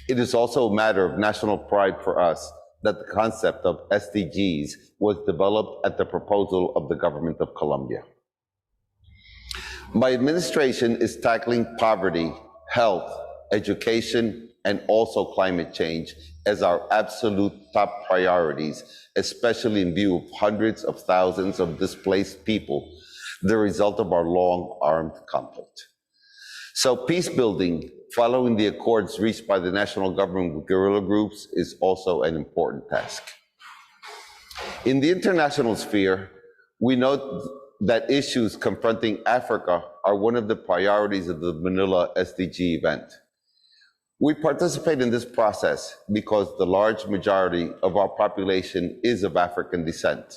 It is also a matter of national pride for us that the concept of SDGs was developed at the proposal of the government of Colombia. My administration is tackling poverty, health, education, and also climate change as our absolute top priorities, especially in view of hundreds of thousands of displaced people, the result of our long armed conflict. So peace building, following the accords reached by the national government with guerrilla groups, is also an important task. In the international sphere, we note that issues confronting Africa are one of the priorities of the Manila SDG event. We participate in this process because the large majority of our population is of African descent.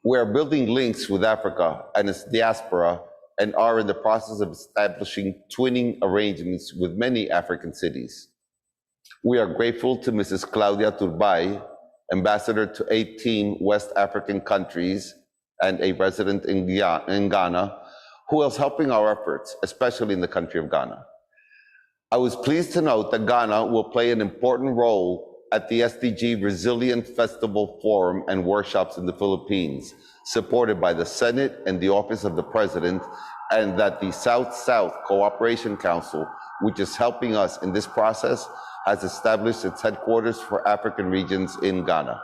We are building links with Africa and its diaspora and are in the process of establishing twinning arrangements with many African cities. We are grateful to Mrs. Claudia Turbay, ambassador to 18 West African countries and a resident in Ghana, who is helping our efforts, especially in the country of Ghana. I was pleased to note that Ghana will play an important role at the SDG Resilient Festival Forum and workshops in the Philippines, supported by the Senate and the Office of the President, and that the South-South Cooperation Council, which is helping us in this process, has established its headquarters for African regions in Ghana.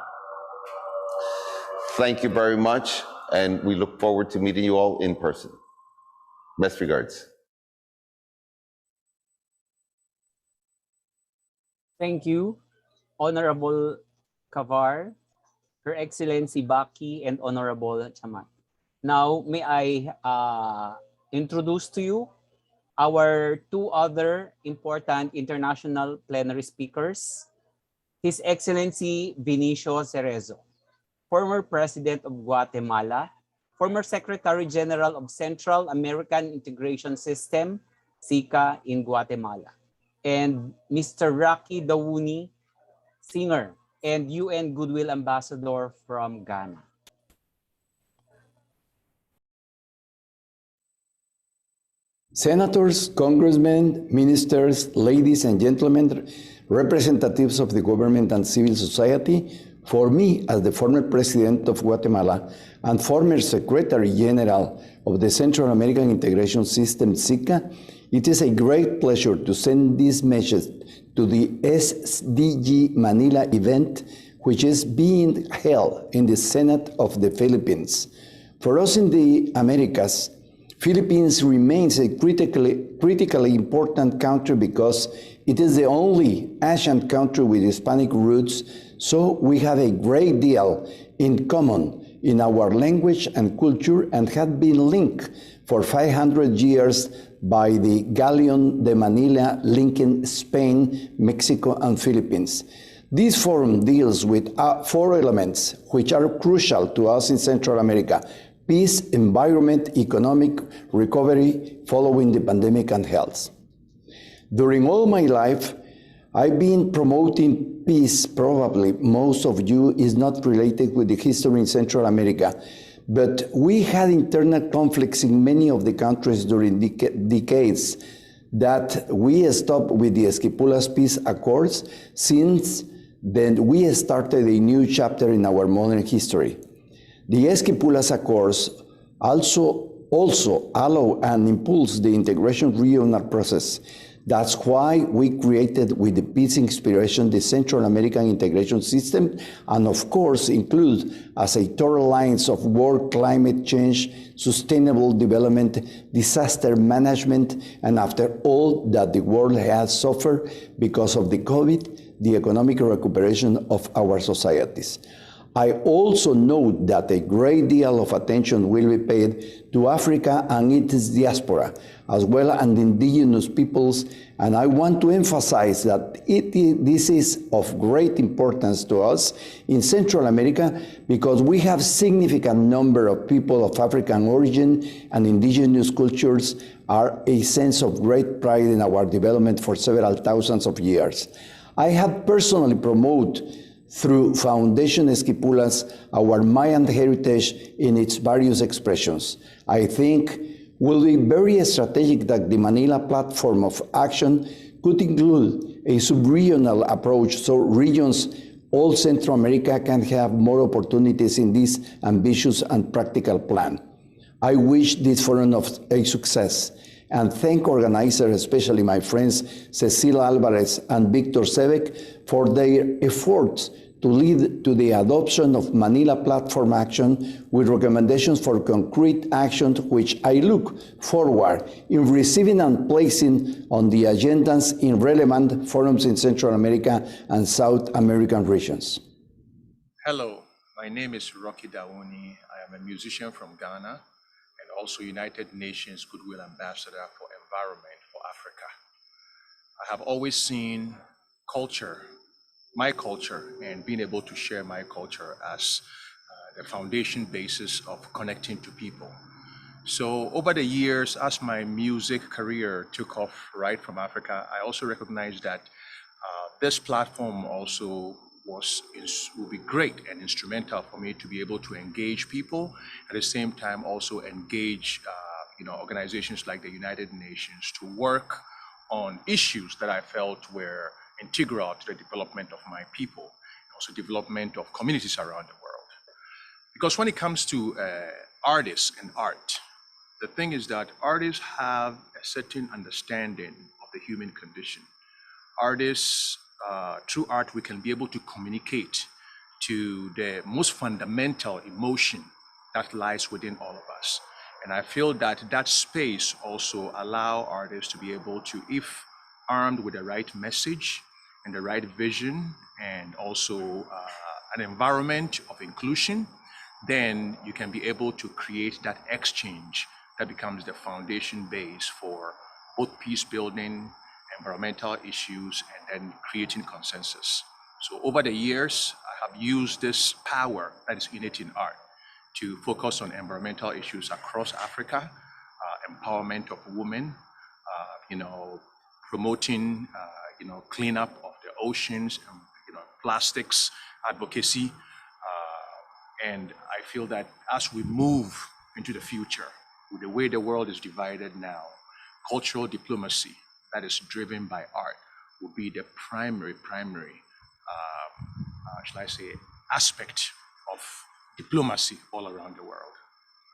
Thank you very much, and we look forward to meeting you all in person. Best regards. Thank you, Honorable Kavar, Her Excellency Baki, and Honorable Chaman. Now, may I introduce to you our two other important international plenary speakers, His Excellency Vinicio Cerezo, former President of Guatemala, former Secretary General of Central American Integration System, SICA, in Guatemala, and Mr. Rocky Dawuni, singer and UN Goodwill Ambassador from Ghana. Senators, congressmen, ministers, ladies and gentlemen, representatives of the government and civil society, For me, as the former president of Guatemala and former Secretary General of the Central American Integration System, SICA, it is a great pleasure to send this message to the SDG Manila event, which is being held in the Senate of the Philippines. For us in the Americas, Philippines remains a critically important country because it is the only Asian country with Hispanic roots, so we have a great deal in common in our language and culture and have been linked for 500 years by the Galleon de Manila linking Spain, Mexico, and Philippines. This forum deals with 4 elements which are crucial to us in Central America: peace, environment, economic recovery following the pandemic, and health. During all my life, I've been promoting peace. Probably most of you is not related with the history in Central America, but we had internal conflicts in many of the countries during decades that we stopped with the Esquipulas Peace Accords. Since then, we started a new chapter in our modern history. The Esquipulas Accords also allow and impulse the integration regional process. That's why we created, with the peace inspiration, the Central American Integration System, and of course include as a total lines of work, climate change, sustainable development, disaster management, and after all that the world has suffered because of the COVID, the economic recuperation of our societies. I also note that a great deal of attention will be paid to Africa and its diaspora, as well as indigenous peoples, and I want to emphasize that this is of great importance to us in Central America because we have significant number of people of African origin, and indigenous cultures are a sense of great pride in our development for several thousands of years. I have personally promoted through Foundation Esquipulas our Mayan heritage in its various expressions. I think will be very strategic that the Manila platform of action could include a sub-regional approach so regions all Central America can have more opportunities in this ambitious and practical plan. I wish this forum a success and thank organizers, especially my friends Cecil Alvarez and Victor Sebek, for their efforts to lead to the adoption of Manila Platform Action with recommendations for concrete actions, which I look forward in receiving and placing on the agendas in relevant forums in Central America and South American regions. Hello, my name is Rocky Dawuni. I am a musician from Ghana and also United Nations Goodwill Ambassador for Environment for Africa. I have always seen culture, my culture, and being able to share my culture as the foundation basis of connecting to people. So over the years, as my music career took off right from Africa, I also recognized that this platform also will be great and instrumental for me to be able to engage people, at the same time also engage organizations like the United Nations to work on issues that I felt were integral to the development of my people, and also development of communities around the world. Because when it comes to artists and art, the thing is that artists have a certain understanding of the human condition. Artists, through art, we can be able to communicate to the most fundamental emotion that lies within all of us. And I feel that that space also allow artists to be able to, if armed with the right message and the right vision and also an environment of inclusion, then you can be able to create that exchange that becomes the foundation base for both peace building, environmental issues, and then creating consensus. So over the years, I have used this power that is innate in art to focus on environmental issues across Africa, empowerment of women, promoting cleanup of the oceans, plastics advocacy, and I feel that as we move into the future, with the way the world is divided now, cultural diplomacy that is driven by art will be the primary, shall I say, aspect of diplomacy all around the world.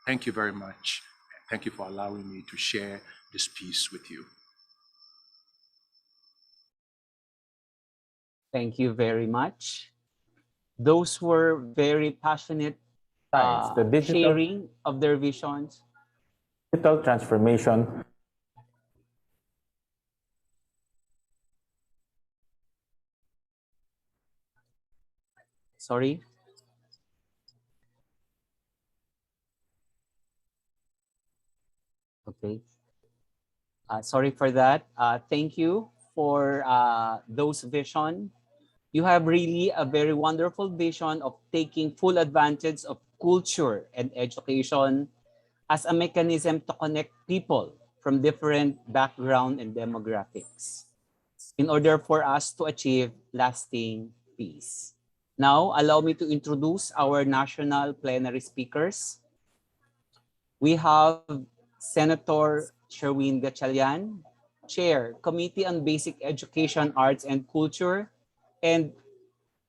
Thank you very much. And thank you for allowing me to share this piece with you. Thank you very much. Those were very passionate The digital sharing of their visions. transformation. Sorry. Okay. Sorry for that. Thank you for those vision. You have really a very wonderful vision of taking full advantage of culture and education as a mechanism to connect people from different background and demographics in order for us to achieve lasting peace. Now, allow me to introduce our national plenary speakers. We have Senator Sherwin Gatchalian, Chair, Committee on Basic Education, Arts and Culture, and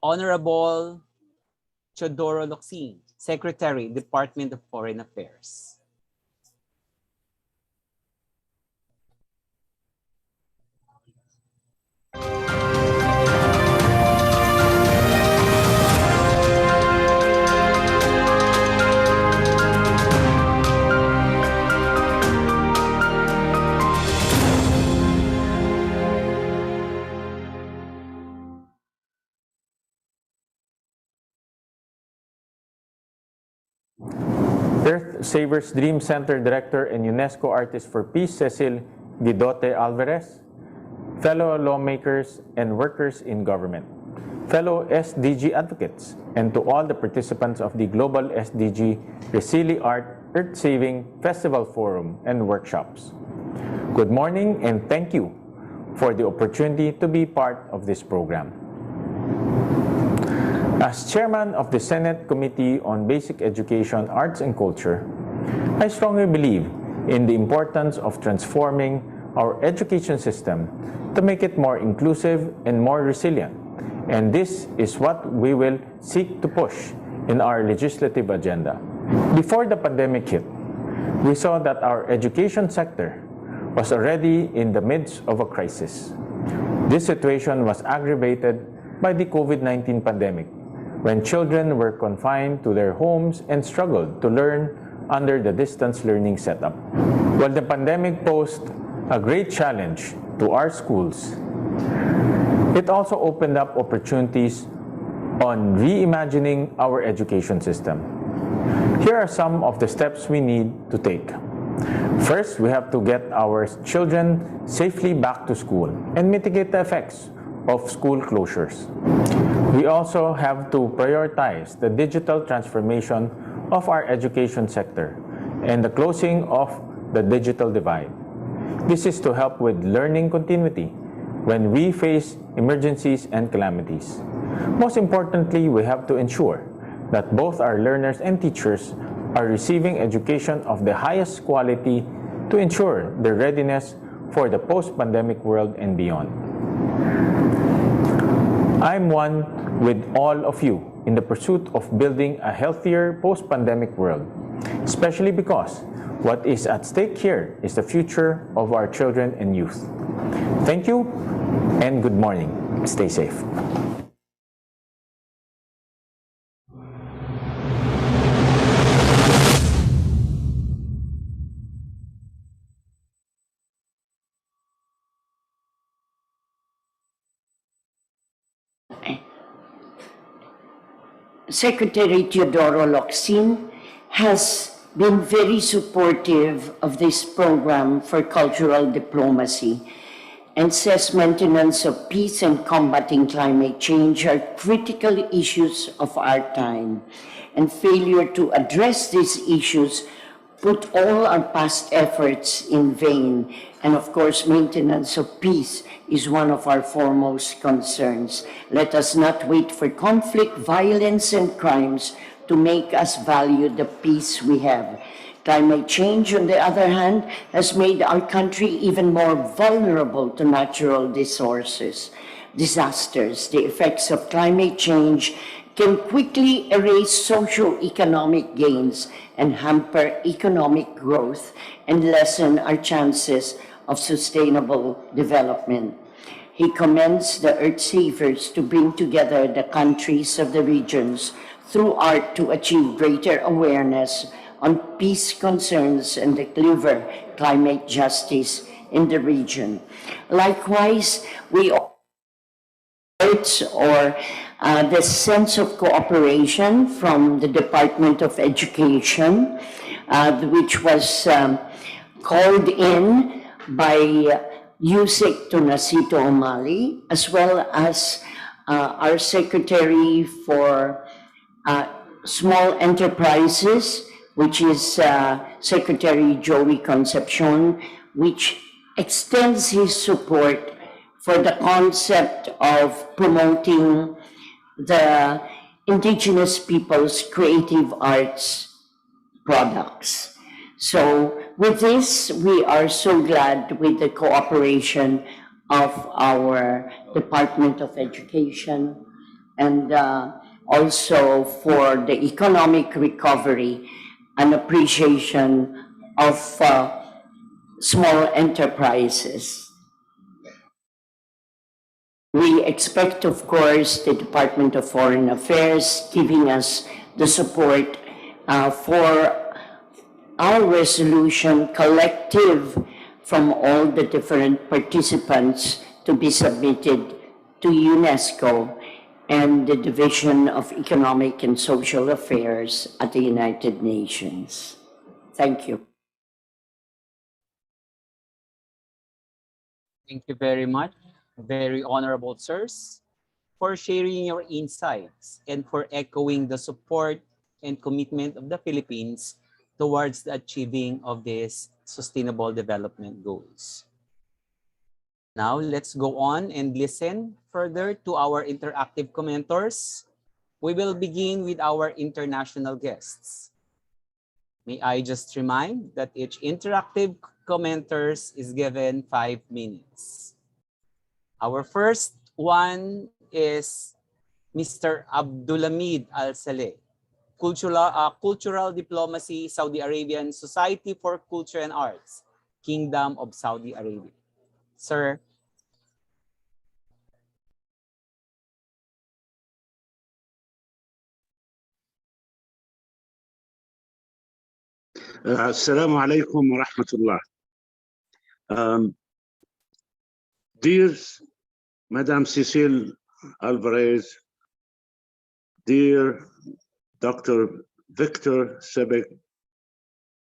Honorable Chodoro Locsin, Secretary, Department of Foreign Affairs. Earth Savers Dream Center Director and UNESCO Artist for Peace, Cecil Guidote Alvarez, fellow lawmakers and workers in government, fellow SDG advocates, and to all the participants of the Global SDG Resiliart Earth Saving Festival Forum and workshops. Good morning and thank you for the opportunity to be part of this program. As chairman of the Senate Committee on Basic Education, Arts and Culture, I strongly believe in the importance of transforming our education system to make it more inclusive and more resilient. And this is what we will seek to push in our legislative agenda. Before the pandemic hit, we saw that our education sector was already in the midst of a crisis. This situation was aggravated by the COVID-19 pandemic, when children were confined to their homes and struggled to learn under the distance learning setup. While the pandemic posed a great challenge to our schools, it also opened up opportunities on reimagining our education system. Here are some of the steps we need to take. First, we have to get our children safely back to school and mitigate the effects of school closures. We also have to prioritize the digital transformation of our education sector and the closing of the digital divide. This is to help with learning continuity when we face emergencies and calamities. Most importantly, we have to ensure that both our learners and teachers are receiving education of the highest quality to ensure their readiness for the post-pandemic world and beyond. I'm one with all of you in the pursuit of building a healthier post-pandemic world, especially because what is at stake here is the future of our children and youth. Thank you and good morning. Stay safe. Secretary Teodoro Locsin has been very supportive of this program for cultural diplomacy and says maintenance of peace and combating climate change are critical issues of our time, and failure to address these issues put all our past efforts in vain. And of course, maintenance of peace is one of our foremost concerns. Let us not wait for conflict, violence, and crimes to make us value the peace we have. Climate change, on the other hand, has made our country even more vulnerable to natural disasters. The effects of climate change can quickly erase socio-economic gains and hamper economic growth and lessen our chances of sustainable development. He commends the Earth Savers to bring together the countries of the regions through art to achieve greater awareness on peace concerns and deliver climate justice in the region. Likewise, we arts or the sense of cooperation from the Department of Education, which was called in by Yusek Tunasito Omali, as well as our Secretary for Small Enterprises, which is Secretary Joey Concepcion, which extends his support for the concept of promoting the indigenous people's creative arts products. So with this, we are so glad with the cooperation of our Department of Education and also for the economic recovery and appreciation of small enterprises. We expect, of course, the Department of Foreign Affairs giving us the support for our resolution collective from all the different participants to be submitted to UNESCO and the Division of Economic and Social Affairs at the United Nations. Thank you. Thank you very much, very honorable sirs, for sharing your insights and for echoing the support and commitment of the Philippines towards the achieving of these sustainable development goals. Now, let's go on and listen further to our interactive commentors. We will begin with our international guests. May I just remind that each interactive commenters is given 5 minutes. Our first one is Mr. Abdulhamid Al-Saleh, Cultural Diplomacy, Saudi Arabian Society for Culture and Arts, Kingdom of Saudi Arabia. Sir. Assalamu alaikum wa rahmatullah. Dear Madam Cecile Alvarez, dear Dr. Victor Sebek,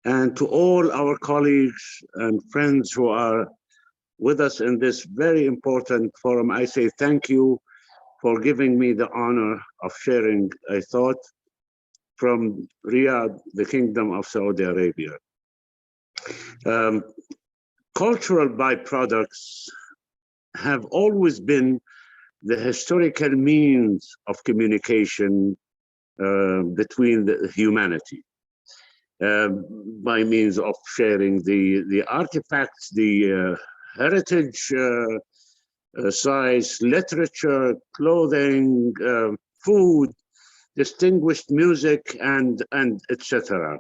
and to all our colleagues and friends who are with us in this very important forum, I say thank you for giving me the honor of sharing a thought from Riyadh, the Kingdom of Saudi Arabia. Cultural byproducts have always been the historical means of communication between the humanity, by means of sharing the artifacts, the heritage sites, literature, clothing, food, distinguished music, and etc.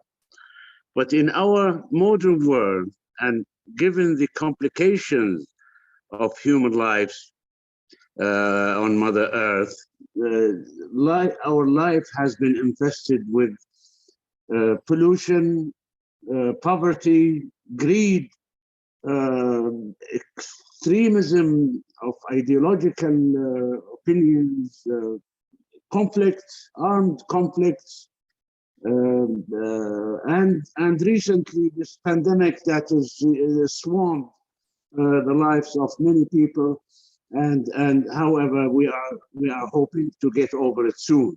But in our modern world, and given the complications of human lives on Mother Earth, our life has been infested with pollution, poverty, greed, extremism of ideological opinions, conflicts, armed conflicts, and recently this pandemic that is swamped the lives of many people, and however we are hoping to get over it soon.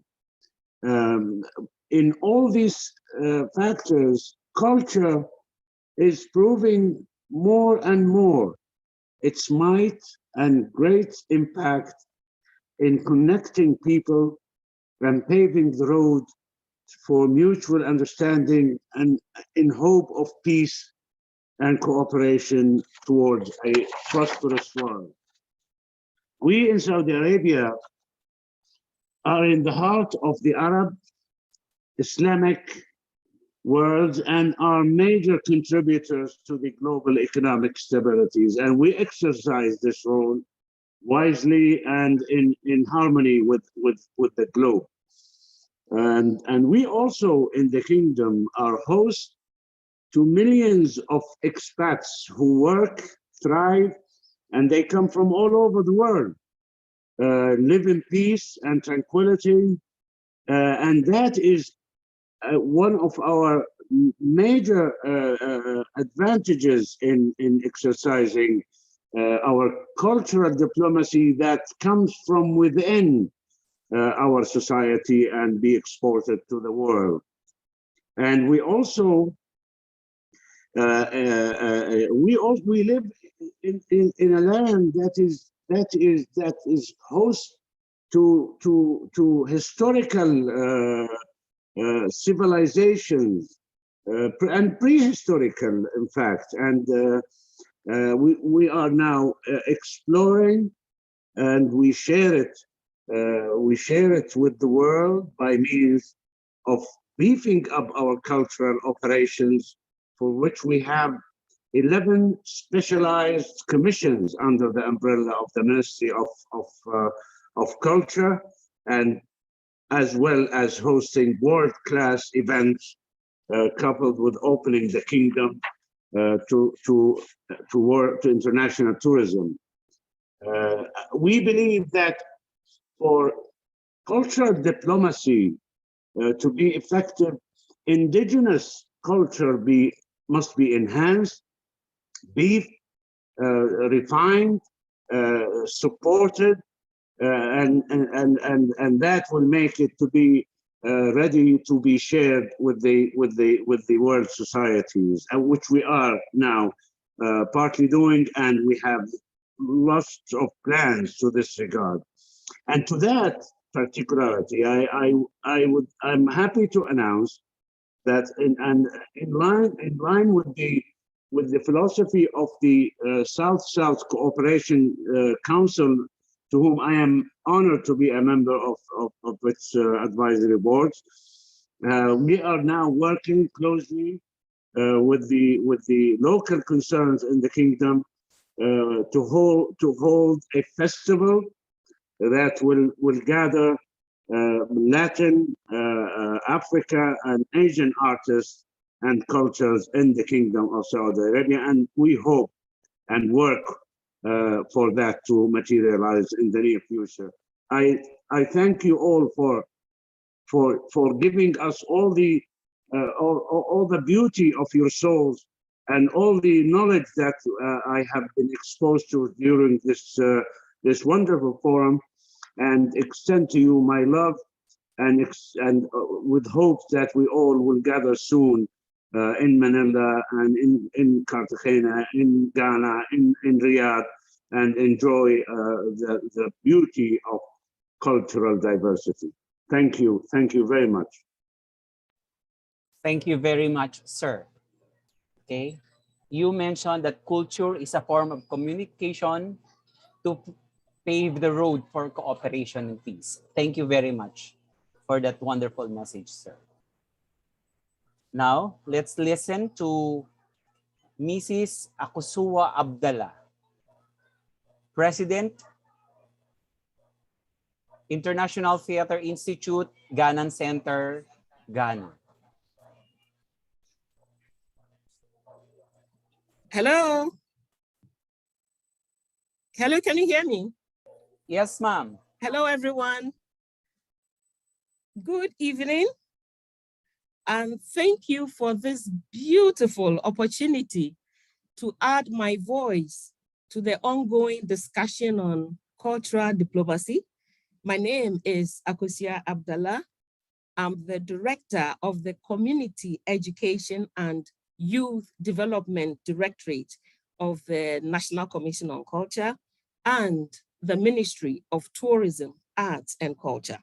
In all these factors, culture is proving more and more its might and great impact in connecting people and paving the road for mutual understanding and in hope of peace and cooperation towards a prosperous world. We in Saudi Arabia are in the heart of the Arab Islamic world and are major contributors to the global economic stabilities. And we exercise this role wisely and in harmony with the globe. And we also in the kingdom are host to millions of expats who work, thrive, and they come from all over the world, live in peace and tranquility. And that is one of our major advantages in exercising our cultural diplomacy that comes from within our society and be exported to the world. And we also we live in a land that is host to historical civilizations and prehistorical, in fact, and we are now exploring, and we share it with the world by means of beefing up our cultural operations, for which we have 11 specialized commissions under the umbrella of the Ministry of Culture, and as well as hosting world-class events coupled with opening the kingdom to international tourism. We believe that for cultural diplomacy to be effective, indigenous culture must be enhanced, refined, supported, and that will make it to be ready to be shared with the world societies, which we are now partly doing, and we have lots of plans to this regard. And to that particularity, I'm happy to announce that in line with the philosophy of the South-South Cooperation Council, to whom I am honored to be a member of its advisory boards, we are now working closely with the local concerns in the kingdom to hold a festival that will gather Latin, Africa, and Asian artists and cultures in the Kingdom of Saudi Arabia, and we hope and work for that to materialize in the near future. I thank you all for giving us all the beauty of your souls and all the knowledge that I have been exposed to during this wonderful forum, and extend to you my love and with hopes that we all will gather soon in Manila and in Cartagena, in Ghana, in Riyadh, and enjoy the beauty of cultural diversity. Thank you very much. Thank you very much, sir. Okay, you mentioned that culture is a form of communication to pave the road for cooperation and peace. Thank you very much for that wonderful message, sir. Now, let's listen to Mrs. Akusua Abdallah, President, International Theater Institute, Ghanan Center, Ghana. Hello. Hello, can you hear me? Yes, ma'am. Hello, everyone. Good evening. And thank you for this beautiful opportunity to add my voice to the ongoing discussion on cultural diplomacy. My name is Akusua Abdallah. I'm the director of the Community Education and Youth Development Directorate of the National Commission on Culture and the Ministry of Tourism, Arts and Culture.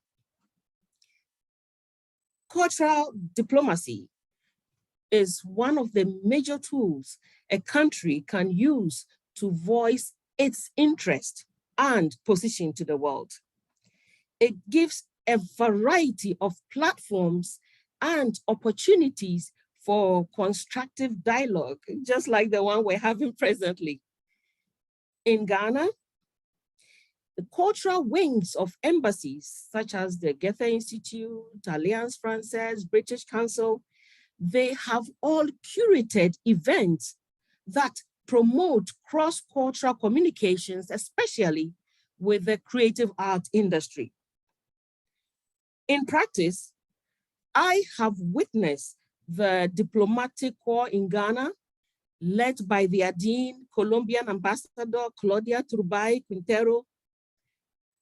Cultural diplomacy is one of the major tools a country can use to voice its interest and position to the world. It gives a variety of platforms and opportunities for constructive dialogue, just like the one we're having presently. In Ghana, the cultural wings of embassies, such as the Goethe Institute, Alliance Française, British Council, they have all curated events that promote cross-cultural communications, especially with the creative art industry. In practice, I have witnessed the diplomatic corps in Ghana, led by the Dean, Colombian Ambassador Claudia Turbay Quintero,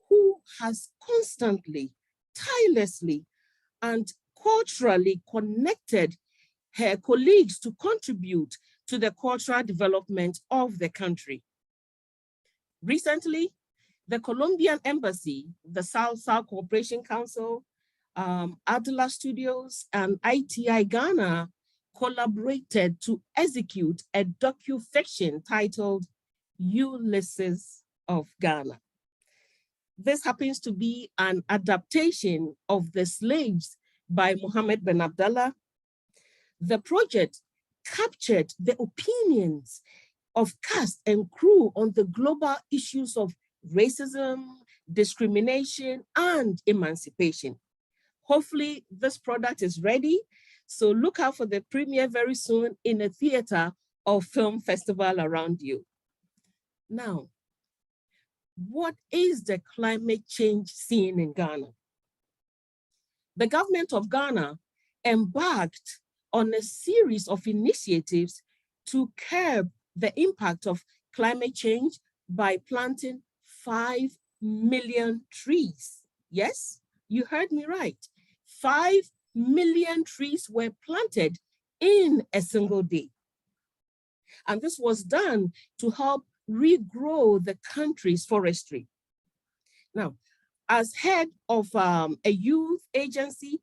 who has constantly, tirelessly, and culturally connected her colleagues to contribute to the cultural development of the country. Recently, the Colombian Embassy, the South-South Cooperation Council, Adela Studios, and ITI Ghana collaborated to execute a docu-fiction titled Ulysses of Ghana. This happens to be an adaptation of The Slaves by Mohammed Ben Abdallah. The project captured the opinions of cast and crew on the global issues of racism, discrimination, and emancipation. Hopefully this product is ready, so look out for the premiere very soon in a theater or film festival around you. Now, what is the climate change scene in Ghana? The government of Ghana embarked on a series of initiatives to curb the impact of climate change by planting 5 million trees. Yes, you heard me right. 5 million trees were planted in a single day. And this was done to help regrow the country's forestry. Now, as head of a youth agency,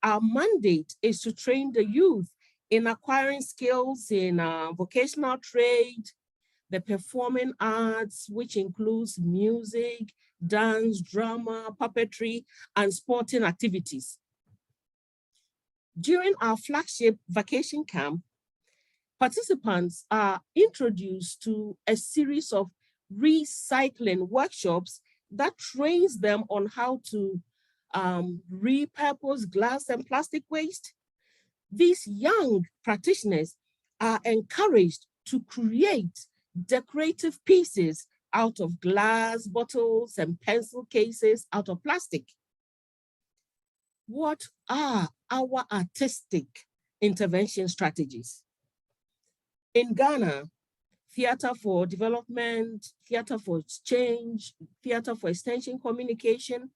our mandate is to train the youth in acquiring skills in vocational trade, the performing arts, which includes music, dance, drama, puppetry, and sporting activities. During our flagship vacation camp, participants are introduced to a series of recycling workshops that trains them on how to repurpose glass and plastic waste. These young practitioners are encouraged to create decorative pieces out of glass bottles and pencil cases out of plastic. What are our artistic intervention strategies? In Ghana, Theatre for Development, Theatre for Change, Theatre for Extension Communication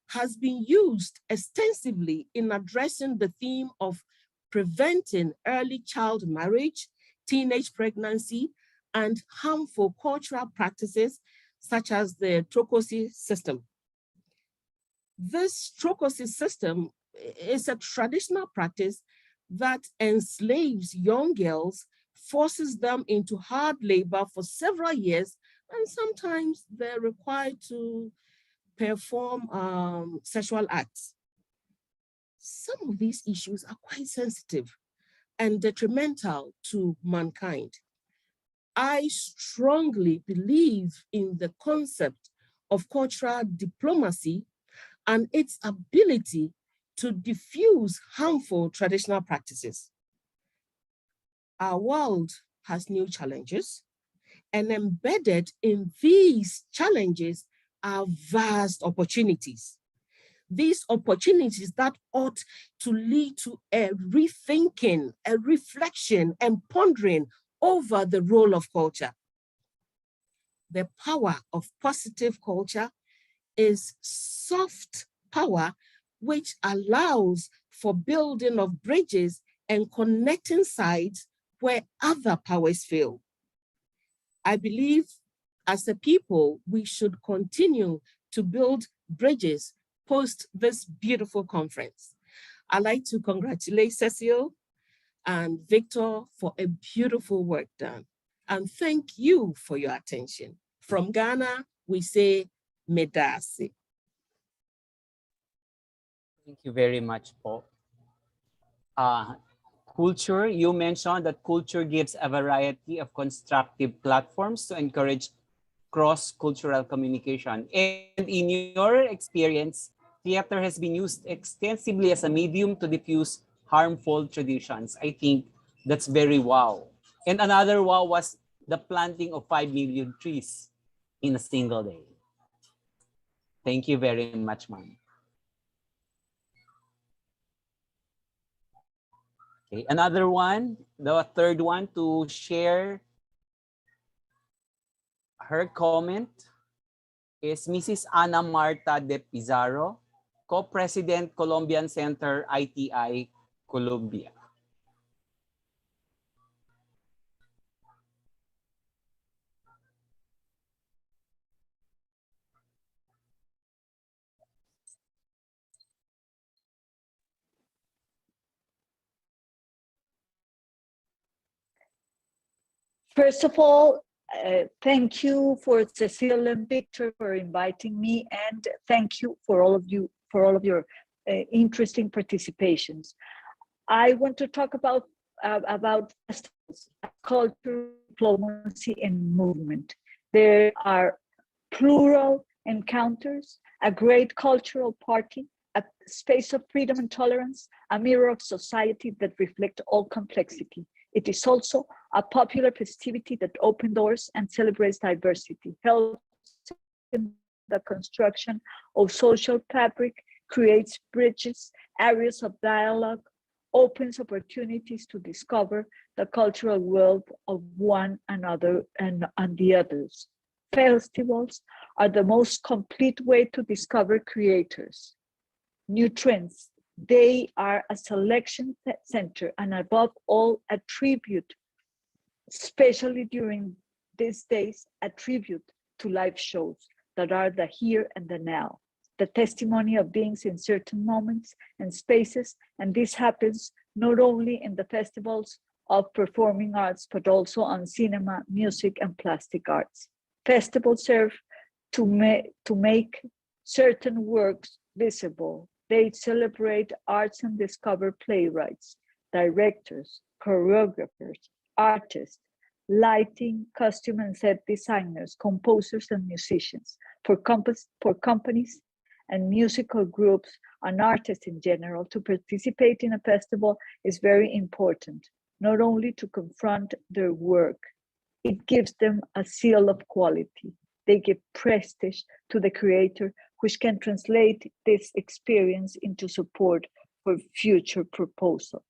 has been used extensively in addressing the theme of preventing early child marriage, teenage pregnancy, and harmful cultural practices such as the Trokosi system. This Trokosi system is a traditional practice that enslaves young girls, forces them into hard labor for several years, and sometimes they're required to perform sexual acts. Some of these issues are quite sensitive and detrimental to mankind. I strongly believe in the concept of cultural diplomacy and its ability to diffuse harmful traditional practices. Our world has new challenges, and embedded in these challenges are vast opportunities. These opportunities that ought to lead to a rethinking, a reflection, and pondering over the role of culture. The power of positive culture is soft power, which allows for building of bridges and connecting sides where other powers fail. I believe as a people, we should continue to build bridges post this beautiful conference. I'd like to congratulate Cecile and Victor for a beautiful work done. And thank you for your attention. From Ghana, we say, Medasi. Thank you very much, po. Culture, you mentioned that culture gives a variety of constructive platforms to encourage cross-cultural communication. And in your experience, theater has been used extensively as a medium to diffuse harmful traditions. I think that's very wow. And another wow was the planting of 5 million trees in a single day. Thank you very much, ma'am. Okay, another one, the third one to share her comment is Mrs. Ana Marta de Pizarro, Co-President, Colombian Center, ITI, Colombia. First of all, thank you for Cecile and Victor for inviting me, and thank you for all of your interesting participations. I want to talk about festivals, culture, diplomacy, and movement. There are plural encounters, a great cultural party, a space of freedom and tolerance, a mirror of society that reflects all complexity. It is also a popular festivity that opens doors and celebrates diversity, helps in the construction of social fabric, creates bridges, areas of dialogue, opens opportunities to discover the cultural world of one another and the others. Festivals are the most complete way to discover creators, new trends. They are a selection center and above all a tribute, especially during these days, a tribute to live shows that are the here and the now, the testimony of beings in certain moments and spaces. And this happens not only in the festivals of performing arts, but also on cinema, music, and plastic arts. Festivals serve to make certain works visible. They celebrate arts and discover playwrights, directors, choreographers, artists, lighting, costume and set designers, composers and musicians. For companies and musical groups and artists in general, to participate in a festival is very important, not only to confront their work, it gives them a seal of quality. They give prestige to the creator, which can translate this experience into support for future proposals.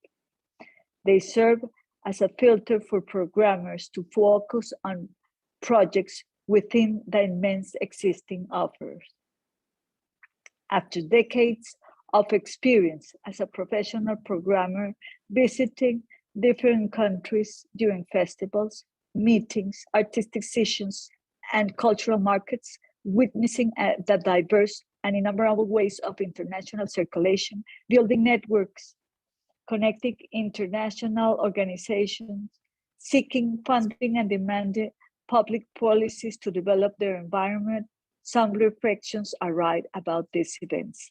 They serve as a filter for programmers to focus on projects within the immense existing offers. After decades of experience as a professional programmer, visiting different countries during festivals, meetings, artistic sessions, and cultural markets, witnessing the diverse and innumerable ways of international circulation, building networks, connecting international organizations, seeking funding and demanding public policies to develop their environment, some reflections are right about these events.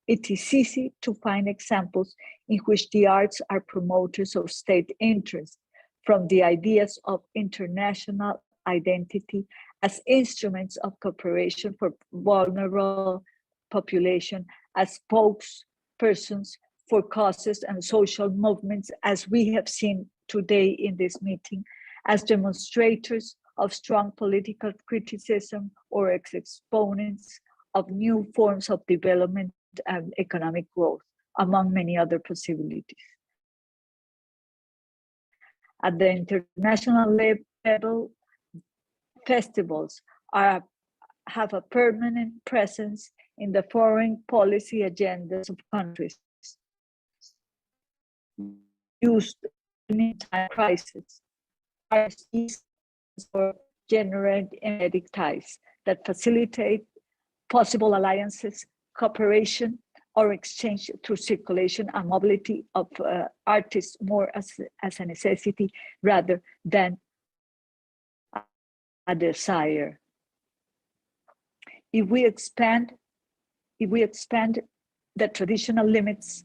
It is easy to find examples in which the arts are promoters of state interest, from the ideas of international identity as instruments of cooperation for vulnerable population, as spokespersons for causes and social movements, as we have seen today in this meeting, as demonstrators of strong political criticism or as exponents of new forms of development and economic growth, among many other possibilities. At the international level, festivals have a permanent presence in the foreign policy agendas of countries used in time crisis, or generate empathetic ties that facilitate possible alliances, cooperation, or exchange through circulation and mobility of artists more as a necessity rather than a desire. If we expand the traditional limits,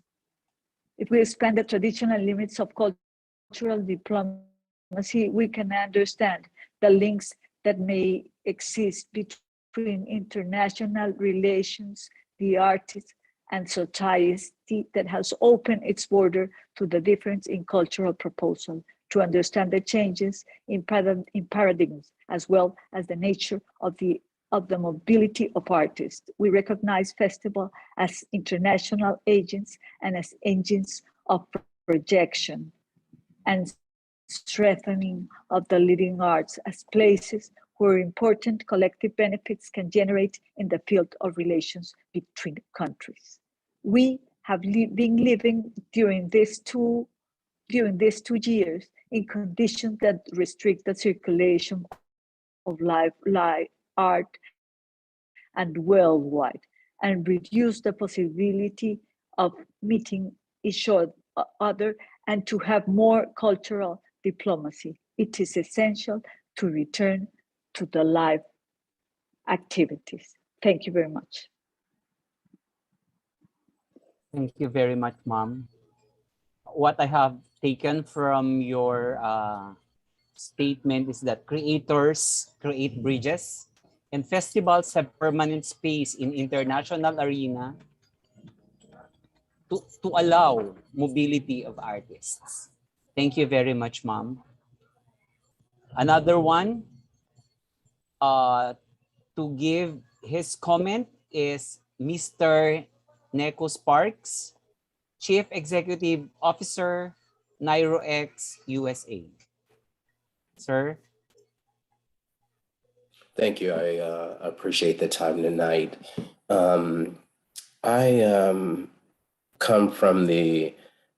if we expand the traditional limits of cultural diplomacy, we can understand the links that may exist between international relations, the artists, and society that has opened its border to the difference in cultural proposal, to understand the changes in paradigms, as well as the nature of the mobility of artists. We recognize festivals as international agents and as engines of projection and strengthening of the leading arts as places where important collective benefits can generate in the field of relations between countries. We have been living during these 2 years in conditions that restrict the circulation of live art and worldwide, and reduce the possibility of meeting each other and to have more cultural diplomacy. It is essential to return to the live activities. Thank you very much. Thank you very much, Mom. What I have taken from your statement is that creators create bridges and festivals have permanent space in international arena to allow mobility of artists. Thank you very much, Mom. Another one to give his comment is Mr. Neko Sparks, Chief Executive Officer, NairoX USA. Sir? Thank you. I appreciate the time tonight. I come from the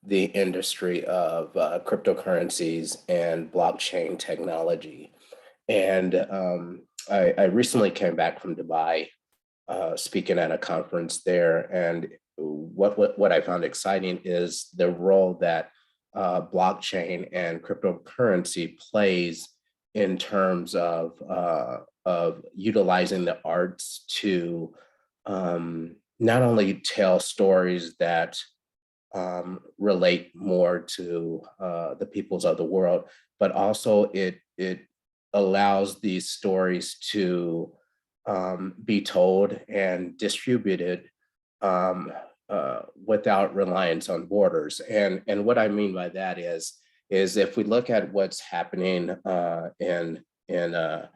industry of cryptocurrencies and blockchain technology. And I recently came back from Dubai, speaking at a conference there. And what I found exciting is the role that blockchain and cryptocurrency plays in terms of utilizing the arts to not only tell stories that relate more to the peoples of the world, but also it allows these stories to be told and distributed without reliance on borders. And what I mean by that is if we look at what's happening in the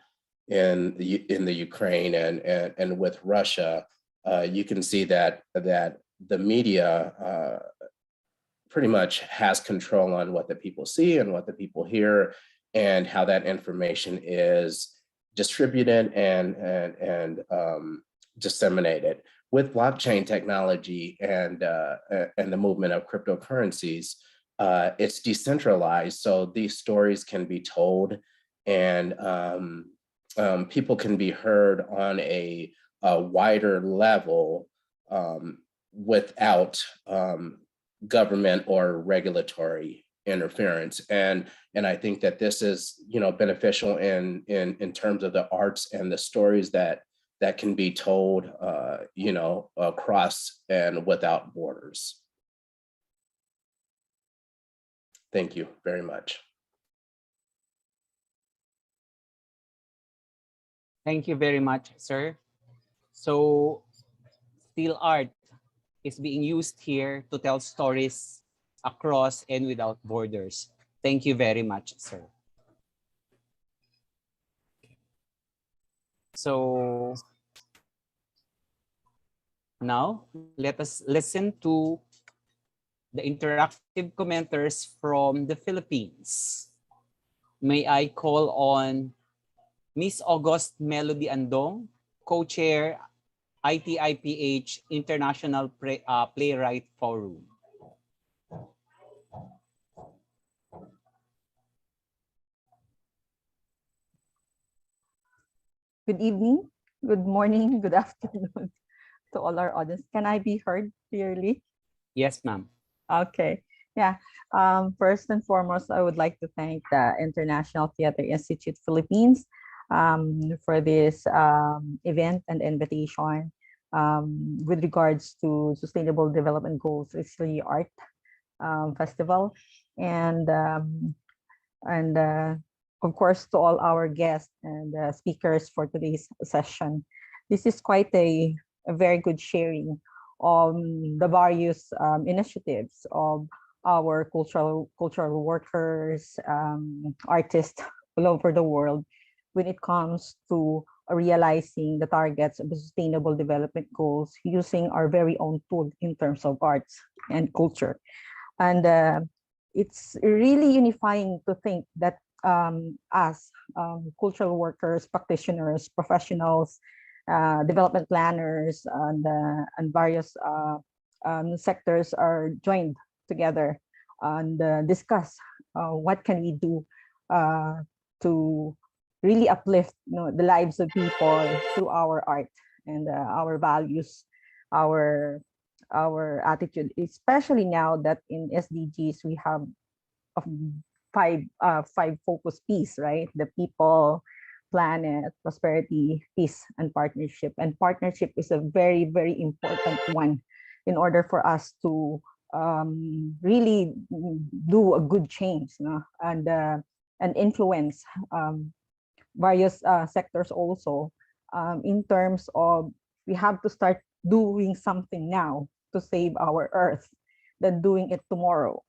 Ukraine and with Russia, you can see that the media pretty much has control on what the people see and what the people hear, and how that information is distributed and disseminated. With blockchain technology and the movement of cryptocurrencies, it's decentralized, so these stories can be told, and people can be heard on a wider level without government or regulatory interference. And I think that this is, beneficial in terms of the arts and the stories that can be told, across and without borders. Thank you very much. Thank you very much, sir. So, still art is being used here to tell stories across and without borders. Thank you very much, sir. So, now let us listen to the interactive commenters from the Philippines. May I call on Miss August Melody Andong, co-chair ITIPH International Playwright Forum. Good evening, good morning, good afternoon to all our audience. Can I be heard clearly? Yes, ma'am. Okay. Yeah. First and foremost, I would like to thank the International Theater Institute Philippines for this event and invitation with regards to Sustainable Development Goals, Resiliart Festival, and of course to all our guests and speakers for today's session. This is quite a very good sharing of the various initiatives of our cultural workers, artists all over the world when it comes to realizing the targets of the Sustainable Development Goals using our very own tool in terms of arts and culture. And it's really unifying to think that as cultural workers, practitioners, professionals, development planners, and various sectors are joined together and discuss what can we do to really uplift the lives of people through our art and our values, our attitude, especially now that in SDGs we have five focus P's, right? The people, planet, prosperity, peace, and partnership. And partnership is a very, very important one in order for us to really do a good change, and influence various sectors also, in terms of we have to start doing something now to save our earth than doing it tomorrow.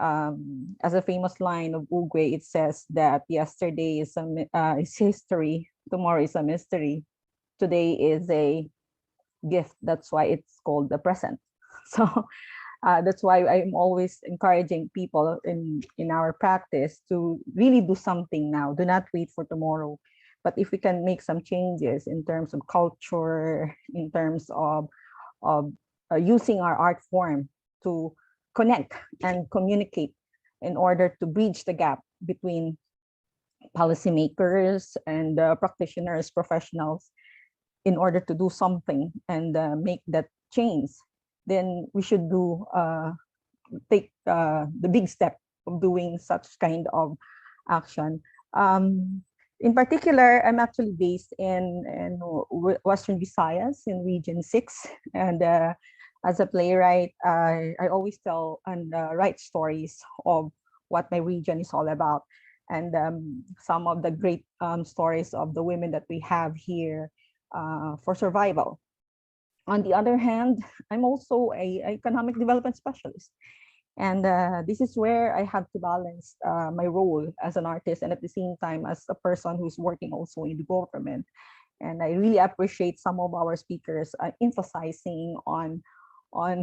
As a famous line of Uguay, it says that yesterday is history, tomorrow is a mystery, today is a gift. That's why it's called the present. So that's why I'm always encouraging people in our practice to really do something now. Do not wait for tomorrow. But if we can make some changes in terms of culture, in terms of using our art form to connect and communicate in order to bridge the gap between policymakers and practitioners, professionals, in order to do something and make that change, then we should take the big step of doing such kind of action. In particular, I'm actually based in Western Visayas in Region 6, and as a playwright, I always tell and write stories of what my region is all about, and some of the great stories of the women that we have here for survival. On the other hand, I'm also an economic development specialist. And this is where I have to balance my role as an artist and at the same time as a person who's working also in the government. And I really appreciate some of our speakers emphasizing on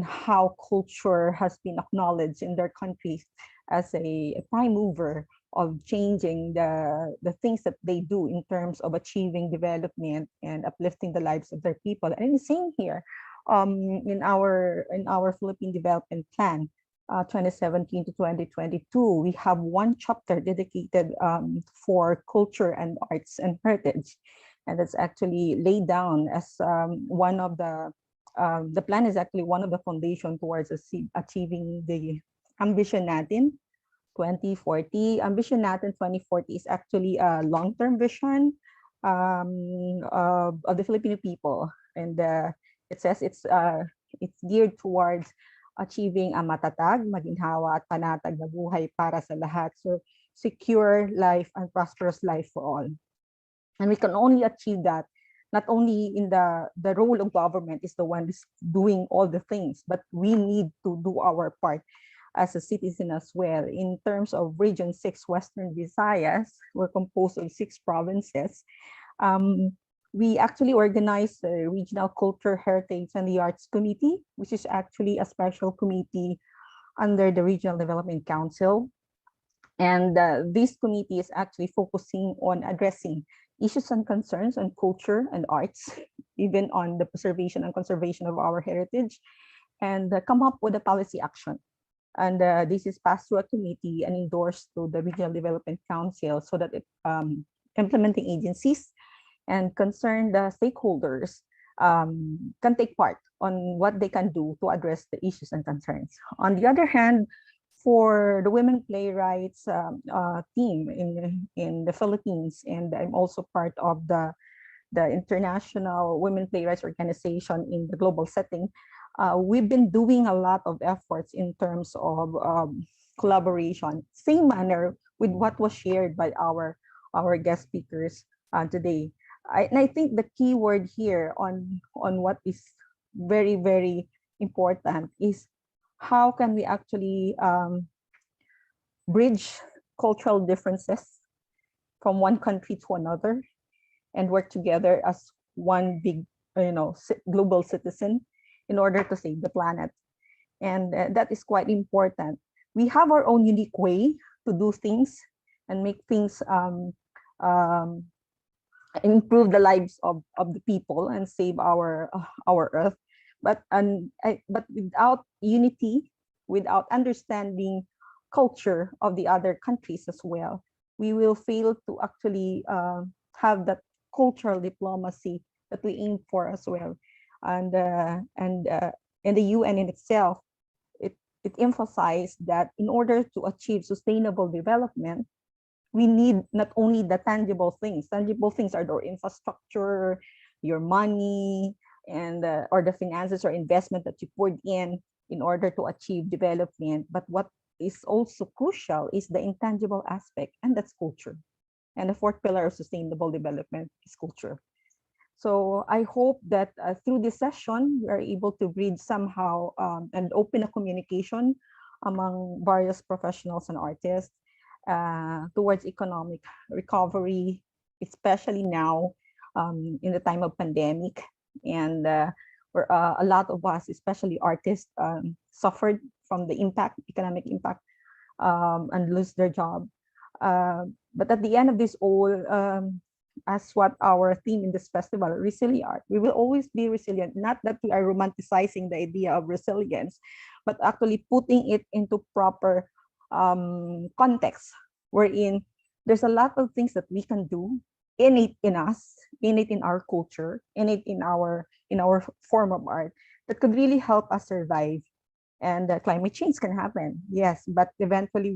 how culture has been acknowledged in their countries as a prime mover of changing the things that they do in terms of achieving development and uplifting the lives of their people. And the same here in our Philippine Development Plan 2017 to 2022, we have one chapter dedicated for culture and arts and heritage. And that's actually laid down as one of the plan is actually one of the foundation towards achieving the ambition natin 2040. Ambition natin 2040 is actually a long-term vision of the Filipino people. And it says it's geared towards achieving a matatag, maginhawa at panatag na buhay para sa lahat. So secure life and prosperous life for all. And we can only achieve that not only in the role of government is the one who's doing all the things, but we need to do our part as a citizen as well. In terms of Region 6, Western Visayas, we're composed of 6 provinces. We actually organized the Regional Culture, Heritage, and the Arts Committee, which is actually a special committee under the Regional Development Council. And this committee is actually focusing on addressing issues and concerns on culture and arts, even on the preservation and conservation of our heritage, and come up with a policy action. And this is passed through a committee and endorsed to the Regional Development Council so that implementing agencies and concerned stakeholders can take part on what they can do to address the issues and concerns. On the other hand, for the women playwrights team in the Philippines, and I'm also part of the the International Women Playwrights Organization in the global setting, we've been doing a lot of efforts in terms of collaboration, same manner with what was shared by our guest speakers today. And I think the key word here on what is very, very important is how can we actually bridge cultural differences from one country to another and work together as one big, global citizen in order to save the planet. And that is quite important. We have our own unique way to do things and make things improve the lives of the people and save our earth. But without unity, without understanding culture of the other countries as well, we will fail to actually have that cultural diplomacy that we aim for as well. And the UN in itself, it emphasized that in order to achieve sustainable development, we need not only the tangible things. Tangible things are the infrastructure, your money, and or the finances or investment that you put in order to achieve development. But what is also crucial is the intangible aspect, and that's culture. And the fourth pillar of sustainable development is culture. So I hope that through this session, we are able to bridge somehow and open a communication among various professionals and artists towards economic recovery, especially now in the time of pandemic. And where a lot of us, especially artists, suffered from the economic impact, and lose their job. But at the end of this all, as what our theme in this festival, Resiliart, we will always be resilient. Not that we are romanticizing the idea of resilience, but actually putting it into proper context, wherein there's a lot of things that we can do innate in us, innate in our culture, innate in our form of art that could really help us survive. And climate change can happen, yes, but eventually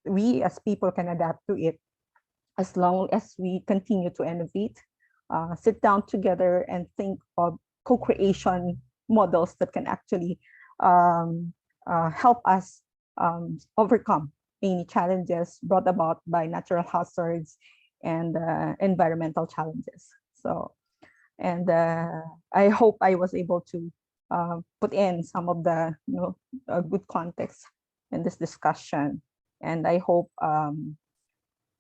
we as people can adapt to it as long as we continue to innovate, sit down together and think of co-creation models that can actually help us overcome any challenges brought about by natural hazards and environmental challenges. So, and I hope I was able to put in some of the good context in this discussion. And I hope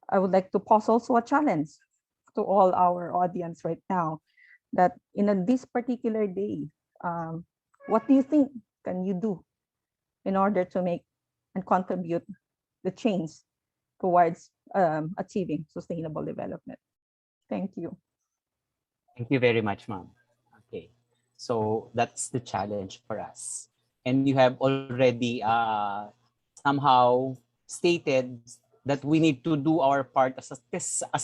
I would like to pose also a challenge to all our audience right now that in this particular day, what do you think can you do in order to make and contribute the change towards achieving sustainable development? Thank you. Thank you very much, ma'am. Okay, so that's the challenge for us. And you have already somehow stated that we need to do our part as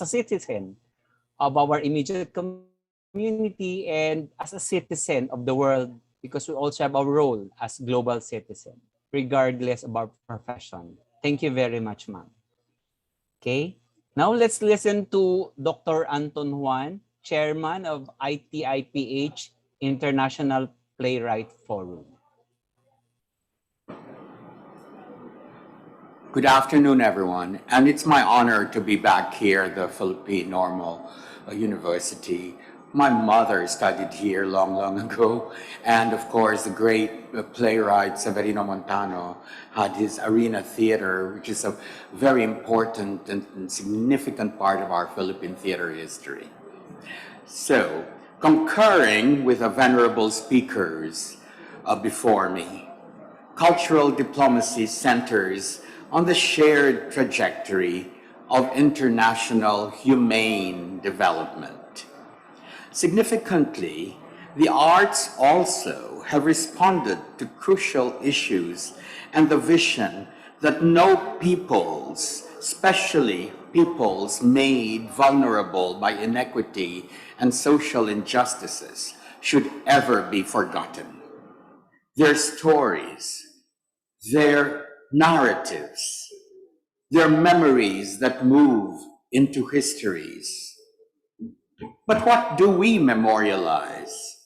a citizen of our immediate community and as a citizen of the world, because we also have our role as global citizen, regardless of our profession. Thank you very much, ma'am. Okay, now let's listen to Dr. Anton Juan, Chairman of ITIPH International Playwright Forum. Good afternoon, everyone. And it's my honor to be back here at the Philippine Normal University. My mother studied here long, long ago. And of course, the great playwright Severino Montano had his Arena Theater, which is a very important and significant part of our Philippine theater history. So, concurring with the venerable speakers before me, cultural diplomacy centers on the shared trajectory of international humane development. Significantly, the arts also have responded to crucial issues and the vision that no peoples, especially peoples made vulnerable by inequity and social injustices, should ever be forgotten. Their stories, their narratives, their memories that move into histories, But what do we memorialize?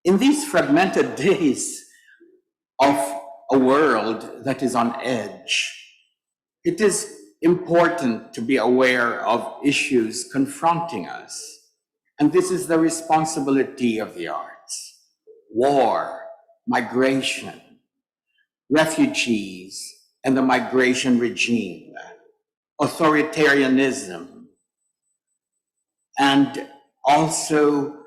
In these fragmented days of a world that is on edge, it is important to be aware of issues confronting us. And this is the responsibility of the arts. War, migration, refugees and the migration regime, authoritarianism, and also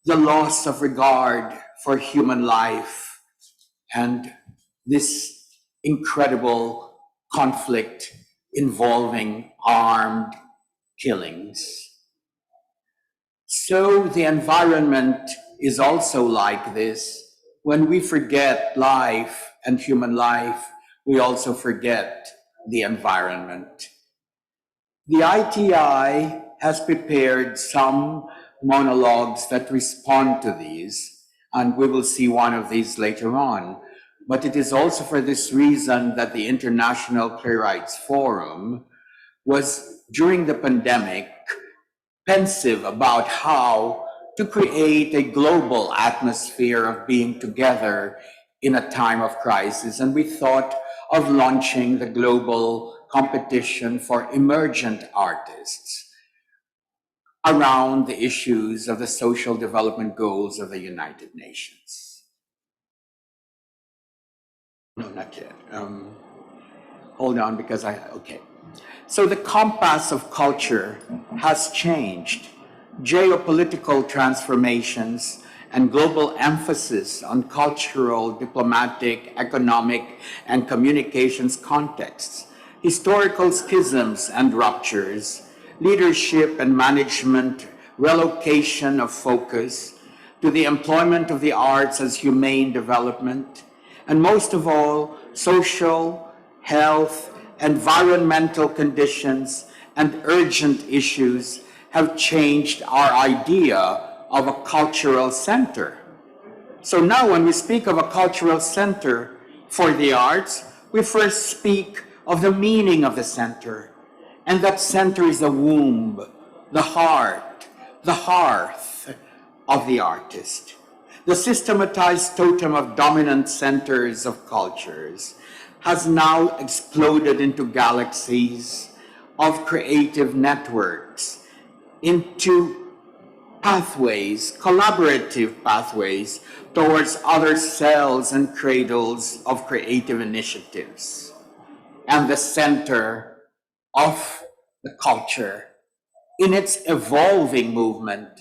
the loss of regard for human life and this incredible conflict involving armed killings. So the environment is also like this. When we forget life and human life, we also forget the environment. The ITI has prepared some monologues that respond to these, and we will see one of these later on. But it is also for this reason that the International Playwrights Forum was, during the pandemic, pensive about how to create a global atmosphere of being together in a time of crisis. And we thought of launching the global competition for emergent artists around the issues of the social development goals of the United Nations. No, not yet. Hold on, because okay. So the compass of culture has changed. Geopolitical transformations and global emphasis on cultural, diplomatic, economic, and communications contexts, historical schisms and ruptures, leadership and management, relocation of focus to the employment of the arts as humane development, and most of all, social, health, environmental conditions, and urgent issues have changed our idea of a cultural center. So now when we speak of a cultural center for the arts, we first speak of the meaning of the center. And that center is the womb, the heart, the hearth of the artist. The systematized totem of dominant centers of cultures has now exploded into galaxies of creative networks, into pathways, collaborative pathways towards other cells and cradles of creative initiatives. And the center of the culture in its evolving movement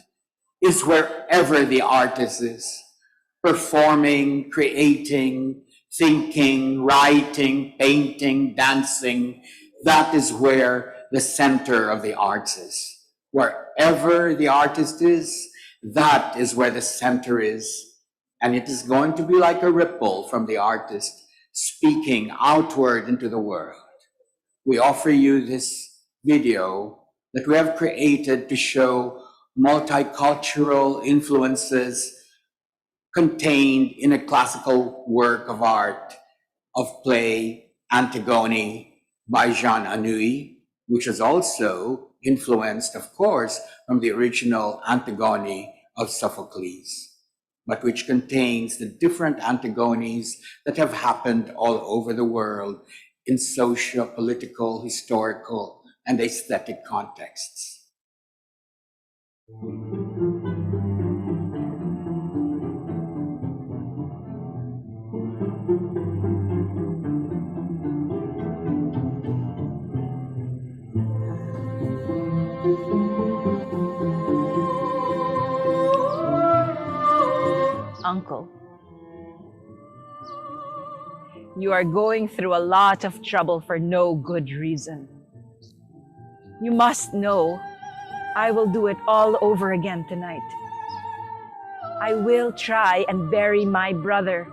is wherever the artist is, performing, creating, thinking, writing, painting, dancing. That is where the center of the arts is. Wherever the artist is, that is where the center is. And it is going to be like a ripple from the artist speaking outward into the world. We offer you this video that we have created to show multicultural influences contained in a classical work of art of play Antigone by Jean Anouilh, which is also influenced, of course, from the original Antigone of Sophocles, but which contains the different Antigones that have happened all over the world in socio, political, historical, and aesthetic contexts. Uncle, you are going through a lot of trouble for no good reason. You must know I will do it all over again tonight. I will try and bury my brother.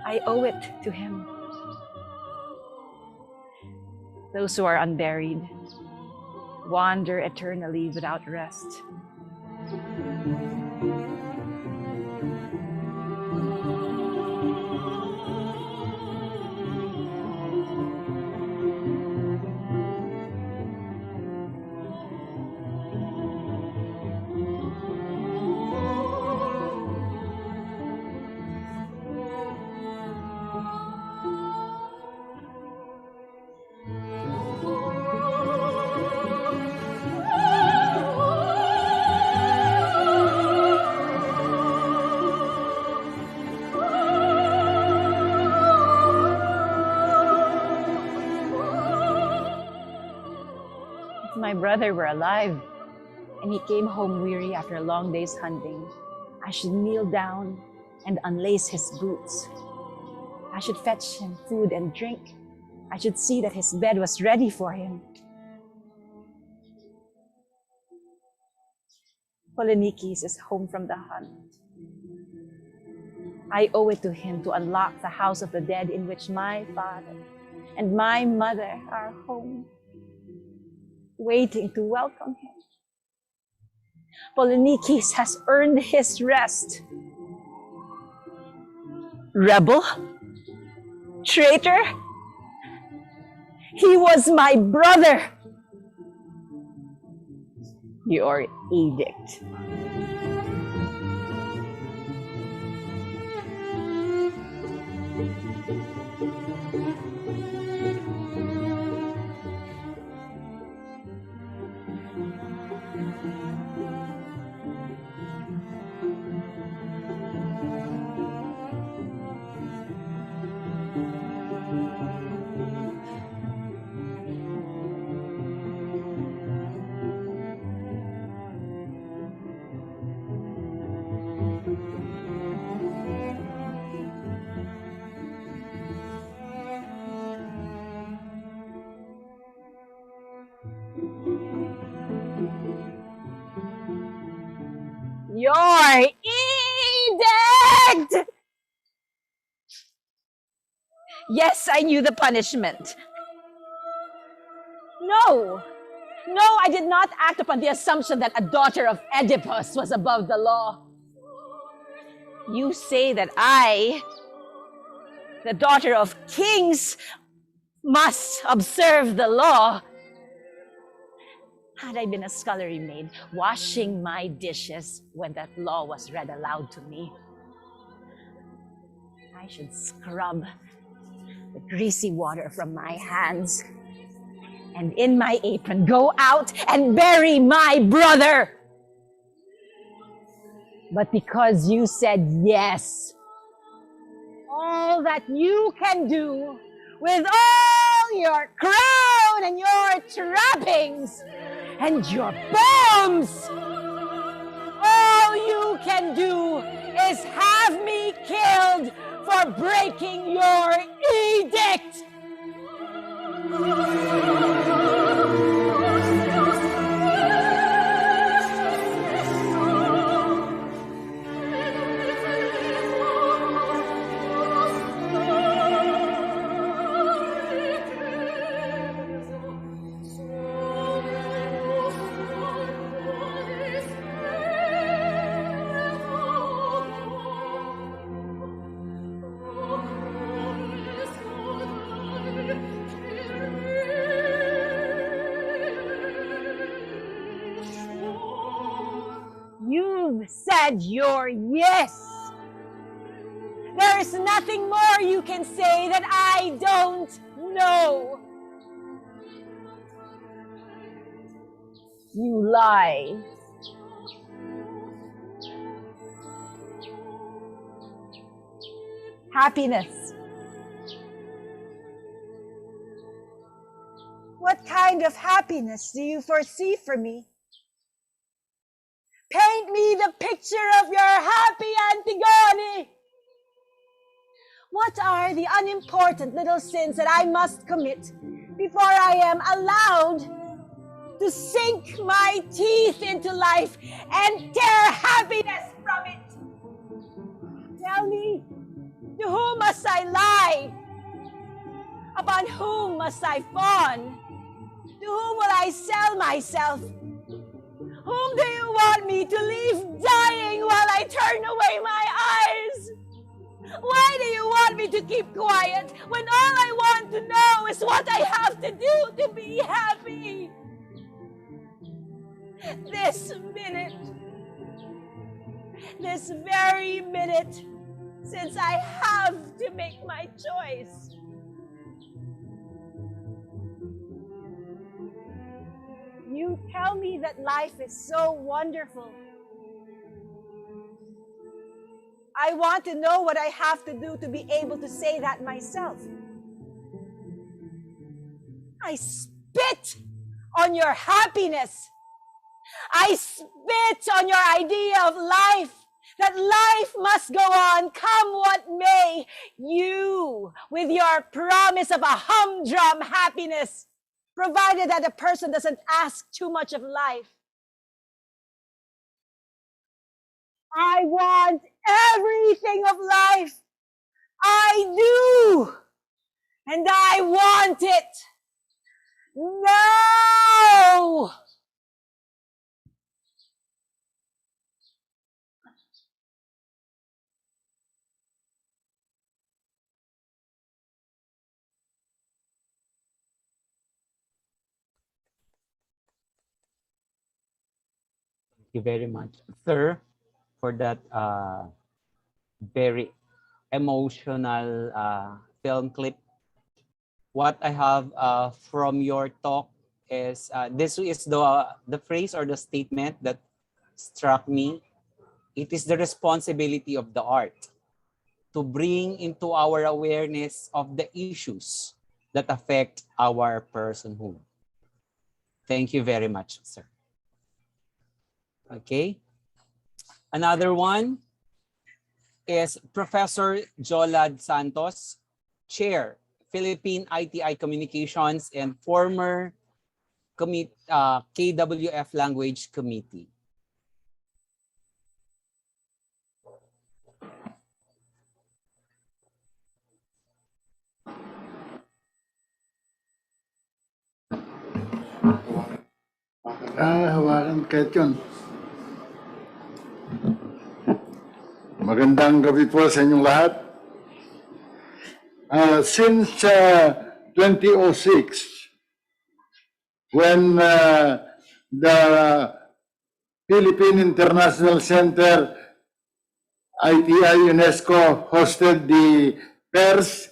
I owe it to him. Those who are unburied wander eternally without rest. If my brother were alive and he came home weary after a long day's hunting, I should kneel down and unlace his boots. I should fetch him food and drink. I should see that his bed was ready for him. Polynikes is home from the hunt. I owe it to him to unlock the house of the dead in which my father and my mother are home, waiting to welcome him. Polynikes has earned his rest. Rebel? Traitor? He was my brother. Your edict. Your edict! Yes, I knew the punishment. No, I did not act upon the assumption that a daughter of Oedipus was above the law. You say that I, the daughter of kings, must observe the law. Had I been a scullery maid, washing my dishes when that law was read aloud to me, I should scrub the greasy water from my hands and in my apron go out and bury my brother. But because you said yes, all that you can do with all your crown and your trappings and your bombs, all you can do is have me killed for breaking your edict. You've said your yes. There is nothing more you can say that I don't know. You lie. Happiness. What kind of happiness do you foresee for me? Paint me the picture of your happy Antigone. What are the unimportant little sins that I must commit before I am allowed to sink my teeth into life and tear happiness from it? Tell me, to whom must I lie? Upon whom must I fawn? To whom will I sell myself? Whom do you want me to leave dying while I turn away my eyes? Why do you want me to keep quiet when all I want to know is what I have to do to be happy? This minute, this very minute, since I have to make my choice. You tell me that life is so wonderful. I want to know what I have to do to be able to say that myself. I spit on your happiness. I spit on your idea of life, that life must go on, come what may. You, with your promise of a humdrum happiness, provided that a person doesn't ask too much of life. I want everything of life. I do. And I want it. No! Thank you very much, sir, for that very emotional film clip. What I have from your talk is this is the phrase or the statement that struck me. It is the responsibility of the art to bring into our awareness of the issues that affect our personhood. Thank you very much, sir. Okay. Another one is Professor Jolad Santos, Chair, Philippine ITI Communications and former KWF Language Committee. Hawakan kahit yun. Magandang gabi po sa inyong lahat. Since 2006, when the Philippine International Center, ITI UNESCO, hosted the first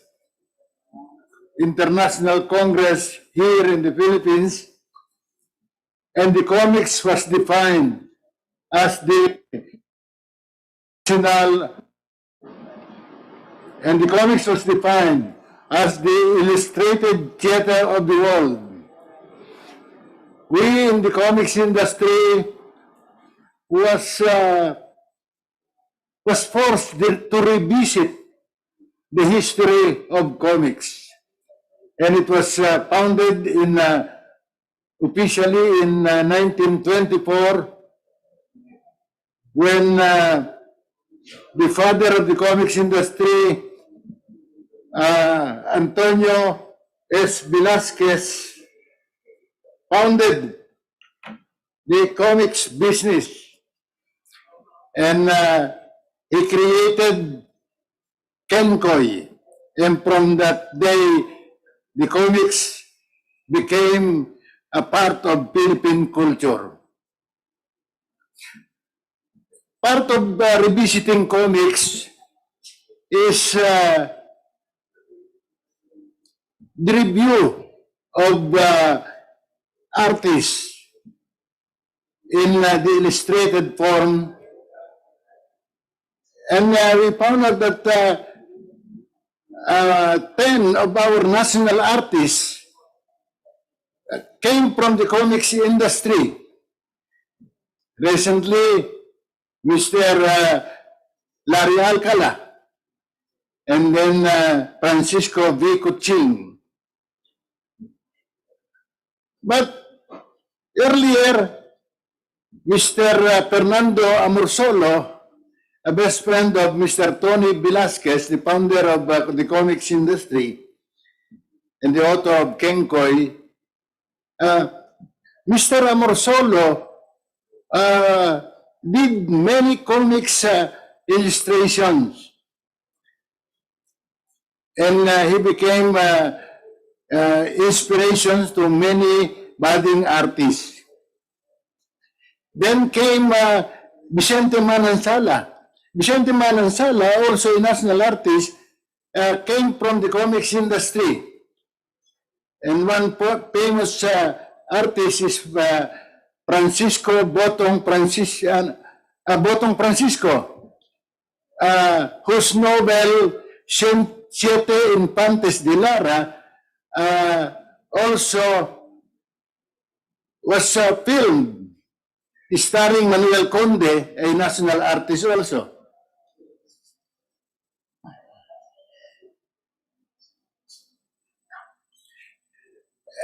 International Congress here in the Philippines, and the comics was defined as the illustrated theater of the world. We in the comics industry was forced to revisit the history of comics, and it was founded in officially in 1924, when the father of the comics industry, Antonio S. Velasquez, founded the comics business, and he created Kenkoy, and from that day, the comics became a part of Philippine culture. Part of revisiting comics is the review of artists in the illustrated form, and we found out that 10 of our national artists came from the comics industry. Recently, Mr. Larry Alcala, and then Francisco V. Kuching. But earlier, Mr. Fernando Amorsolo, a best friend of Mr. Tony Velasquez, the founder of the comics industry, and the author of Kenkoy, Mr. Amorsolo did many comics illustrations, and he became inspirations to many budding artists. Then came Vicente Manansala. Vicente Manansala, also a national artist, came from the comics industry. And one famous artist is Francisco Botong Francisco, whose novel Siete Infantes de Lara also was filmed starring Manuel Conde, a national artist also.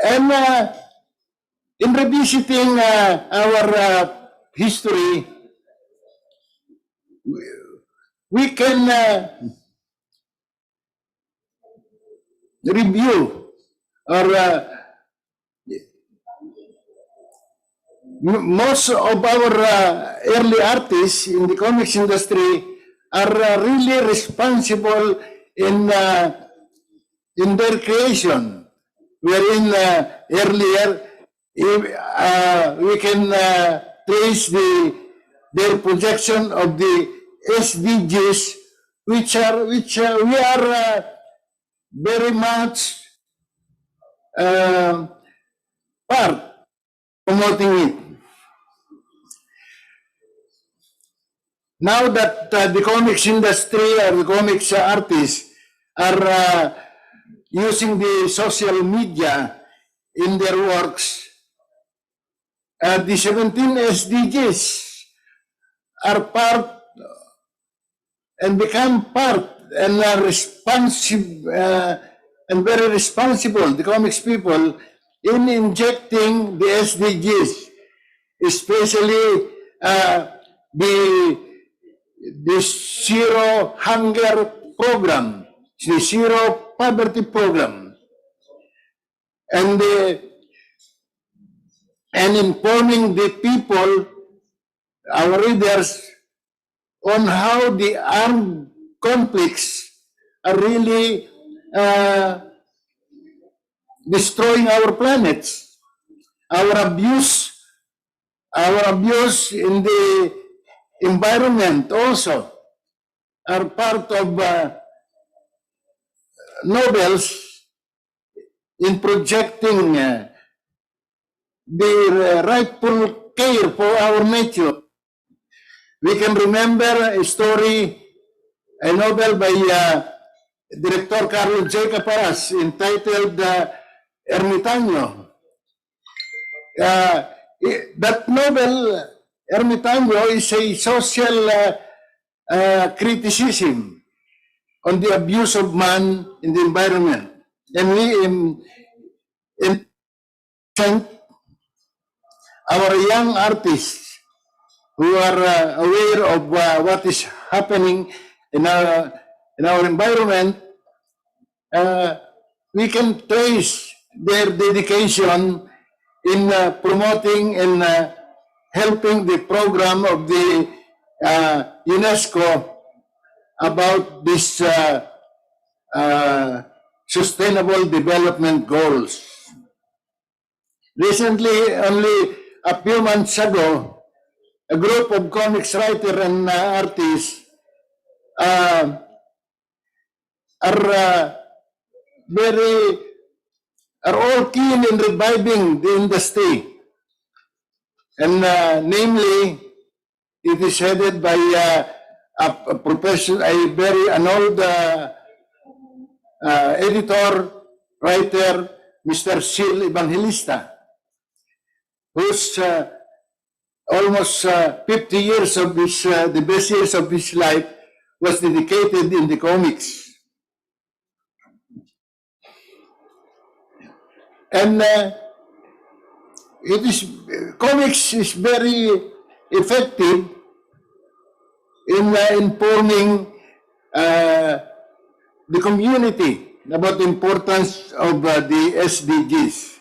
And in revisiting our history, we can review or most of our early artists in the comics industry are really responsible in their creation, wherein earlier we can trace their projection of the SDGs, which we are very much part promoting it. Now that the comics industry or the comics artists are using the social media in their works, the 17 SDGs are part and become part and responsive and very responsible, the comics people, in injecting the SDGs, especially the Zero Hunger Program, the Zero Poverty Program, and informing the people, our readers, on how the armed conflicts are really destroying our planets. Our abuse in the environment also are part of novels in projecting the rightful care for our nature. We can remember a story, a novel by Director Carlos J. Caparas entitled Ermitaño. That novel, Ermitaño, is a social criticism on the abuse of man in the environment. And we our young artists who are aware of what is happening in our environment, we can trace their dedication in promoting and helping the program of the UNESCO about this Sustainable Development Goals. Recently, only a few months ago, a group of comics writers and artists are all keen in reviving the industry. And namely, it is headed by a professor, an old editor, writer, Mr. Sil Evangelista, who's almost 50 years of his, the best years of his life was dedicated in the comics. And comics is very effective in informing the community about the importance of the SDGs.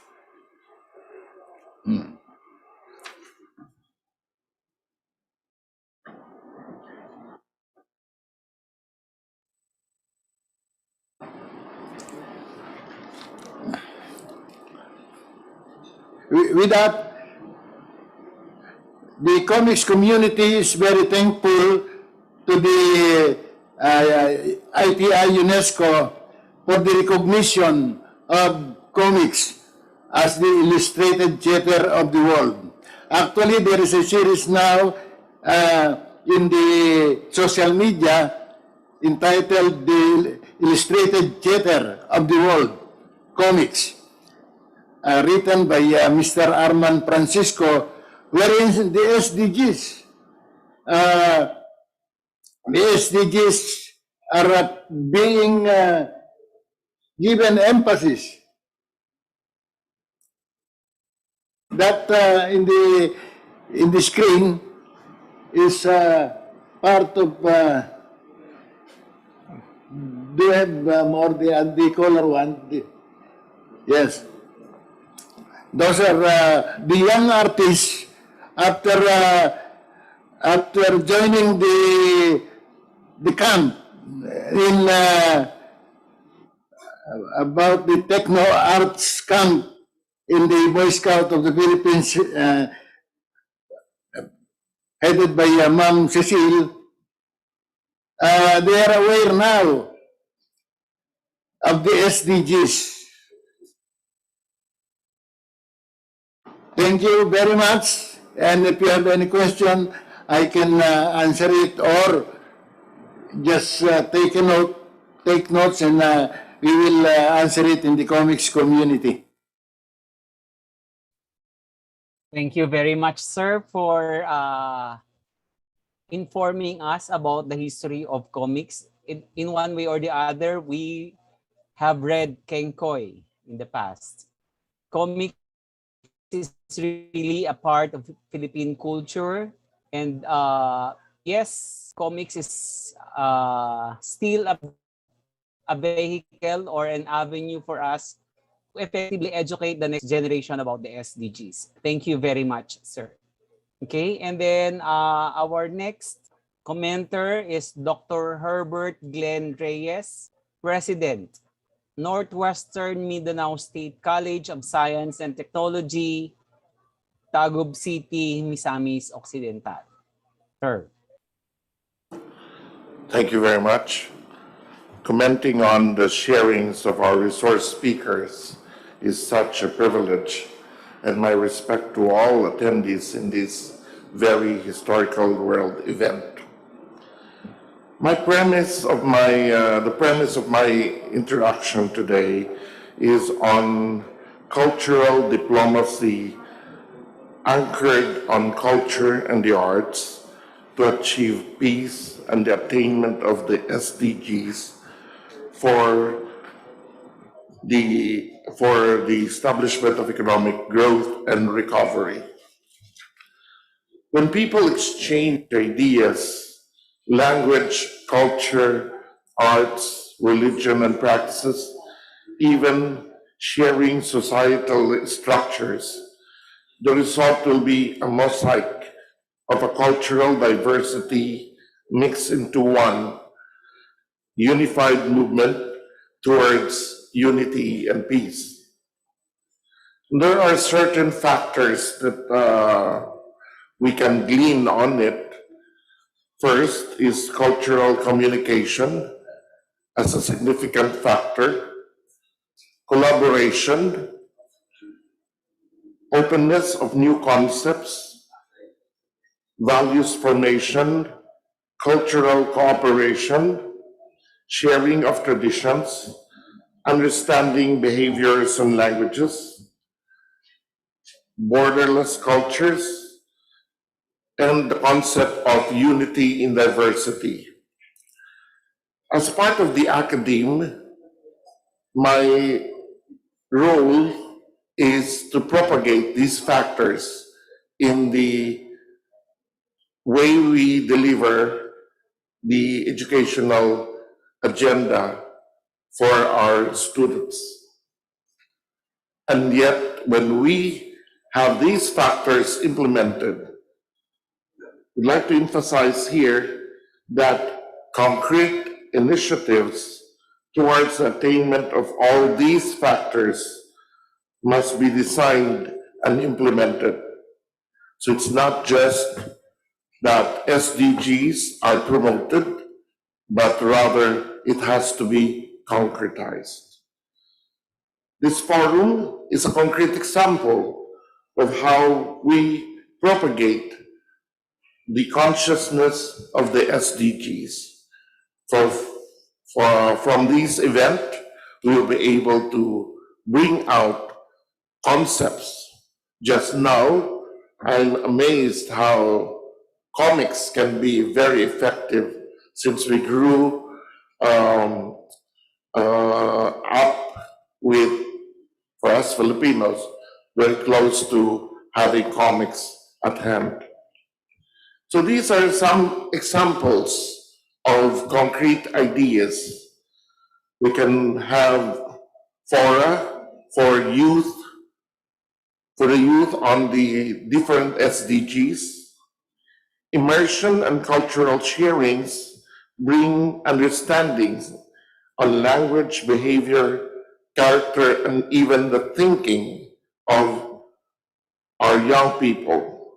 With that, the comics community is very thankful to the ITI UNESCO for the recognition of comics as the illustrated theater of the world. Actually, there is a series now in the social media entitled The Illustrated Theater of the World, Comics. written by Mr. Arman Francisco, wherein uh, the SDGs are being given emphasis. That in the screen is part of. Do you have more the color one? Yes. Those are the young artists after after joining the camp in about the techno arts camp in the Boy Scout of the Philippines, headed by Ma'am Cecile. They are aware now of the SDGs. Thank you very much. And if you have any question, I can answer it, or just take notes, and we will answer it in the comics community. Thank you very much, sir, for informing us about the history of comics. In one way or the other, we have read Kenkoy in the past. Comics is really a part of Philippine culture, and yes, comics is still a vehicle or an avenue for us to effectively educate the next generation about the SDGs. Thank you very much, sir. Okay, and then our next commenter is Dr. Herbert Glenn Reyes, President, Northwestern Mindanao State College of Science and Technology, Tagub City, Misamis Occidental. Sir. Thank you very much. Commenting on the sharings of our resource speakers is such a privilege, and my respect to all attendees in this very historical world event. The premise of my introduction today is on cultural diplomacy anchored on culture and the arts to achieve peace and the attainment of the SDGs for the establishment of economic growth and recovery. When people exchange ideas, language, culture, arts, religion, and practices, even sharing societal structures, the result will be a mosaic of a cultural diversity mixed into one unified movement towards unity and peace. There are certain factors that we can glean on it. First is cultural communication as a significant factor, collaboration, openness of new concepts, values formation, cultural cooperation, sharing of traditions, understanding behaviors and languages, borderless cultures, and the concept of unity in diversity. As part of the academe, my role is to propagate these factors in the way we deliver the educational agenda for our students. And yet, when we have these factors implemented, we'd like to emphasize here that concrete initiatives towards attainment of all these factors must be designed and implemented. So it's not just that SDGs are promoted, but rather it has to be concretized. This forum is a concrete example of how we propagate the consciousness of the SDGs. From this event, we will be able to bring out concepts. Just now, I'm amazed how comics can be very effective since we grew up with, for us Filipinos, very close to having comics at hand. So these are some examples of concrete ideas. We can have fora for youth, for the youth on the different SDGs. Immersion and cultural sharings bring understandings on language, behavior, character, and even the thinking of our young people.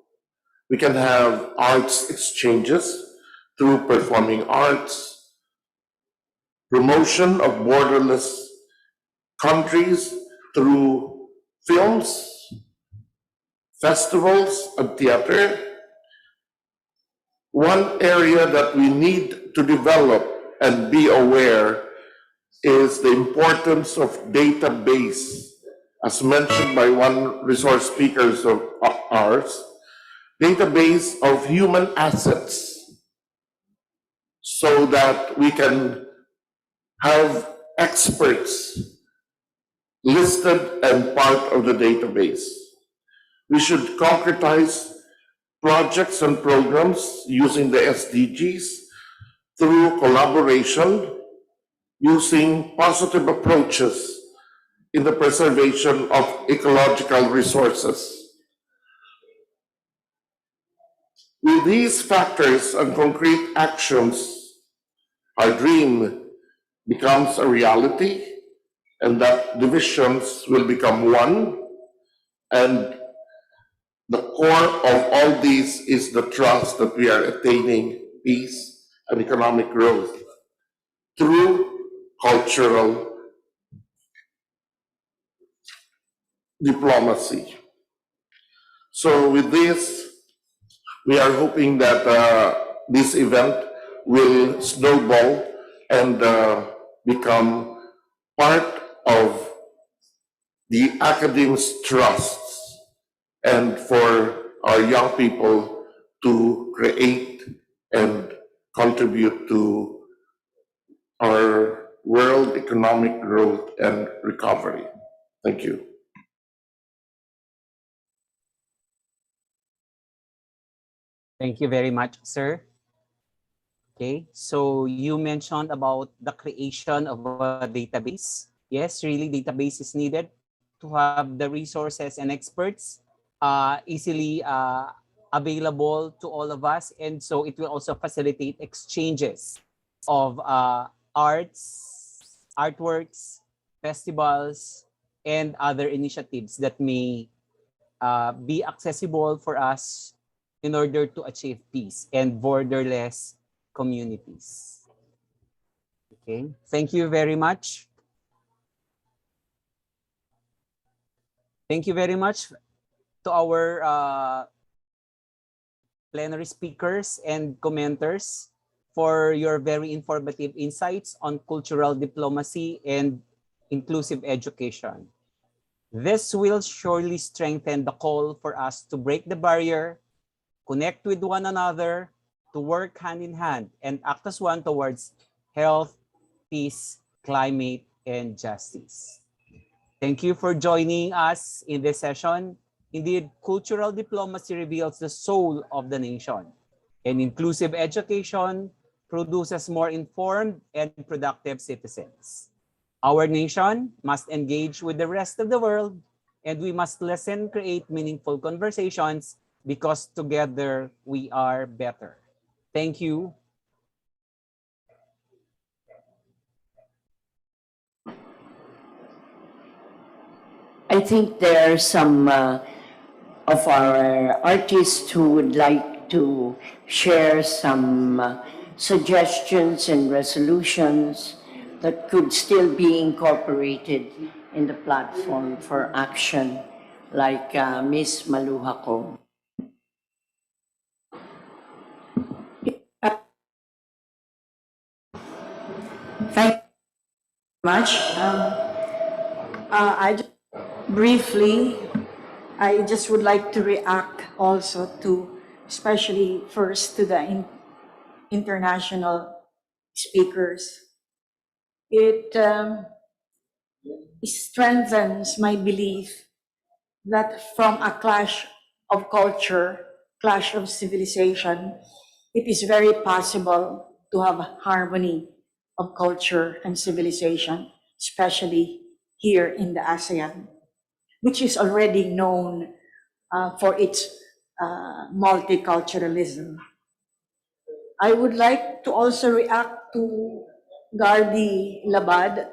We can have arts exchanges through performing arts, promotion of borderless countries through films, festivals, and theater. One area that we need to develop and be aware is the importance of database. As mentioned by one resource speakers of ours, database of human assets so that we can have experts listed and part of the database. We should concretize projects and programs using the SDGs through collaboration, using positive approaches in the preservation of ecological resources. With these factors and concrete actions, our dream becomes a reality, and that divisions will become one, and the core of all these is the trust that we are attaining peace and economic growth through cultural diplomacy. So with this, we are hoping that this event will snowball and become part of the academy's trusts and for our young people to create and contribute to our world economic growth and recovery. Thank you. Thank you very much, sir. Okay, so you mentioned about the creation of a database. Yes, really, database is needed to have the resources and experts easily available to all of us. And so it will also facilitate exchanges of artworks, festivals, and other initiatives that may be accessible for us in order to achieve peace and borderless communities. Okay, thank you very much. Thank you very much to our plenary speakers and commenters for your very informative insights on cultural diplomacy and inclusive education. This will surely strengthen the call for us to break the barrier, connect with one another, to work hand in hand and act as one towards health, peace, climate, and justice. Thank you for joining us in this session. Indeed, cultural diplomacy reveals the soul of the nation, and inclusive education produces more informed and productive citizens. Our nation must engage with the rest of the world, and we must listen, create meaningful conversations, because together we are better. Thank you. I think there are some of our artists who would like to share some suggestions and resolutions that could still be incorporated in the platform for action, like Ms. Maluhako. Thank you very much. Briefly, I just would like to react also to, especially first to the international speakers. It strengthens my belief that from a clash of culture, clash of civilization, it is very possible to have harmony of culture and civilization, especially here in the ASEAN, which is already known for its multiculturalism. I would like to also react to Gardi Labad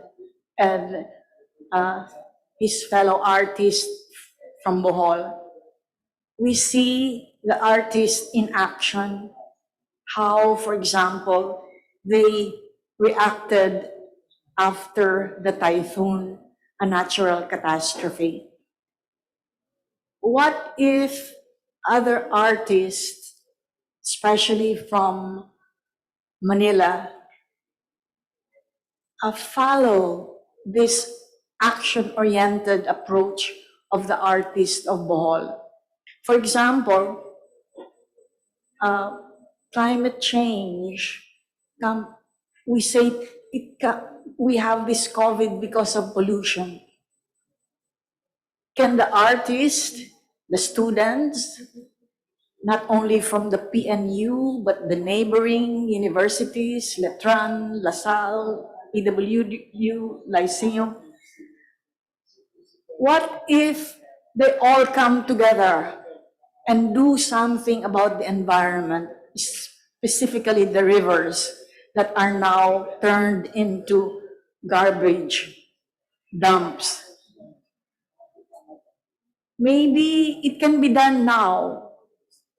and his fellow artist from Bohol. We see the artist in action, how, for example, they reacted after the typhoon, a natural catastrophe. What if other artists, especially from Manila, follow this action-oriented approach of the artist of Bohol? For example, climate change, we say we have this COVID because of pollution. Can the artists, the students, not only from the PNU, but the neighboring universities, Letran, LaSalle, PWU, Lyceum, what if they all come together and do something about the environment, specifically the rivers that are now turned into garbage dumps? Maybe it can be done now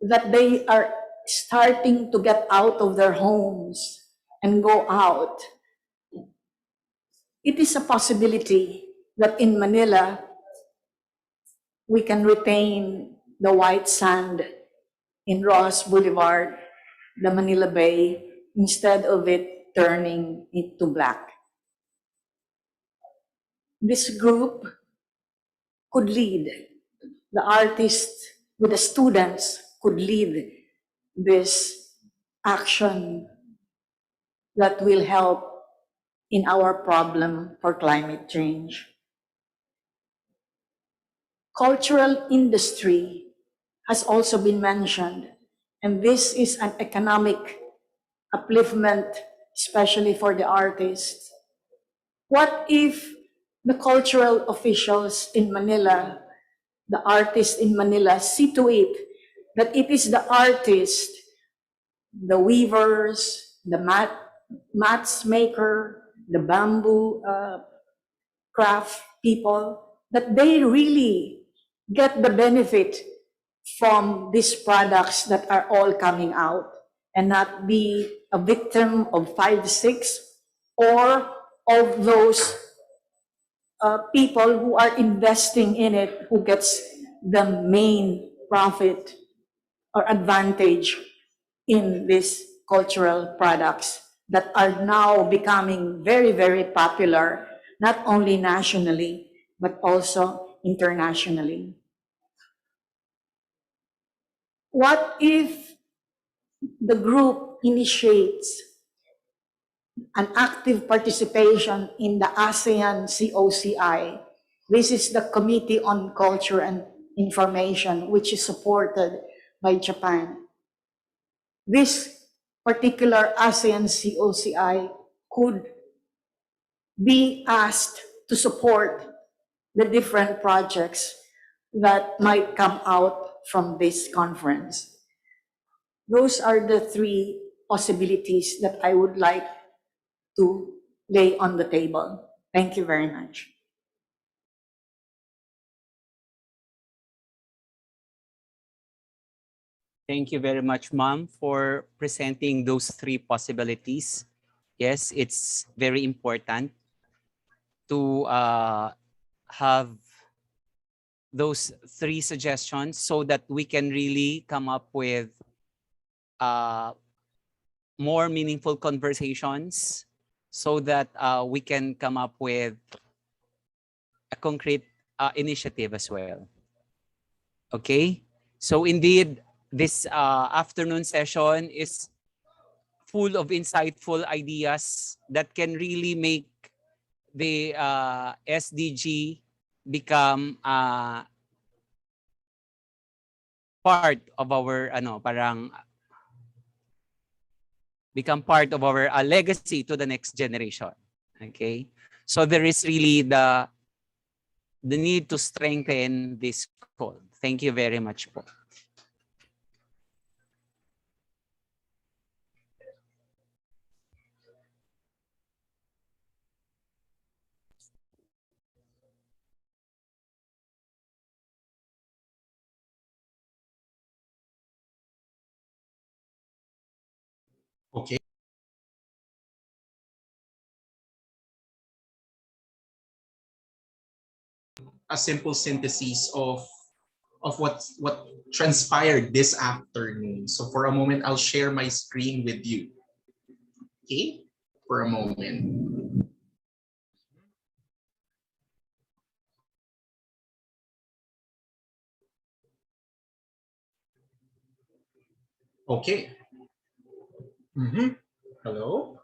that they are starting to get out of their homes and go out. It is a possibility that in Manila, we can retain the white sand in Ross Boulevard, the Manila Bay, instead of it turning into black. This group could lead, the artists with the students could lead this action that will help in our problem for climate change. Cultural industry has also been mentioned, and this is an economic upliftment, especially for the artists. What if the cultural officials in Manila, the artists in Manila, see to it that it is the artists, the weavers, the mats maker, the bamboo craft people, that they really get the benefit from these products that are all coming out and not be a victim of 5-6 or of those people who are investing in it who gets the main profit or advantage in these cultural products that are now becoming very, very popular, not only nationally, but also internationally. What if the group initiates an active participation in the ASEAN COCI? This is the Committee on Culture and Information, which is supported by Japan. This particular ASEAN COCI could be asked to support the different projects that might come out from this conference. Those are the three possibilities that I would like to lay on the table. Thank you very much. Thank you very much, Ma'am, for presenting those three possibilities. Yes, it's very important to have those three suggestions so that we can really come up with more meaningful conversations so that we can come up with a concrete initiative as well. Okay? So indeed, this afternoon session is full of insightful ideas that can really make the SDG become part of our become part of our legacy to the next generation. Okay? So there is really the need to strengthen this call. Thank you very much po. Okay. A simple synthesis of what transpired this afternoon. So for a moment, I'll share my screen with you. Okay, for a moment. Okay. Hello.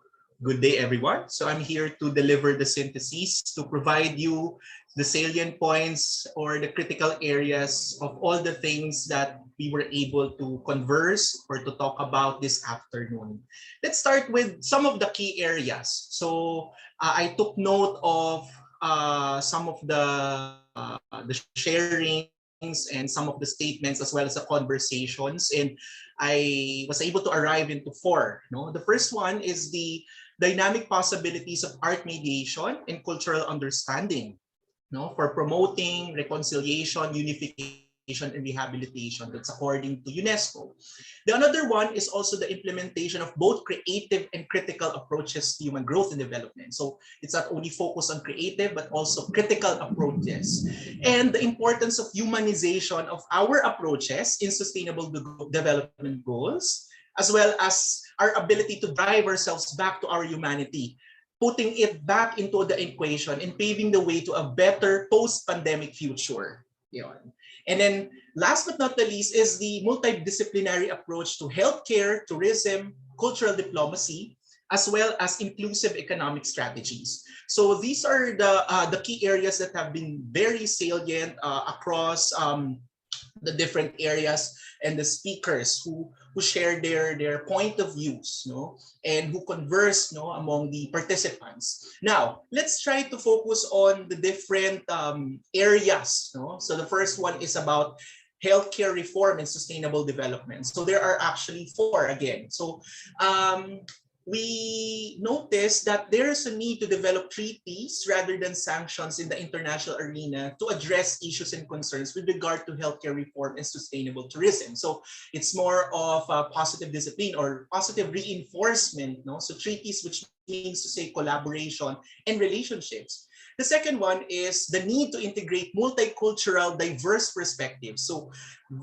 Good day, everyone. So I'm here to deliver the synthesis to provide you the salient points or the critical areas of all the things that we were able to converse or to talk about this afternoon. Let's start with some of the key areas. So I took note of some of the sharings and some of the statements as well as the conversations, and I was able to arrive into four. No? The first one is the dynamic possibilities of art mediation and cultural understanding, no, for promoting reconciliation, unification, and rehabilitation. That's according to UNESCO. The another one is also the implementation of both creative and critical approaches to human growth and development. So it's not only focused on creative, but also critical approaches. And the importance of humanization of our approaches in sustainable development goals, as well as our ability to drive ourselves back to our humanity, putting it back into the equation and paving the way to a better post-pandemic future. Yun. And then last but not the least is the multidisciplinary approach to healthcare, tourism, cultural diplomacy, as well as inclusive economic strategies. So these are the key areas that have been very salient across the different areas and the speakers who share their point of views, no, and who converse, no, among the participants. Now let's try to focus on the different areas, no? So the first one is about healthcare reform and sustainable development. So there are actually four again. So we noticed that there is a need to develop treaties rather than sanctions in the international arena to address issues and concerns with regard to healthcare reform and sustainable tourism. So it's more of a positive discipline or positive reinforcement, no? So treaties, which means to say collaboration and relationships. The second one is the need to integrate multicultural, diverse perspectives. So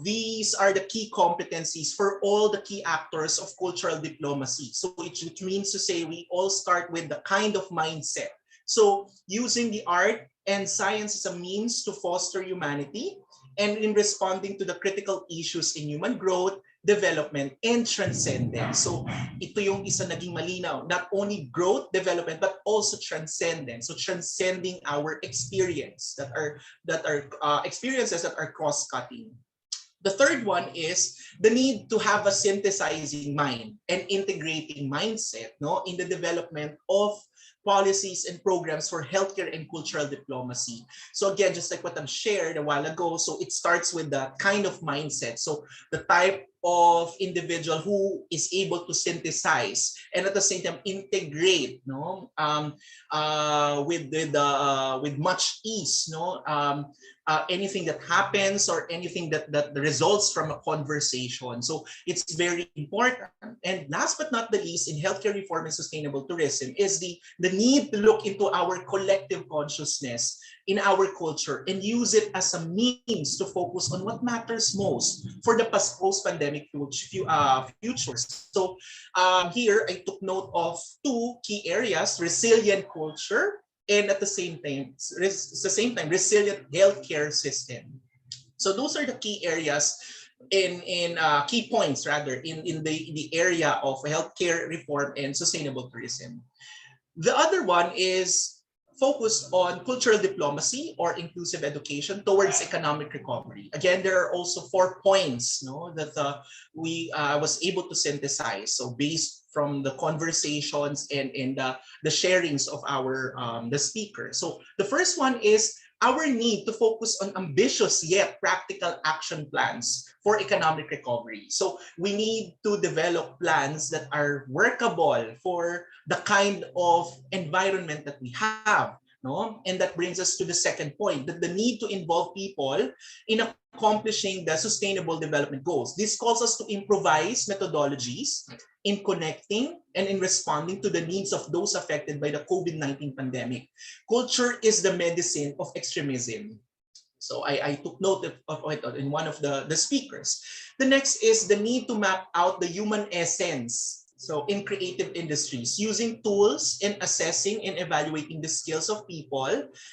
these are the key competencies for all the key actors of cultural diplomacy. So which means to say we all start with the kind of mindset. So using the art and science as a means to foster humanity, and in responding to the critical issues in human growth, development, and transcendence. So ito yung isa naging malinaw, not only growth, development, but also transcendence. So transcending our experience that are experiences that are cross-cutting. The third one is the need to have a synthesizing mind and integrating mindset, no, in the development of policies and programs for healthcare and cultural diplomacy. So again, just like what I've shared a while ago, so it starts with that kind of mindset. So the type of individual who is able to synthesize and at the same time integrate, no, with much ease, no, anything that happens or anything that results from a conversation. So it's very important. And last but not the least, in healthcare reform and sustainable tourism is the need to look into our collective consciousness in our culture and use it as a means to focus on what matters most for the post-pandemic future. So here I took note of two key areas: resilient culture and at the same time, resilient healthcare system. So those are the key areas in key points rather in the area of healthcare reform and sustainable tourism. The other one is focus on cultural diplomacy or inclusive education towards economic recovery. Again, there are also 4 points, no, that we was able to synthesize. So based from the conversations and the sharings of our the speakers. So the first one is our need to focus on ambitious yet practical action plans for economic recovery. So we need to develop plans that are workable for the kind of environment that we have. No? And that brings us to the second point, that the need to involve people in accomplishing the sustainable development goals. This calls us to improvise methodologies in connecting and in responding to the needs of those affected by the COVID-19 pandemic. Culture is the medicine of extremism. So I took note of it in one of the speakers. The next is the need to map out the human essence. So in creative industries, using tools in assessing and evaluating the skills of people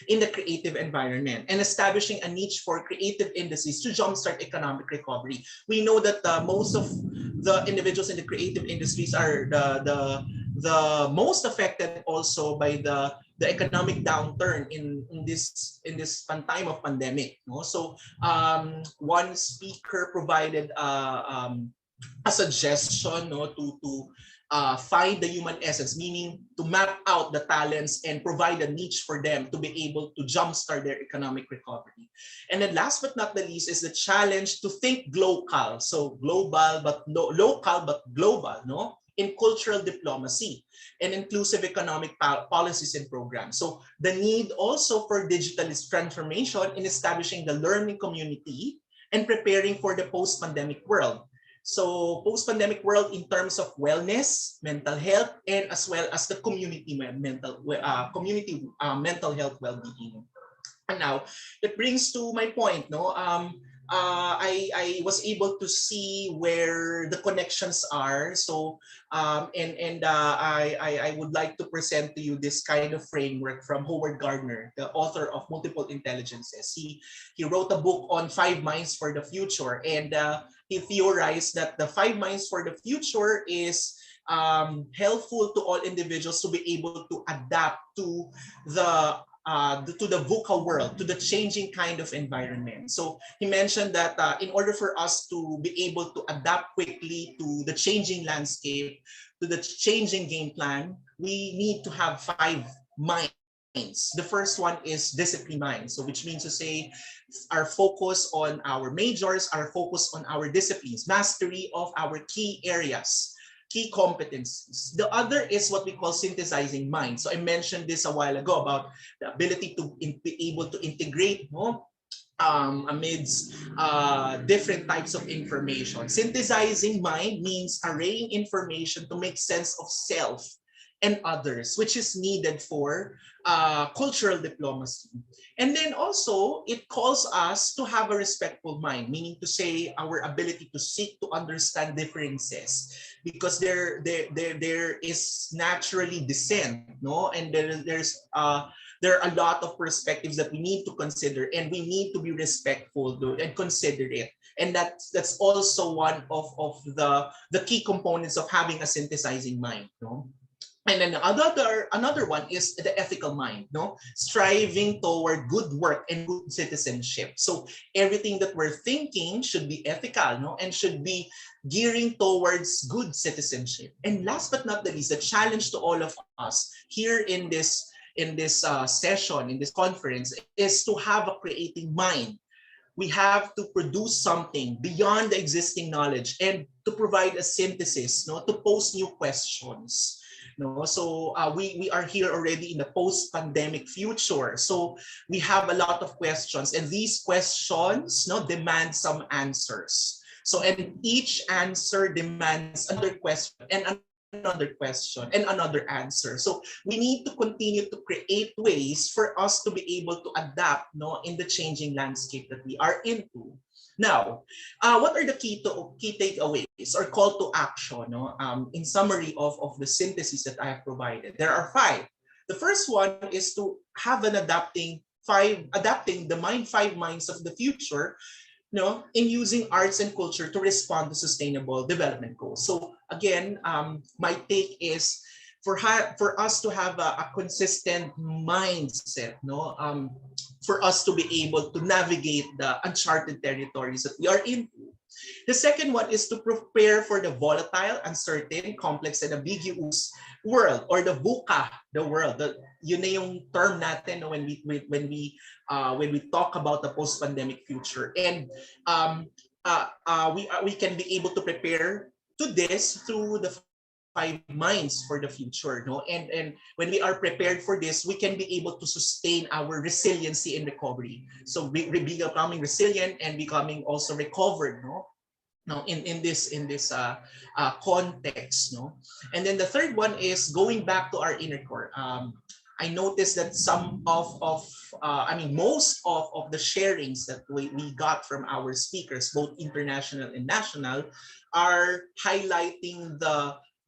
in the creative environment and establishing a niche for creative industries to jumpstart economic recovery. We know that most of the individuals in the creative industries are the most affected also by the economic downturn in this time of pandemic. No? So one speaker provided a suggestion, no, to find the human essence, meaning to map out the talents and provide a niche for them to be able to jumpstart their economic recovery. And then last but not the least is the challenge to think global. So global but no, local but global, no? In cultural diplomacy and inclusive economic policies and programs. So the need also for digital transformation in establishing the learning community and preparing for the post-pandemic world. So post-pandemic world in terms of wellness, mental health, and as well as the community mental health well-being. And now that brings to my point, no. I was able to see where the connections are. So I would like to present to you this kind of framework from Howard Gardner, the author of Multiple Intelligences. He wrote a book on 5 minds for the future, and he theorized that the 5 minds for the future is helpful to all individuals to be able to adapt to the VUCA world, to the changing kind of environment. So he mentioned that in order for us to be able to adapt quickly to the changing landscape, to the changing game plan, we need to have 5 minds. The first one is discipline mind. So which means to say our focus on our majors, our focus on our disciplines, mastery of our key areas, key competencies. The other is what we call synthesizing mind. So I mentioned this a while ago about the ability to be able to integrate, no, amidst different types of information. Synthesizing mind means arraying information to make sense of self and others, which is needed for cultural diplomacy. And then also, it calls us to have a respectful mind, meaning to say our ability to seek to understand differences, because there is naturally dissent, no, and there are a lot of perspectives that we need to consider, and we need to be respectful and considerate. And that's also one of the key components of having a synthesizing mind, no? And then another one is the ethical mind, no? Striving toward good work and good citizenship. So everything that we're thinking should be ethical, no? And should be gearing towards good citizenship. And last but not the least, the challenge to all of us here in this session, in this conference, is to have a creating mind. We have to produce something beyond the existing knowledge and to provide a synthesis, no, to pose new questions. No, so we are here already in the post-pandemic future. So we have a lot of questions, and these questions, no, demand some answers. So and each answer demands another question and another question and another answer. So we need to continue to create ways for us to be able to adapt, no, in the changing landscape that we are into. Now, what are the key takeaways or call to action, no? In summary of the synthesis that I have provided? There are 5. The first one is to have an adapting the five minds of the future, in using arts and culture to respond to sustainable development goals. So again, my take is for us to have a consistent mindset, for us to be able to navigate the uncharted territories that we are in. The second one is to prepare for the volatile, uncertain, complex, and ambiguous world, or the VUCA, the world. Yun na yung term natin when we talk about the post-pandemic future. And we can be able to prepare to this through the five minds for the future, and when we are prepared for this, we can be able to sustain our resiliency and recovery. So becoming resilient and becoming also recovered, in this context, And then the third one is going back to our inner core. I noticed that most of the sharings that we got from our speakers, both international and national, are highlighting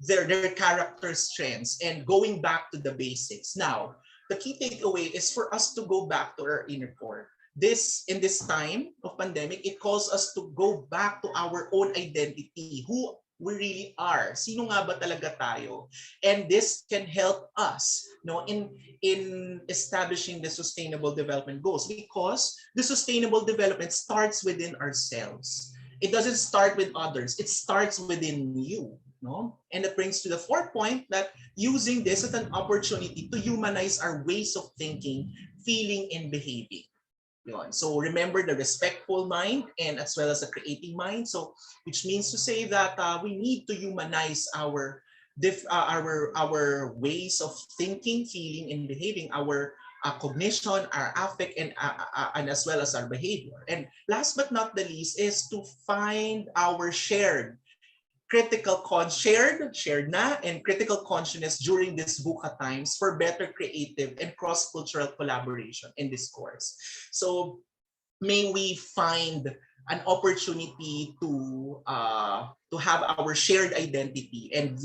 their character strengths and going back to the basics. Now, the key takeaway is for us to go back to our inner core. In this time of pandemic, it calls us to go back to our own identity, who we really are. Sino nga ba talaga tayo? And this can help us, in establishing the sustainable development goals, because the sustainable development starts within ourselves. It doesn't start with others. It starts within you. And that brings to the fourth point, that using this as an opportunity to humanize our ways of thinking, feeling, and behaving. So remember the respectful mind and as well as the creating mind. So which means to say that we need to humanize our ways of thinking, feeling, and behaving, our cognition, our affect, and as well as our behavior. And last but not the least is to find our shared critical consciousness during these VUCA times for better creative and cross-cultural collaboration in this course. So may we find an opportunity to have our shared identity, and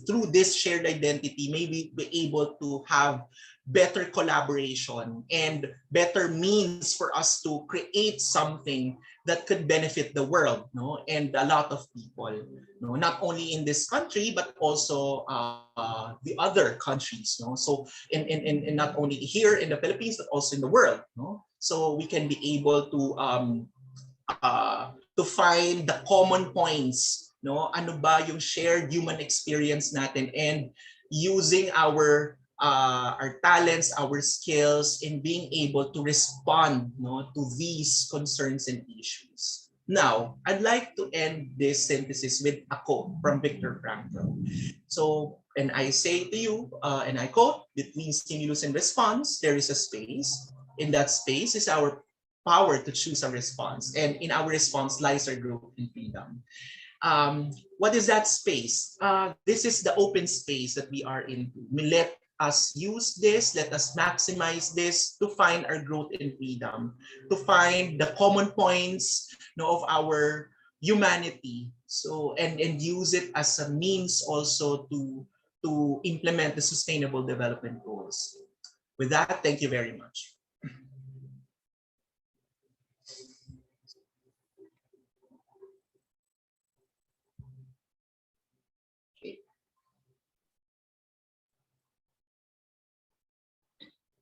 through this shared identity, may we be able to have better collaboration and better means for us to create something that could benefit the world, and a lot of people, not only in this country but also the other countries, so in not only here in the Philippines but also in the world, so we can be able to find the common points, ano ba yung shared human experience natin, and using our talents, our skills in being able to respond, to these concerns and issues. Now, I'd like to end this synthesis with a quote from Viktor Frankl. So, and I say to you, and I quote, "Between stimulus and response, there is a space. In that space is our power to choose a response. And in our response lies our growth and freedom." What is that space? This is the open space that we are in. Let us use this, let us maximize this to find our growth and freedom, to find the common points, of our humanity. So and use it as a means also to implement the sustainable development goals. With that, thank you very much.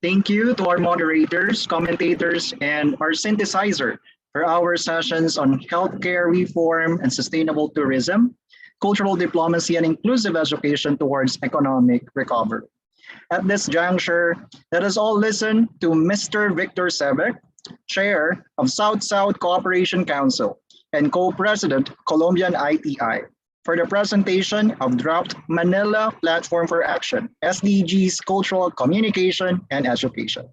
Thank you to our moderators, commentators, and our synthesizer for our sessions on healthcare reform and sustainable tourism, cultural diplomacy, and inclusive education towards economic recovery. At this juncture, let us all listen to Mr. Victor Sebek, Chair of South-South Cooperation Council and Co-President, Colombian ITI, for the presentation of Draft Manila Platform for Action, SDGs, Cultural Communication and Education.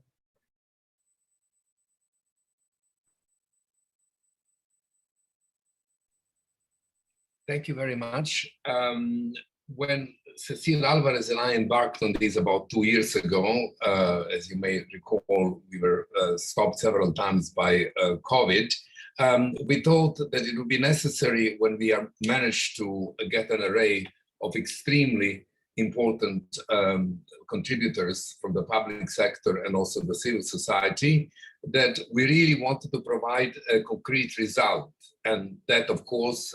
Thank you very much. When Cecile Alvarez and I embarked on this about 2 years ago, as you may recall, we were stopped several times by COVID. We thought that it would be necessary, when we managed to get an array of extremely important contributors from the public sector and also the civil society, that we really wanted to provide a concrete result. And that, of course,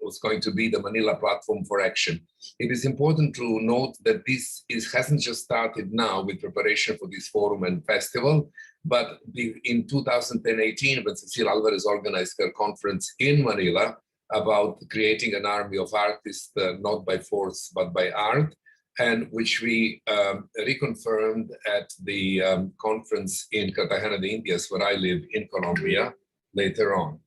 was going to be the Manila Platform for Action. It is important to note that this hasn't just started now with preparation for this forum and festival, but in 2018, when Cecile Alvarez organized her conference in Manila about creating an army of artists, not by force, but by art, and which we reconfirmed at the conference in Cartagena de Indias, where I live in Colombia, later on.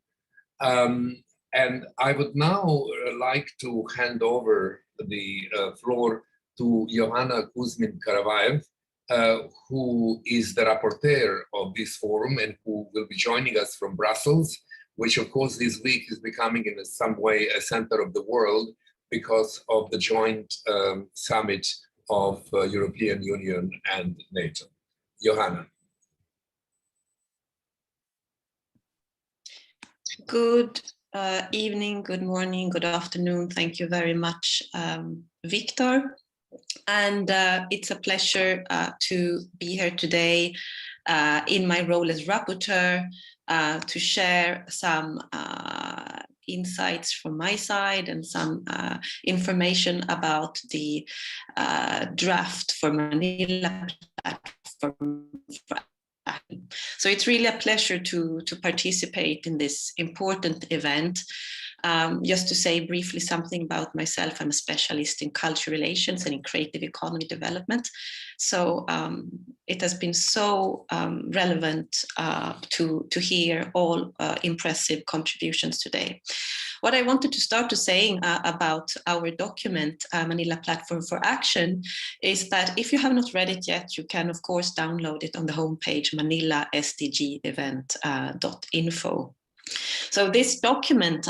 And I would now like to hand over the floor to Johanna Kuzmin-Karavaev, who is the rapporteur of this forum and who will be joining us from Brussels, which of course this week is becoming in some way a center of the world because of the joint summit of European Union and NATO. Johanna. Good evening, good morning, good afternoon. Thank you very much, Victor. And it's a pleasure to be here today in my role as rapporteur to share some insights from my side and some information about the draft for Manila Platform for Action. So it's really a pleasure to participate in this important event. Just to say briefly something about myself, I'm a specialist in culture relations and in creative economy development. So it has been so relevant to hear all impressive contributions today. What I wanted to start to saying about our document, Manila Platform for Action, is that if you have not read it yet, you can of course download it on the homepage manilasdgevent.info. So this document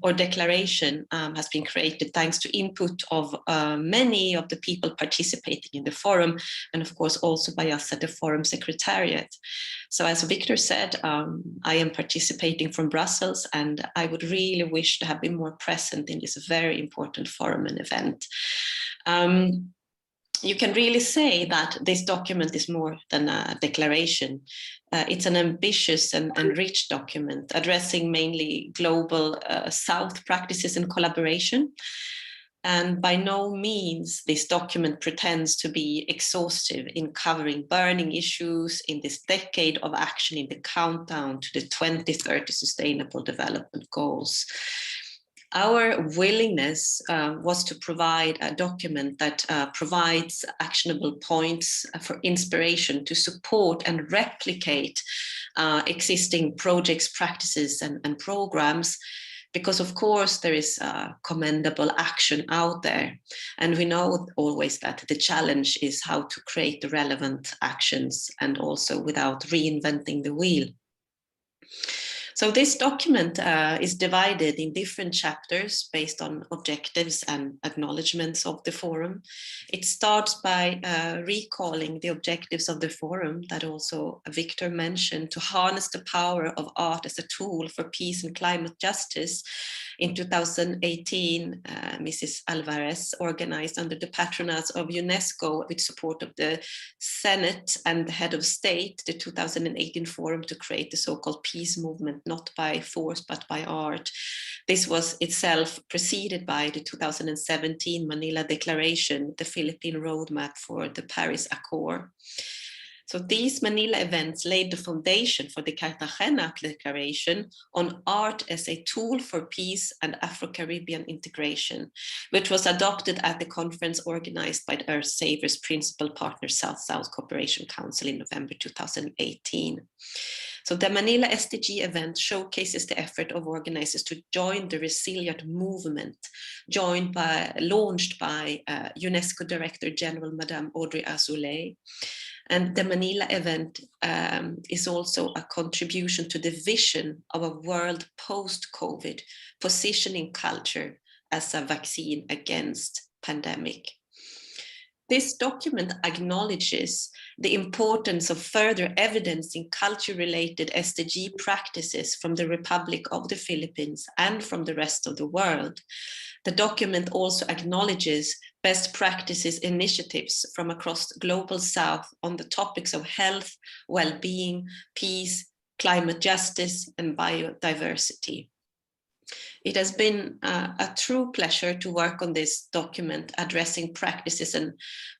or declaration has been created thanks to input of many of the people participating in the forum, and of course also by us at the Forum Secretariat. So as Victor said, I am participating from Brussels, and I would really wish to have been more present in this very important forum and event. You can really say that this document is more than a declaration. It's an ambitious and rich document addressing mainly global South practices and collaboration. And by no means this document pretends to be exhaustive in covering burning issues in this decade of action in the countdown to the 2030 Sustainable Development Goals. Our willingness was to provide a document that provides actionable points for inspiration to support and replicate existing projects, practices, and programs, because of course there is commendable action out there. And we know always that the challenge is how to create the relevant actions and also without reinventing the wheel. So this document is divided in different chapters based on objectives and acknowledgements of the forum. It starts by recalling the objectives of the forum that also Victor mentioned, to harness the power of art as a tool for peace and climate justice. In 2018, Mrs. Alvarez organized under the patronage of UNESCO with support of the Senate and the head of state, the 2018 forum to create the so-called peace movement, not by force, but by art. This was itself preceded by the 2017 Manila Declaration, the Philippine Roadmap for the Paris Accord. So these Manila events laid the foundation for the Cartagena Declaration on art as a tool for peace and Afro-Caribbean integration, which was adopted at the conference organized by the Earth Savers Principal Partner South-South Cooperation Council in November 2018. So the Manila SDG event showcases the effort of organizers to join the Resiliart movement, launched by UNESCO Director General Madame Audrey Azoulay. And the Manila event is also a contribution to the vision of a world post-COVID, positioning culture as a vaccine against pandemic. This document acknowledges the importance of further evidencing culture-related SDG practices from the Republic of the Philippines and from the rest of the world. The document also acknowledges best practices initiatives from across the Global South on the topics of health, well-being, peace, climate justice, and biodiversity. It has been a true pleasure to work on this document addressing practices and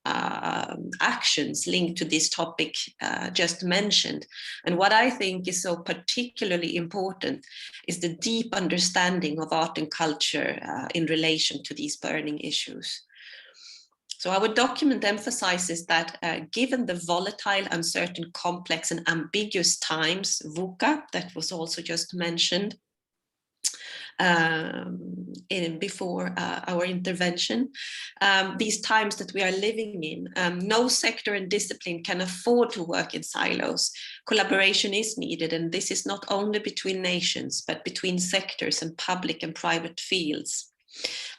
actions linked to this topic just mentioned. And what I think is so particularly important is the deep understanding of art and culture in relation to these burning issues. So our document emphasizes that given the volatile, uncertain, complex, and ambiguous times, VUCA, that was also just mentioned, before our intervention, these times that we are living in, no sector and discipline can afford to work in silos. Collaboration is needed, and this is not only between nations, but between sectors and public and private fields.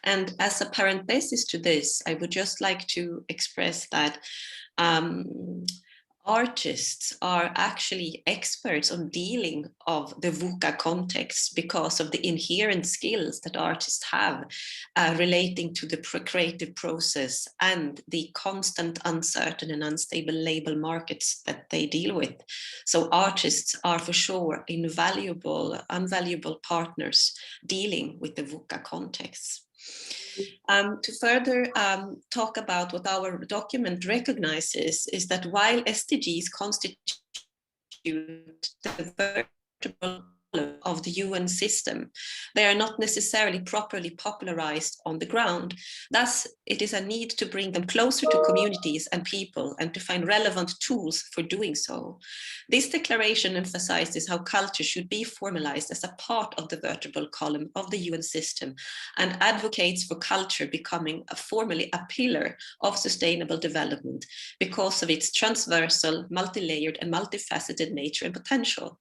And as a parenthesis to this, I would just like to express that artists are actually experts on dealing of the VUCA context because of the inherent skills that artists have relating to the creative process and the constant, uncertain and unstable labor markets that they deal with. So artists are for sure invaluable partners dealing with the VUCA context. To further talk about what our document recognizes is that while SDGs constitute the vertebral of the UN system, they are not necessarily properly popularized on the ground. Thus, it is a need to bring them closer to communities and people and to find relevant tools for doing so. This declaration emphasizes how culture should be formalized as a part of the vertebral column of the UN system and advocates for culture becoming formally a pillar of sustainable development because of its transversal, multi-layered and multifaceted nature and potential.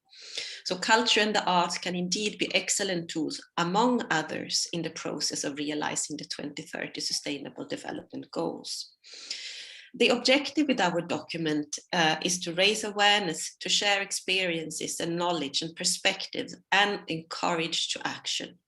So culture and the arts can indeed be excellent tools, among others, in the process of realizing the 2030 Sustainable Development Goals. The objective with our document is to raise awareness, to share experiences and knowledge and perspectives, and encourage to action.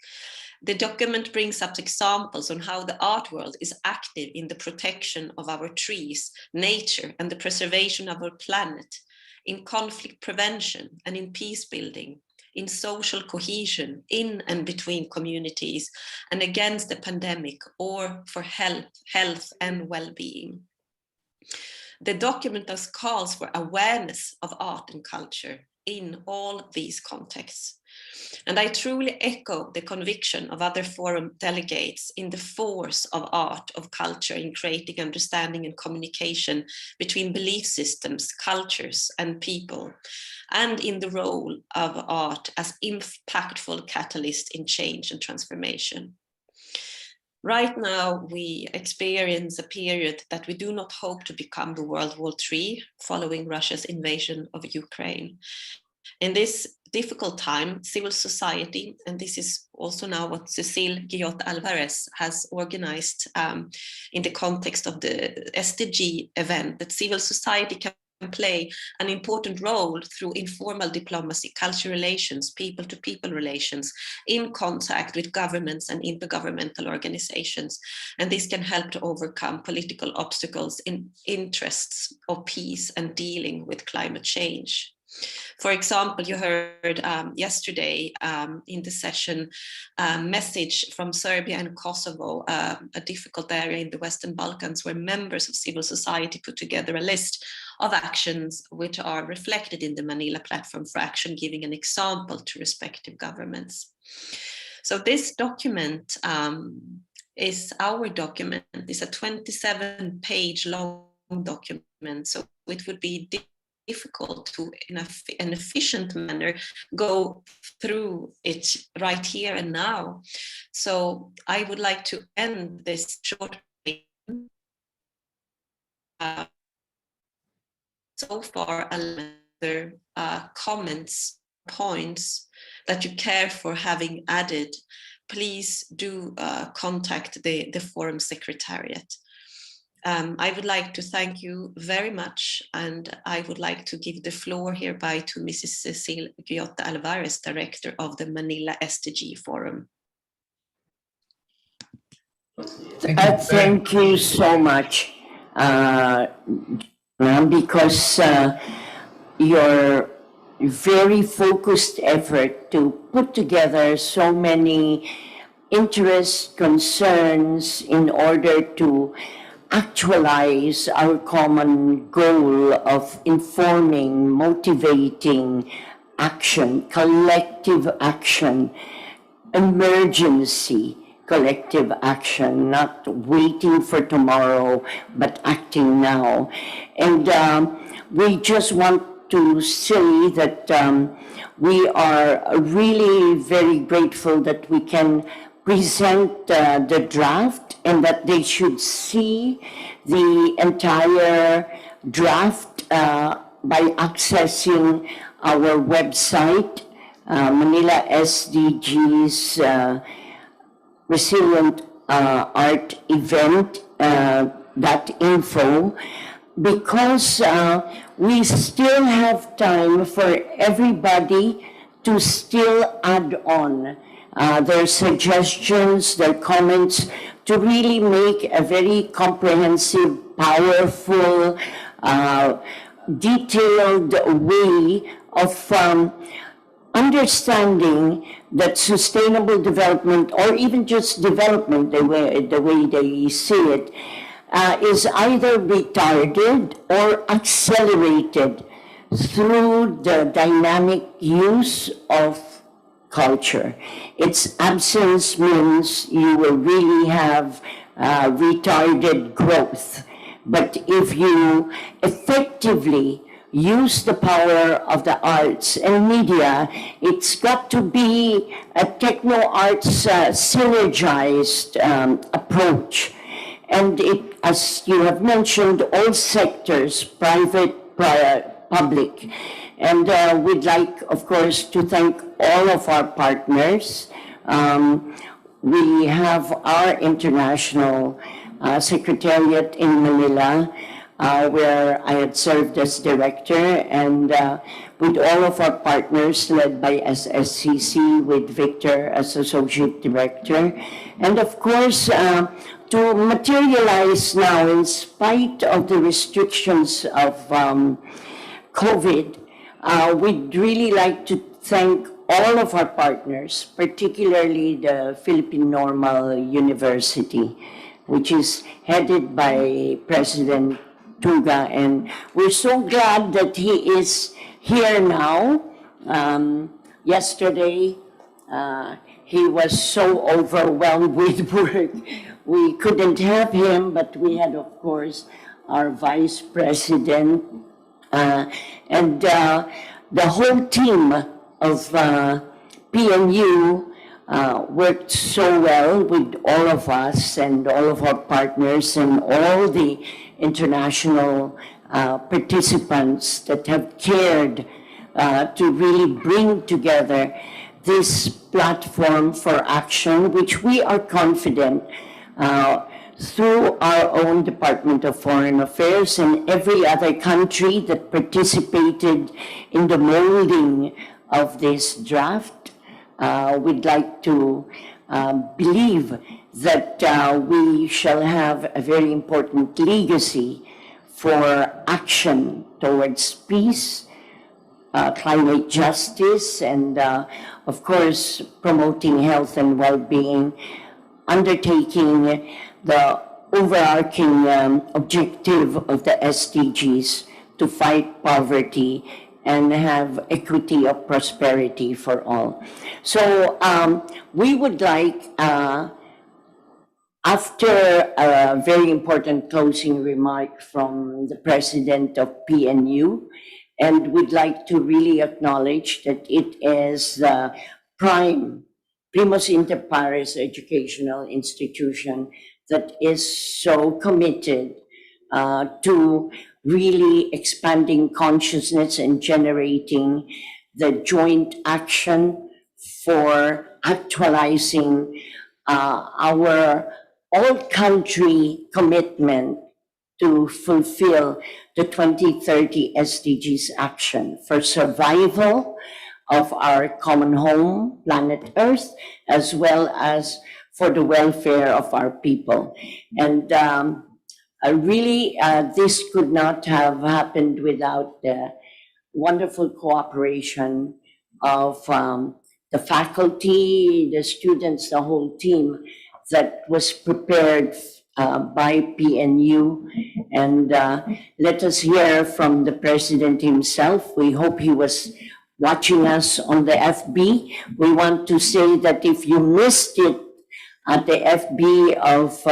The document brings up examples on how the art world is active in the protection of our trees, nature, and the preservation of our planet, in conflict prevention and in peace building, in social cohesion in and between communities, and against the pandemic, or for health and well-being. The document thus calls for awareness of art and culture in all these contexts. And I truly echo the conviction of other forum delegates in the force of art, of culture in creating understanding and communication between belief systems, cultures, and people, and in the role of art as impactful catalyst in change and transformation. Right now, we experience a period that we do not hope to become the World War III following Russia's invasion of Ukraine. In this difficult time, civil society, and this is also now what Cecile Guillot Alvarez has organized in the context of the SDG event, that civil society can play an important role through informal diplomacy, cultural relations, people-to-people relations, in contact with governments and intergovernmental organizations. And this can help to overcome political obstacles in interests of peace and dealing with climate change. For example, you heard yesterday in the session a message from Serbia and Kosovo, a difficult area in the Western Balkans, where members of civil society put together a list of actions which are reflected in the Manila Platform for Action, giving an example to respective governments. So this document is our document. It's a 27-page long document, so it would be difficult to, in an efficient manner, go through it right here and now. So I would like to end this short so far other comments, points that you care for having added, please do contact the Forum Secretariat. I would like to thank you very much, and I would like to give the floor hereby to Mrs. Cecile Guyotta Alvarez, Director of the Manila SDG Forum. Thank you so much, because your very focused effort to put together so many interests, concerns in order to actualize our common goal of informing, motivating action, collective action, emergency collective action, not waiting for tomorrow, but acting now. And we just want to say that we are really very grateful that we can present the draft and that they should see the entire draft by accessing our website, Manila SDG's Resilient Art event .info, because we still have time for everybody to still add on their suggestions, their comments, to really make a very comprehensive, powerful, detailed way of understanding that sustainable development, or even just development, the way they see it, is either retarded or accelerated through the dynamic use of culture. Its absence means you will really have retarded growth. But if you effectively use the power of the arts and media, it's got to be a techno-arts synergized approach. And it, as you have mentioned, all sectors, private, public. And we'd like, of course, to thank all of our partners. We have our international secretariat in Manila, where I had served as director, and with all of our partners led by SSCC, with Victor as associate director. And of course, to materialize now, in spite of the restrictions of COVID, we'd really like to thank all of our partners, particularly the Philippine Normal University, which is headed by President Tuga, and we're so glad that he is here now. Yesterday, he was so overwhelmed with work. We couldn't have him, but we had, of course, our Vice President and the whole team of PNU worked so well with all of us and all of our partners and all the international participants that have cared to really bring together this platform for action, which we are confident through our own Department of Foreign Affairs and every other country that participated in the molding of this draft. We'd like to believe that we shall have a very important legacy for action towards peace, climate justice, and of course, promoting health and well-being, undertaking the overarching objective of the SDGs to fight poverty and have equity of prosperity for all. So we would like, after a very important closing remark from the president of PNU, and we'd like to really acknowledge that it is the primus inter pares educational institution that is so committed to really expanding consciousness and generating the joint action for actualizing our all-country commitment to fulfill the 2030 SDGs action for survival of our common home, planet Earth, as well as for the welfare of our people. And really, this could not have happened without the wonderful cooperation of the faculty, the students, the whole team that was prepared by PNU. And let us hear from the president himself. We hope he was watching us on the FB. We want to say that if you missed it at the FB of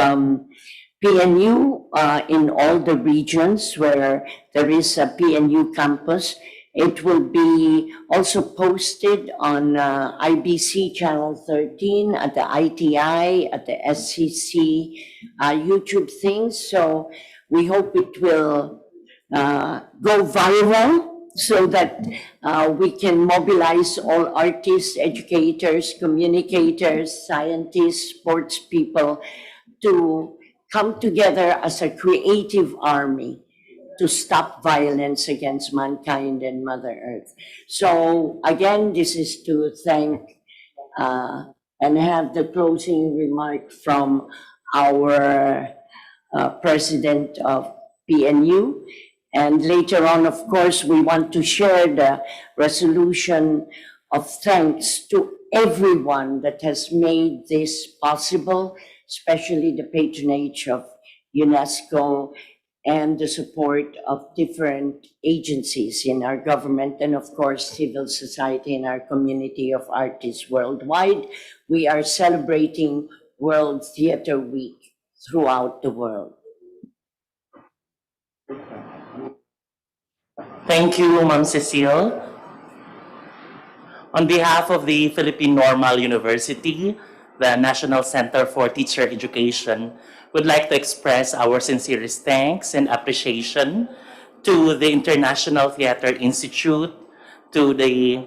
PNU in all the regions where there is a PNU campus, it will be also posted on IBC Channel 13, at the ITI, at the SCC YouTube things. So we hope it will go viral so that we can mobilize all artists, educators, communicators, scientists, sports people to come together as a creative army to stop violence against mankind and Mother Earth. So again, this is to thank and have the closing remark from our president of PNU. And later on, of course, we want to share the resolution of thanks to everyone that has made this possible, especially the patronage of UNESCO and the support of different agencies in our government, and of course, civil society and our community of artists worldwide. We are celebrating World Theatre Week throughout the world. Thank you, Ma'am Cecile. On behalf of the Philippine Normal University, the National Center for Teacher Education, would like to express our sincerest thanks and appreciation to the International Theatre Institute, to the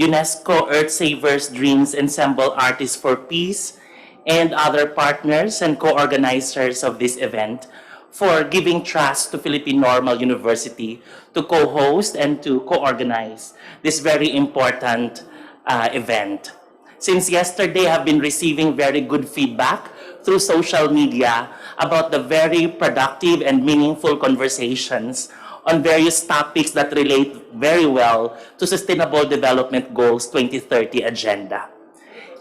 UNESCO Earth Savers Dreams Ensemble Artists for Peace, and other partners and co-organizers of this event for giving trust to Philippine Normal University to co-host and to co-organize this very important event. Since yesterday, I have been receiving very good feedback through social media about the very productive and meaningful conversations on various topics that relate very well to Sustainable Development Goals 2030 agenda.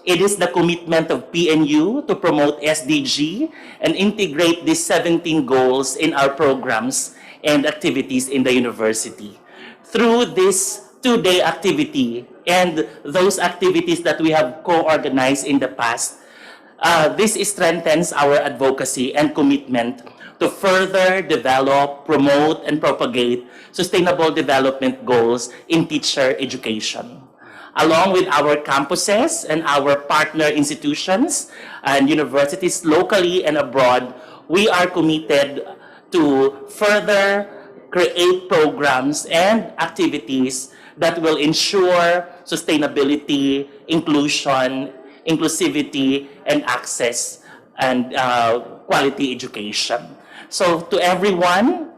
It is the commitment of PNU to promote SDG and integrate these 17 goals in our programs and activities in the university. Through this two-day activity and those activities that we have co-organized in the past, this strengthens our advocacy and commitment to further develop, promote, and propagate sustainable development goals in teacher education. Along with our campuses and our partner institutions and universities locally and abroad, we are committed to further create programs and activities that will ensure sustainability, inclusion, inclusivity, and access and quality education. So to everyone,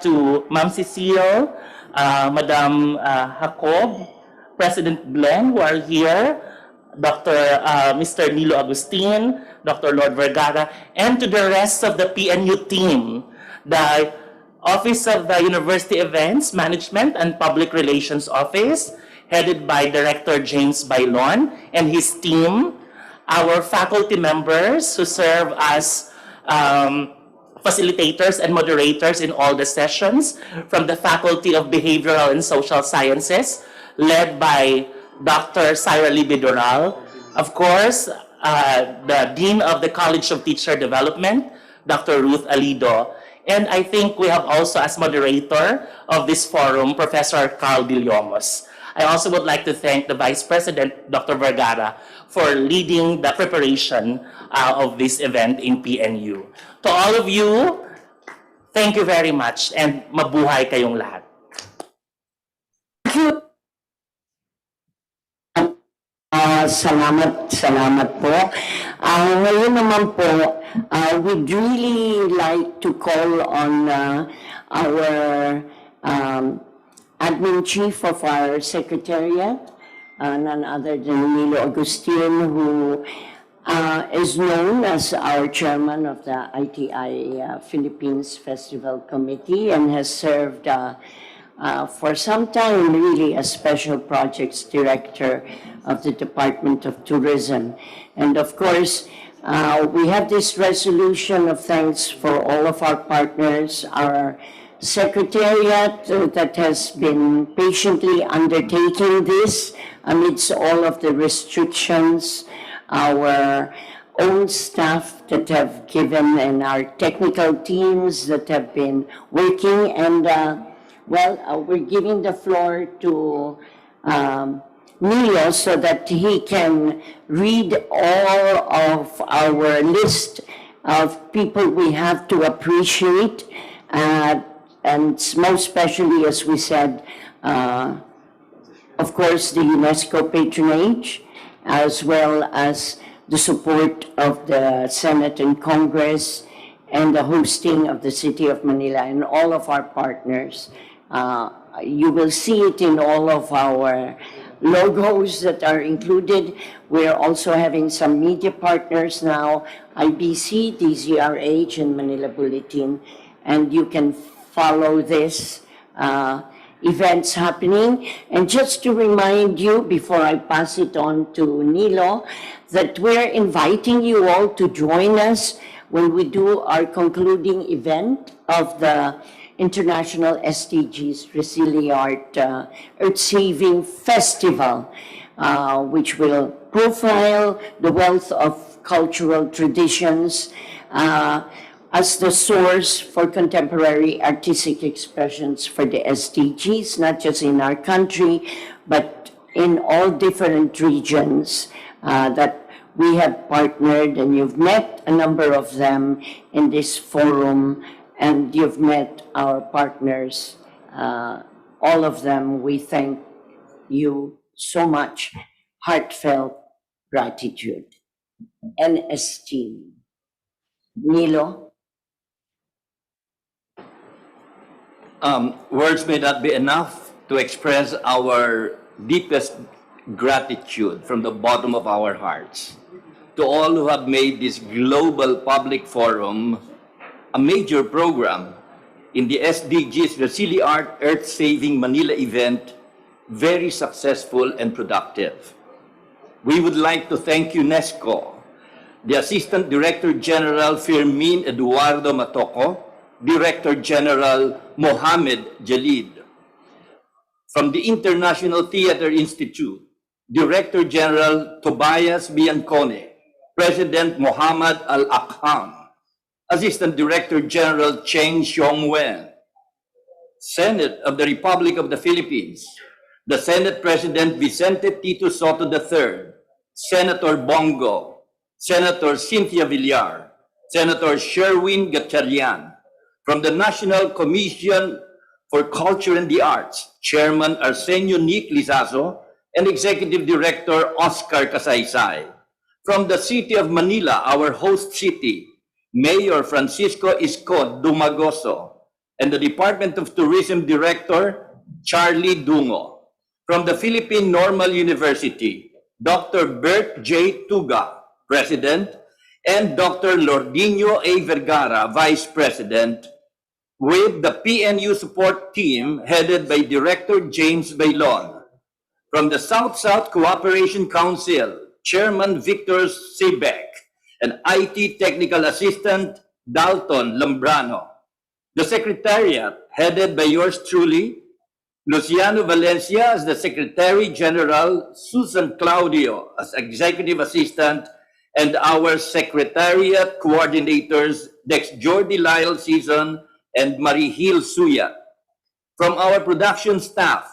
to Ma'am Cecile, Madam Jacob, President Glenn, who are here, Mr. Nilo Agustin, Dr. Lord Vergara, and to the rest of the PNU team, the Office of the University Events Management and Public Relations Office, headed by Director James Bailon and his team, our faculty members who serve as facilitators and moderators in all the sessions, from the Faculty of Behavioral and Social Sciences, led by Dr. Syra Libidoral. Of course, the Dean of the College of Teacher Development, Dr. Ruth Alido. And I think we have also as moderator of this forum, Professor Carl Villomos. I also would like to thank the Vice President, Dr. Vergara, for leading the preparation of this event in PNU. To all of you, thank you very much and mabuhay kayong lahat. Salamat po. Ngayon naman po, we'd really like to call on our admin chief of our secretariat, none other than Nilo Agustin, who is known as our chairman of the ITI Philippines Festival Committee and has served for some time really as special projects director of the Department of Tourism. And of course, we have this resolution of thanks for all of our partners, our secretariat that has been patiently undertaking this amidst all of the restrictions, our own staff that have given, and our technical teams that have been working. And we're giving the floor to Nilo so that he can read all of our list of people we have to appreciate, and most especially, as we said, of course, the UNESCO patronage, as well as the support of the Senate and Congress, and the hosting of the City of Manila and all of our partners. You will see it in all of our logos that are included. We're also having some media partners now, IBC, DZRH, and Manila Bulletin, and you can follow this events happening. And just to remind you, before I pass it on to Nilo, that we're inviting you all to join us when we do our concluding event of the International SDGs Resiliart Earth Saving Festival, which will profile the wealth of cultural traditions as the source for contemporary artistic expressions for the SDGs, not just in our country, but in all different regions that we have partnered, and you've met a number of them in this forum, and you've met our partners. All of them, we thank you so much. Heartfelt gratitude and esteem. Nilo? Words may not be enough to express our deepest gratitude from the bottom of our hearts to all who have made this global public forum a major program in the SDGs Resiliart Earth Saving Manila event very successful and productive. We would like to thank UNESCO, the Assistant Director General Firmin Eduardo Matoco, Director General Mohamed Jalid, from the International Theater Institute, Director General Tobias Biancone, President Mohammad Al-Akham, Assistant Director General Cheng Xiongwen, Senate of the Republic of the Philippines, the Senate President Vicente Tito Soto III, Senator Bongo, Senator Cynthia Villar, Senator Sherwin Gatchalian, from the National Commission for Culture and the Arts, Chairman Arsenio Nick Lizazo, and Executive Director Oscar Casaysay. From the City of Manila, our host city, Mayor Francisco Iscod Dumagoso, and the Department of Tourism Director, Charlie Dungo. From the Philippine Normal University, Dr. Bert J. Tuga, President, and Dr. Lordinho A. Vergara, Vice President, with the PNU support team headed by Director James Bailon. From the South-South Cooperation Council, Chairman Victor Sebeck, and IT Technical Assistant Dalton Lambrano. The Secretariat, headed by yours truly, Luciano Valencia as the Secretary General, Susan Claudio as Executive Assistant, and our Secretariat Coordinators, Dex Jordi Lyle Season and Marihil Suya. From our production staff,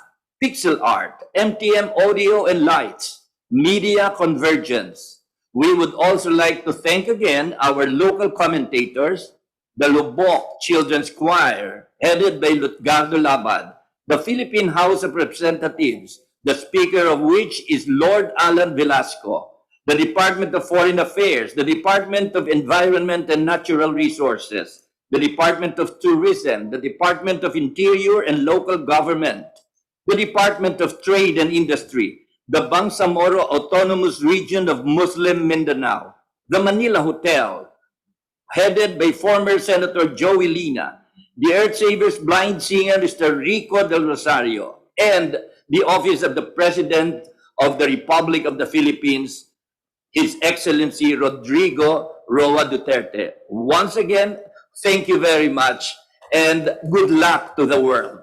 Pixel Art, MTM Audio and Lights, Media Convergence. We would also like to thank again our local commentators, the Lubbock Children's Choir, headed by Lutgardo Labad, the Philippine House of Representatives, the Speaker of which is Lord Alan Velasco, the Department of Foreign Affairs, the Department of Environment and Natural Resources, the Department of Tourism, the Department of Interior and Local Government, the Department of Trade and Industry, the Bangsamoro Autonomous Region of Muslim Mindanao, the Manila Hotel, headed by former Senator Joey Lina, the Earth Savers Blind Singer, Mr. Rico del Rosario, and the Office of the President of the Republic of the Philippines, His Excellency Rodrigo Roa Duterte. Once again, thank you very much and good luck to the world.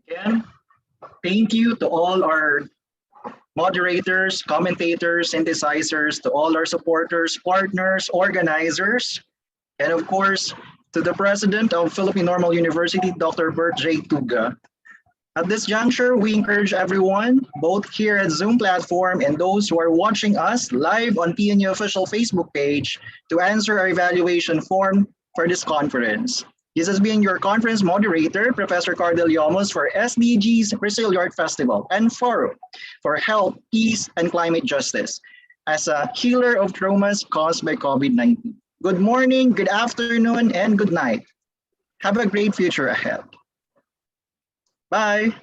Again, thank you to all our moderators, commentators, synthesizers, to all our supporters, partners, organizers, and of course, to the president of Philippine Normal University, Dr. Bert J. Tuga. At this juncture, we encourage everyone, both here at Zoom platform and those who are watching us live on PNU official Facebook page, to answer our evaluation form for this conference. This has been your conference moderator, Professor Cardel Yomos, for SDGs Resiliart Festival and Forum for Health, Peace, and Climate Justice as a healer of traumas caused by COVID-19. Good morning, good afternoon, and good night. Have a great future ahead. Bye.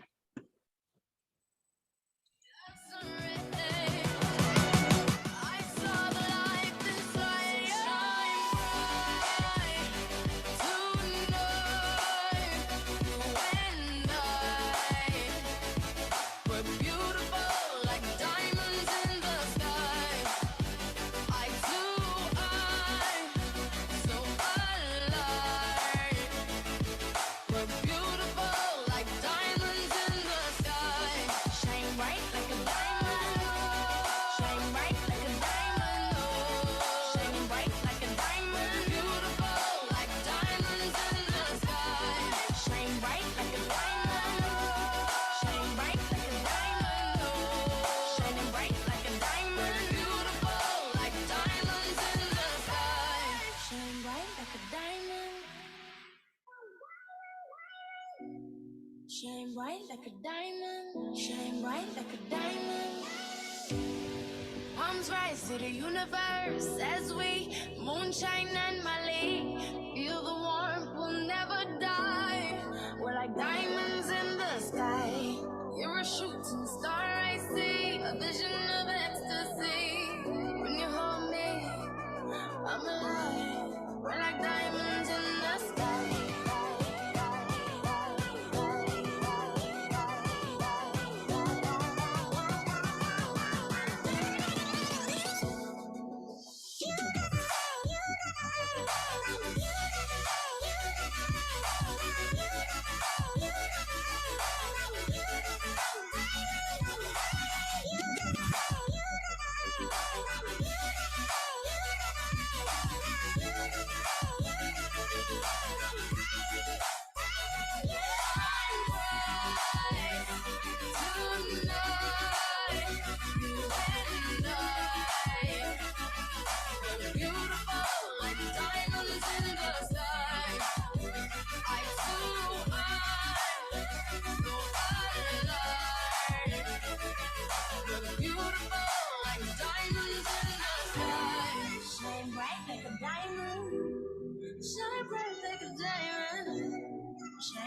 Shine bright like a diamond, shine bright like a diamond. Palms rise to the universe as we moonshine and Mali. Feel the warmth, we'll never die. We're like diamonds in the sky. You're a shooting star, I see a vision of ecstasy. When you hold me, I'm alive. We're like diamonds in the sky.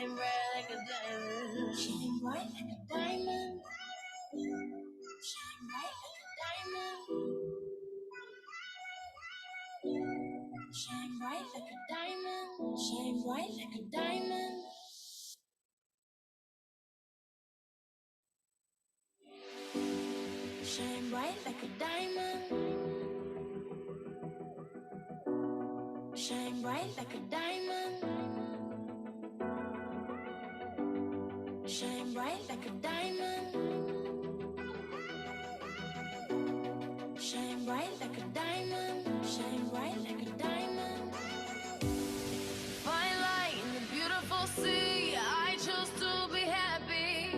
shine bright like a diamond, shine bright like a diamond, shine bright like a diamond, shine bright like a diamond, shine bright like a diamond. Shine bright like a diamond. Shine bright like a diamond. Shine bright like a diamond. Shine bright like a diamond. Shine bright like a diamond. Fine light in the beautiful sea. I chose to be happy.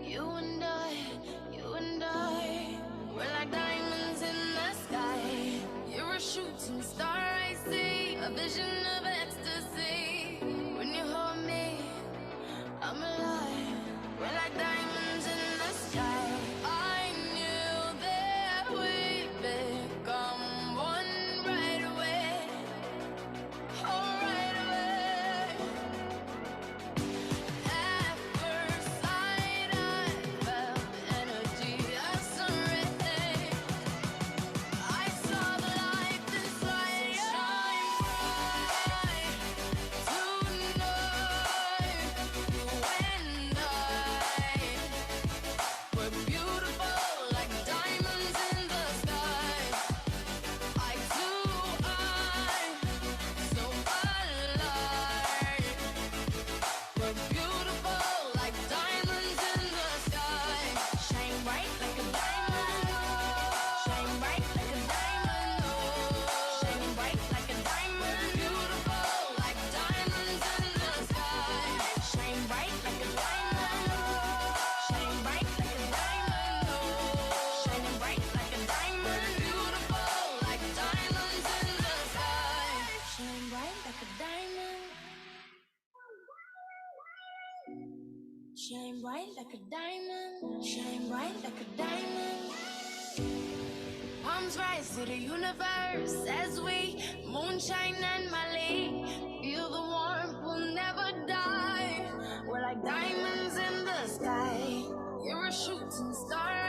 You and I, we're like diamonds in the sky. You're a shooting star, I see, a vision of ecstasy. When you hold me, I'm alive. We're like diamonds in the sky. I knew that we'd become one right away. Oh, right away. At first sight, I felt energy of surrender. I saw the light inside shine bright tonight. You and I, we're beautiful like diamonds in the sky. Eye to eye, so alive. We're beautiful like diamonds in the sky. Shine bright like a diamond. Shine bright like a diamond. Shine bright like a diamond. Beautiful like diamonds in the sky. Shine bright like a diamond. Shine bright like a diamond. Shine bright like a diamond. Beautiful like diamonds in the sky. Shine bright like a diamond. Shine bright like a diamond. Shine bright like a diamond. Palms rise to the universe as we moonshine and Mali. Feel the warmth, we'll never die. We're like diamonds in the sky. You're a shooting star,